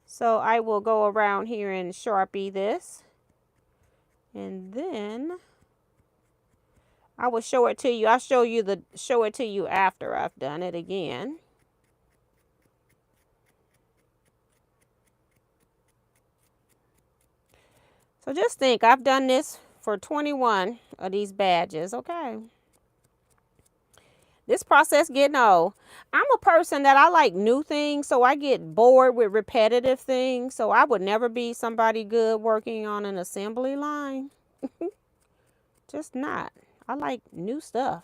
So I will go around here and Sharpie this. And then I will show it to you. I'll show it to you after I've done it again. So just think, I've done this for 21 of these badges, okay? This process getting old. I'm a person that I like new things, so I get bored with repetitive things. So I would never be somebody good working on an assembly line. Just not. I like new stuff.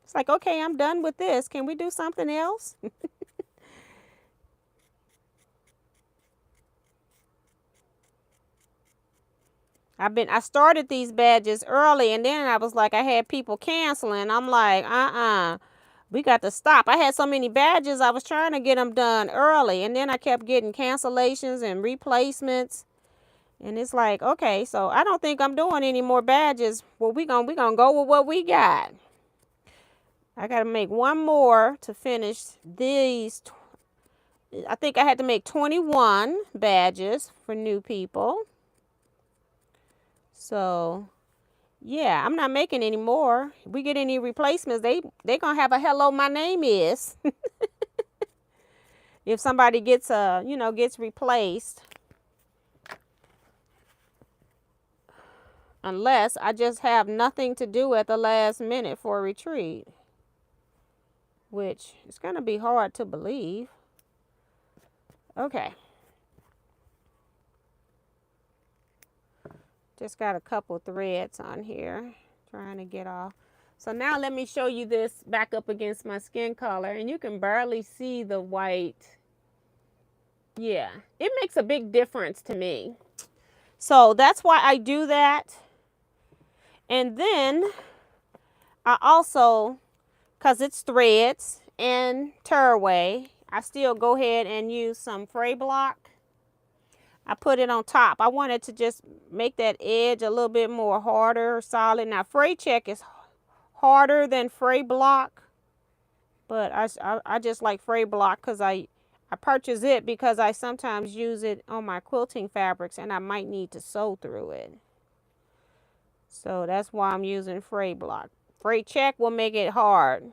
It's like, okay, I'm done with this. Can we do something else? I started these badges early, and then I was like, I had people canceling. I'm like, we got to stop. I had so many badges, I was trying to get them done early, and then I kept getting cancellations and replacements. And it's like, okay, so I don't think I'm doing any more badges. Well, we gonna go with what we got. I got to make one more to finish these. I think I had to make 21 badges for new people. So, yeah, I'm not making any more. If we get any replacements, they gonna have a hello, my name is. If somebody gets gets replaced. Unless I just have nothing to do at the last minute for a retreat. Which is gonna be hard to believe. Okay. Just got a couple threads on here, trying to get off. So now let me show you this back up against my skin color, and you can barely see the white. Yeah, it makes a big difference to me. So that's why I do that. And then I also, because it's threads and tearaway, I still go ahead and use some fray block. I put it on top. I wanted to just make that edge a little bit more harder, solid. Now, fray check is harder than fray block, but I just like fray block because I purchase it because I sometimes use it on my quilting fabrics and I might need to sew through it. So that's why I'm using fray block. Fray check will make it hard.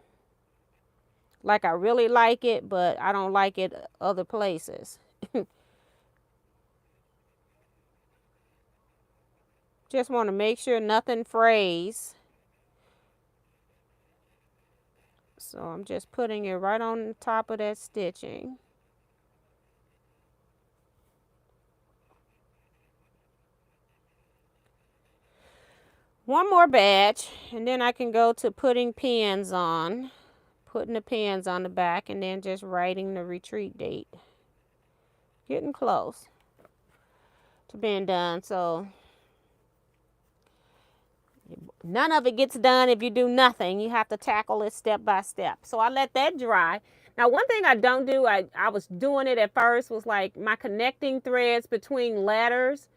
Like I really like it, but I don't like it other places. Just want to make sure nothing frays. So I'm just putting it right on top of that stitching. One more batch, and then I can go to putting pins on. Putting the pins on the back, and then just writing the retreat date. Getting close to being done, so none of it gets done if you do nothing. You have to tackle it step by step. So I let that dry. Now, one thing I don't do, I was doing it at first, was like my connecting threads between letters.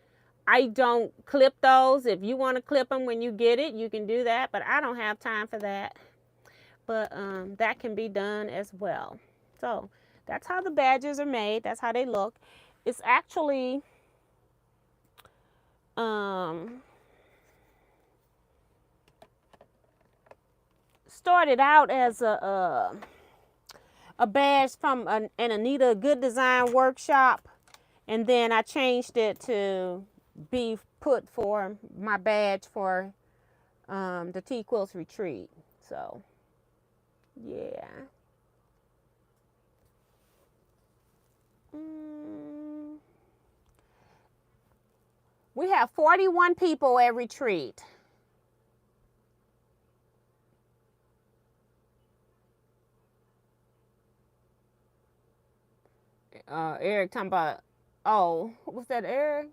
I don't clip those. If you want to clip them when you get it, you can do that, but I don't have time for that. But that can be done as well. So that's how the badges are made. That's how they look. It's actually started out as a badge from an Anita Good Design workshop, and then I changed it to be put for my badge for the Teaquilts retreat. So yeah. We have 41 people at retreat. Eric talking about, oh, what's that, Eric?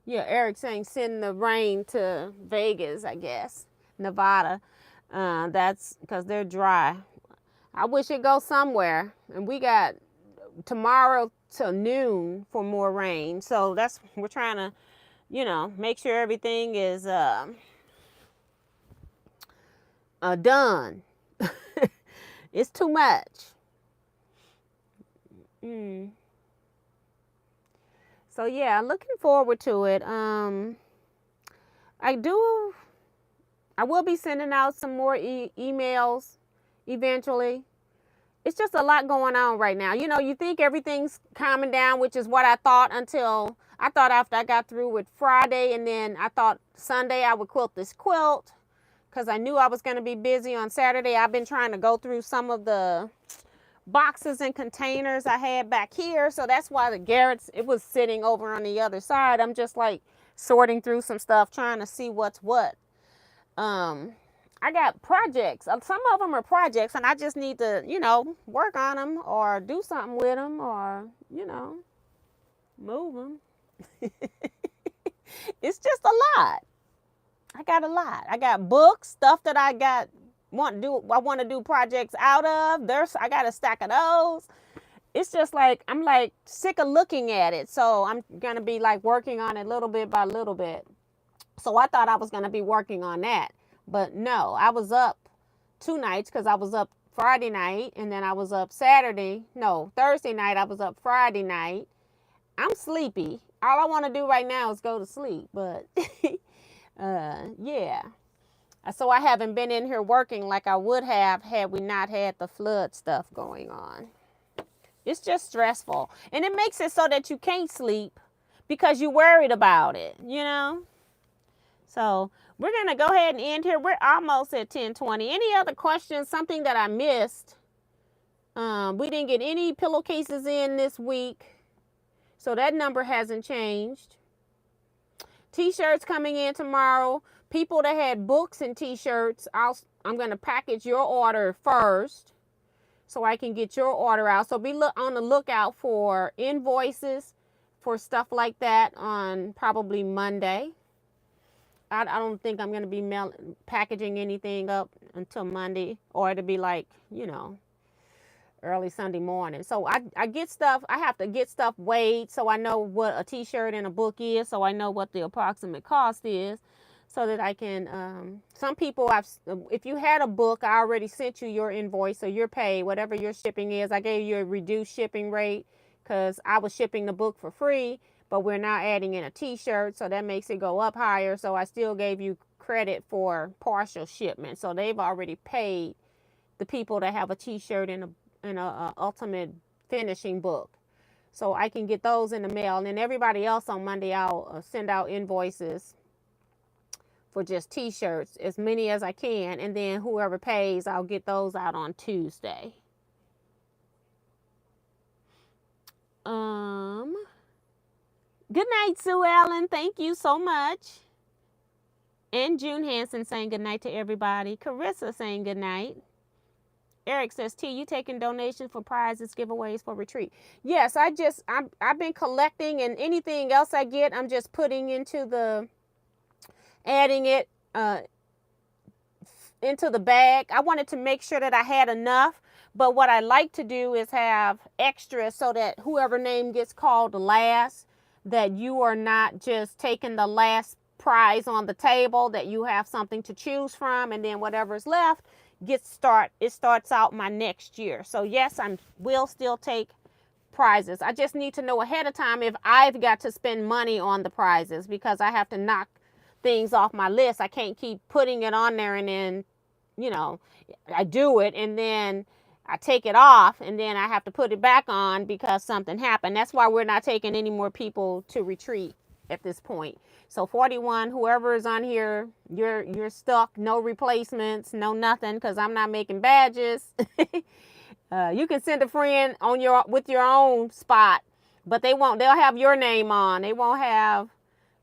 Yeah, Eric saying send the rain to Vegas, I guess, Nevada. That's because they're dry. I wish it goes somewhere. And we got tomorrow till noon for more rain. So we're trying to, make sure everything is done. It's too much. So yeah, looking forward to it. I will be sending out some more emails eventually. It's just a lot going on right now. You think everything's calming down, which is what I thought until after I got through with Friday, and then I thought Sunday I would quilt this quilt because I knew I was going to be busy on Saturday. I've been trying to go through some of the boxes and containers I had back here. So that's why the Garrett's, it was sitting over on the other side. I'm just like sorting through some stuff, trying to see what's what. I got projects. Some of them are projects and I just need to, work on them or do something with them or, move them. It's just a lot. I got a lot. I got books, stuff that I want to do projects out of. I got a stack of those. It's just like, I'm like sick of looking at it. So I'm going to be like working on it little bit by little bit. So I thought I was going to be working on that. But no, I was up 2 nights because I was up Friday night and then I was up Thursday night. I was up Friday night. I'm sleepy. All I want to do right now is go to sleep. But yeah. So I haven't been in here working like I would have had we not had the flood stuff going on. It's just stressful. And it makes it so that you can't sleep because you're worried about it, So we're going to go ahead and end here. We're almost at 10:20. Any other questions? Something that I missed? We didn't get any pillowcases in this week. So that number hasn't changed. T-shirts coming in tomorrow. People that had books and T-shirts, I'm going to package your order first so I can get your order out. So be on the lookout for invoices for stuff like that on probably Monday. I don't think I'm going to be packaging anything up until Monday, or it'll be like, early Sunday morning. So I get stuff. I have to get stuff weighed so I know what a T-shirt and a book is, so I know what the approximate cost is, so that I can, some people, if you had a book, I already sent you your invoice, so you're paid, whatever your shipping is. I gave you a reduced shipping rate because I was shipping the book for free, but we're now adding in a T-shirt, so that makes it go up higher. So I still gave you credit for partial shipment. So they've already paid the people that have a T-shirt and a ultimate finishing book. So I can get those in the mail. And then everybody else on Monday, I'll send out invoices for just T-shirts, as many as I can. And then whoever pays, I'll get those out on Tuesday. Good night, Sue Ellen. Thank you so much. And June Hansen saying good night to everybody. Carissa saying good night. Eric says, T, you taking donations for prizes, giveaways for retreat? Yes, I've been collecting, and anything else I get, I'm just putting adding it into the bag. I wanted to make sure that I had enough, but what I like to do is have extra so that whoever name gets called last, that you are not just taking the last prize on the table, that you have something to choose from, and then whatever's left it starts out my next year. So yes, I will still take prizes. I just need to know ahead of time if I've got to spend money on the prizes, because I have to knock things off my list. I can't keep putting it on there and then, I do it and then I take it off and then I have to put it back on because something happened. That's why we're not taking any more people to retreat at this point. So 41, whoever is on here, you're stuck. No replacements, no nothing, because I'm not making badges. You can send a friend with your own spot, but they'll have your name on. They won't have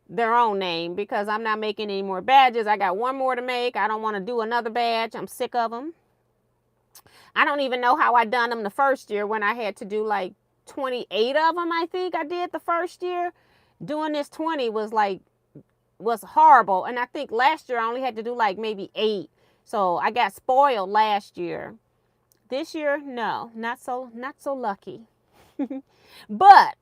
their own name because I'm not making any more badges. I got one more to make. I don't want to do another badge. I'm sick of them. I don't even know how I done them the first year when I had to do like 28 of them. I think I did the first year. Doing this 20 was horrible. And I think last year I only had to do like maybe 8. So I got spoiled last year. This year, no, not so lucky. But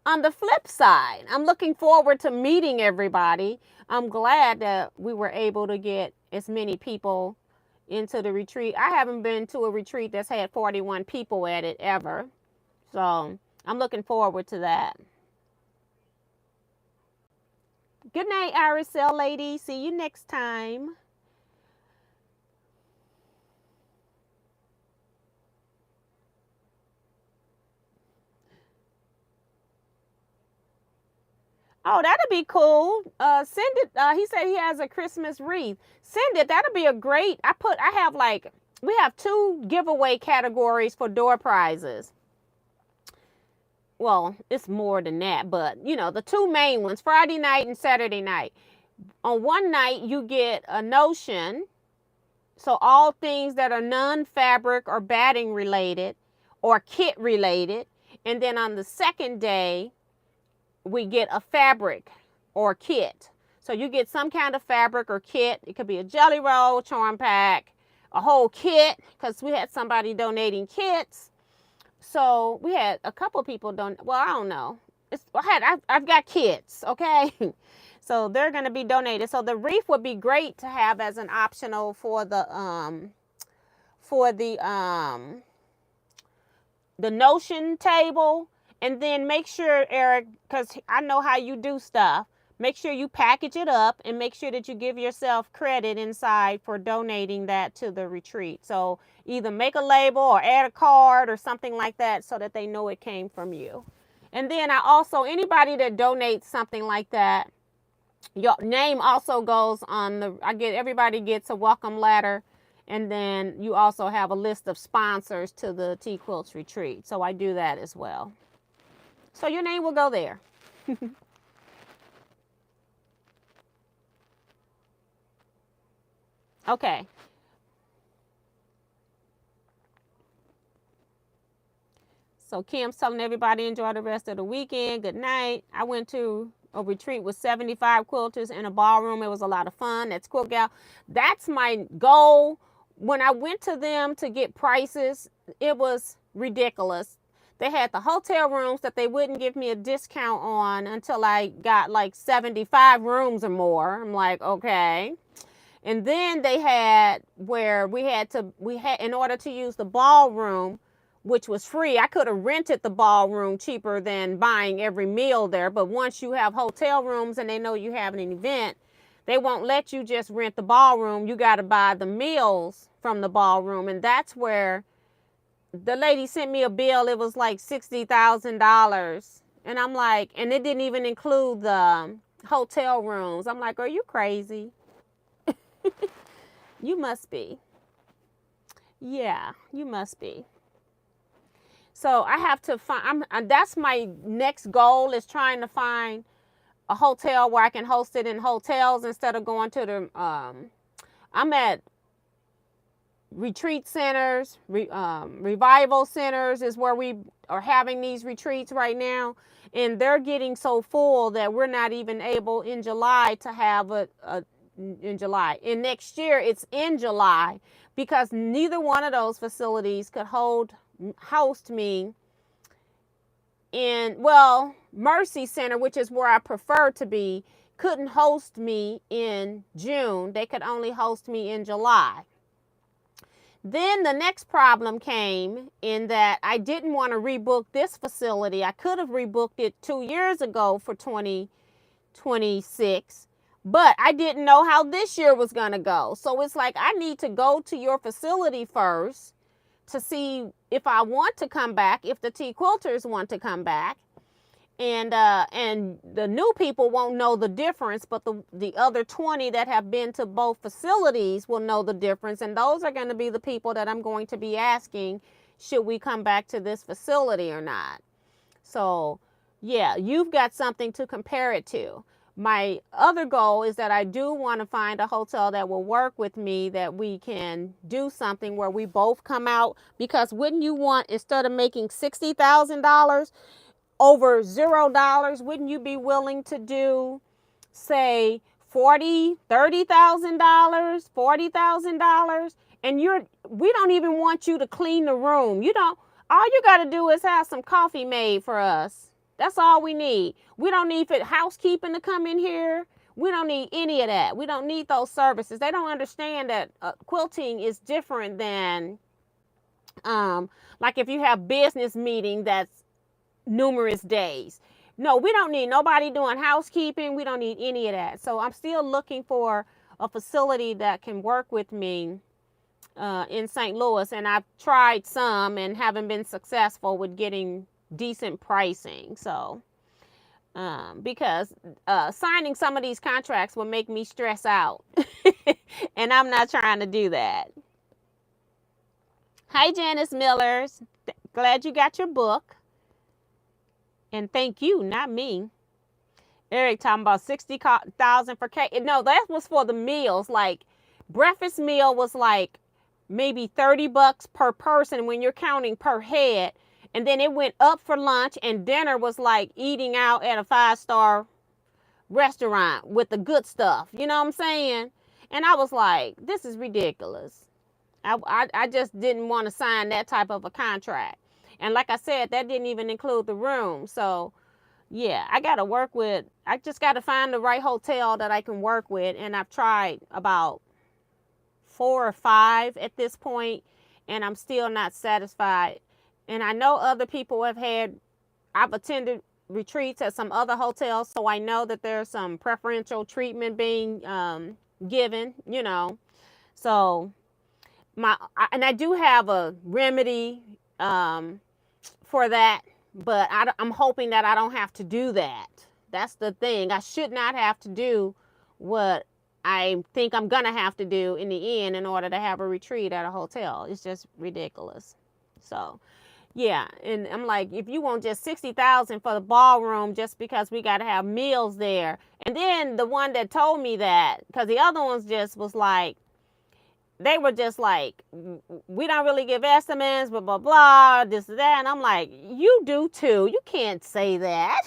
on the flip side, I'm looking forward to meeting everybody. I'm glad that we were able to get as many people into the retreat. I haven't been to a retreat that's had 41 people at it ever. So I'm looking forward to that. Good night, Irisel lady. See you next time. Oh, that'd be cool. Send it. He said he has a Christmas wreath. Send it. That'd be a great. I have like, we have 2 giveaway categories for door prizes. Well, it's more than that, but you know, the 2 main ones, Friday night and Saturday night. On one night, you get a notion. So all things that are non-fabric or batting related or kit related. And then on the second day, we get a fabric or kit. So you get some kind of fabric or kit. It could be a jelly roll, charm pack, a whole kit, because we had somebody donating kits. So we had a couple people donate. Well, I don't know. I've got kits, okay? So they're going to be donated. So the wreath would be great to have as an optional for the notion table. And then make sure, Eric, because I know how you do stuff, make sure you package it up and make sure that you give yourself credit inside for donating that to the retreat. So either make a label or add a card or something like that so that they know it came from you. And then anybody that donates something like that, your name also goes on everybody gets a welcome letter. And then you also have a list of sponsors to the Teaquilts retreat. So I do that as well. So your name will go there. Okay. So Kim's telling everybody enjoy the rest of the weekend. Good night. I went to a retreat with 75 quilters in a ballroom. It was a lot of fun. That's Quilt Gal. That's my goal. When I went to them to get prices, it was ridiculous. They had the hotel rooms that they wouldn't give me a discount on until I got like 75 rooms or more. I'm like, okay. And then they had where we had in order to use the ballroom, which was free, I could have rented the ballroom cheaper than buying every meal there. But once you have hotel rooms and they know you have an event, they won't let you just rent the ballroom. You got to buy the meals from the ballroom. And that's where the lady sent me a bill. It was like $60,000. And I'm like, and it didn't even include the hotel rooms. I'm like, are you crazy? You must be. Yeah, you must be. So I have to find, that's my next goal, is trying to find a hotel where I can host it in hotels instead of going to the, I'm at retreat centers, revival centers is where we are having these retreats right now. And they're getting so full that we're not even able in July to have in July. In next year, it's in July, because neither one of those facilities could host me in, well, Mercy Center, which is where I prefer to be, couldn't host me in June. They could only host me in July. Then the next problem came in that I didn't want to rebook this facility. I could have rebooked it 2 years ago for 2026, but I didn't know how this year was going to go. So it's like, I need to go to your facility first to see if I want to come back, if the Teaquilters want to come back. And the new people won't know the difference, but the other 20 that have been to both facilities will know the difference. And those are going to be the people that I'm going to be asking, should we come back to this facility or not? So yeah, you've got something to compare it to. My other goal is that I do want to find a hotel that will work with me, that we can do something where we both come out, because wouldn't you want, instead of making $60,000 over $0, wouldn't you be willing to do, say, $30,000, $40,000, and we don't even want you to clean the room. All you got to do is have some coffee made for us. That's all we need. We don't need housekeeping to come in here. We don't need any of that. We don't need those services. They don't understand that quilting is different than, like if you have business meeting that's numerous days. No, we don't need nobody doing housekeeping. We don't need any of that. So I'm still looking for a facility that can work with me in St. Louis, and I've tried some and haven't been successful with getting decent pricing. So because signing some of these contracts will make me stress out and I'm not trying to do that. Hi, Janice Millers. Glad you got your book. And thank you, not me. Eric talking about 60,000 for cake. No, that was for the meals. Like breakfast meal was like maybe $30 per person when you're counting per head. And then it went up for lunch, and dinner was like eating out at a 5-star restaurant with the good stuff. You know what I'm saying? And I was like, this is ridiculous. I just didn't want to sign that type of a contract. And like I said, that didn't even include the room. So yeah, I just got to find the right hotel that I can work with. And I've tried about 4 or 5 at this point, and I'm still not satisfied. And I know other people I've attended retreats at some other hotels, so I know that there's some preferential treatment being given, you know. So and I do have a remedy for that, but I'm hoping that I don't have to do that. That's the thing. I should not have to do what I think I'm going to have to do in the end in order to have a retreat at a hotel. It's just ridiculous. So, yeah. And I'm like, if you want just 60,000 for the ballroom just because we got to have meals there. And then the one that told me that, because the other ones just was like, they were just like, we don't really give estimates, blah, blah, blah, this, that. And I'm like, you do too. You can't say that.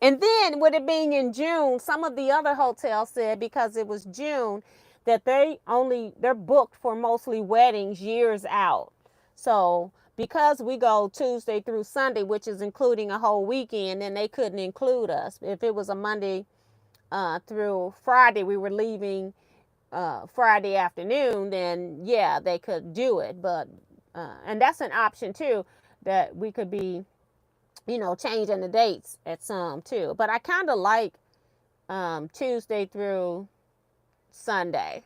And then with it being in June, some of the other hotels said because it was June that they're booked for mostly weddings years out. So because we go Tuesday through Sunday, which is including a whole weekend, then they couldn't include us. If it was a Monday through Friday, we were leaving Friday afternoon, then yeah, they could do it. But and that's an option too, that we could be, you know, changing the dates at some too. But I kind of like Tuesday through Sunday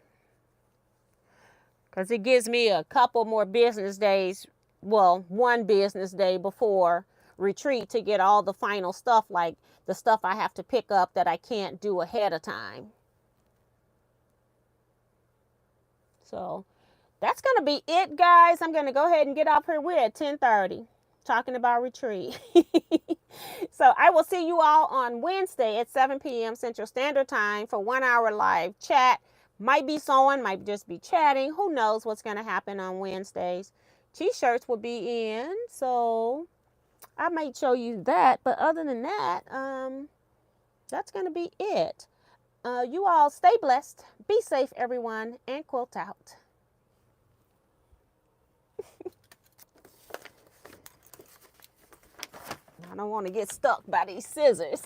because it gives me a couple more business days, well, one business day before retreat to get all the final stuff, like the stuff I have to pick up that I can't do ahead of time. So that's going to be it, guys. I'm going to go ahead and get off here. We're at 10:30 talking about retreat. So I will see you all on Wednesday at 7 p.m. Central Standard Time for 1 hour live chat. Might be sewing, might just be chatting. Who knows what's going to happen on Wednesdays. T-shirts will be in, so I might show you that. But other than that, that's going to be it. You all stay blessed. Be safe, everyone, and quilt out. I don't want to get stuck by these scissors.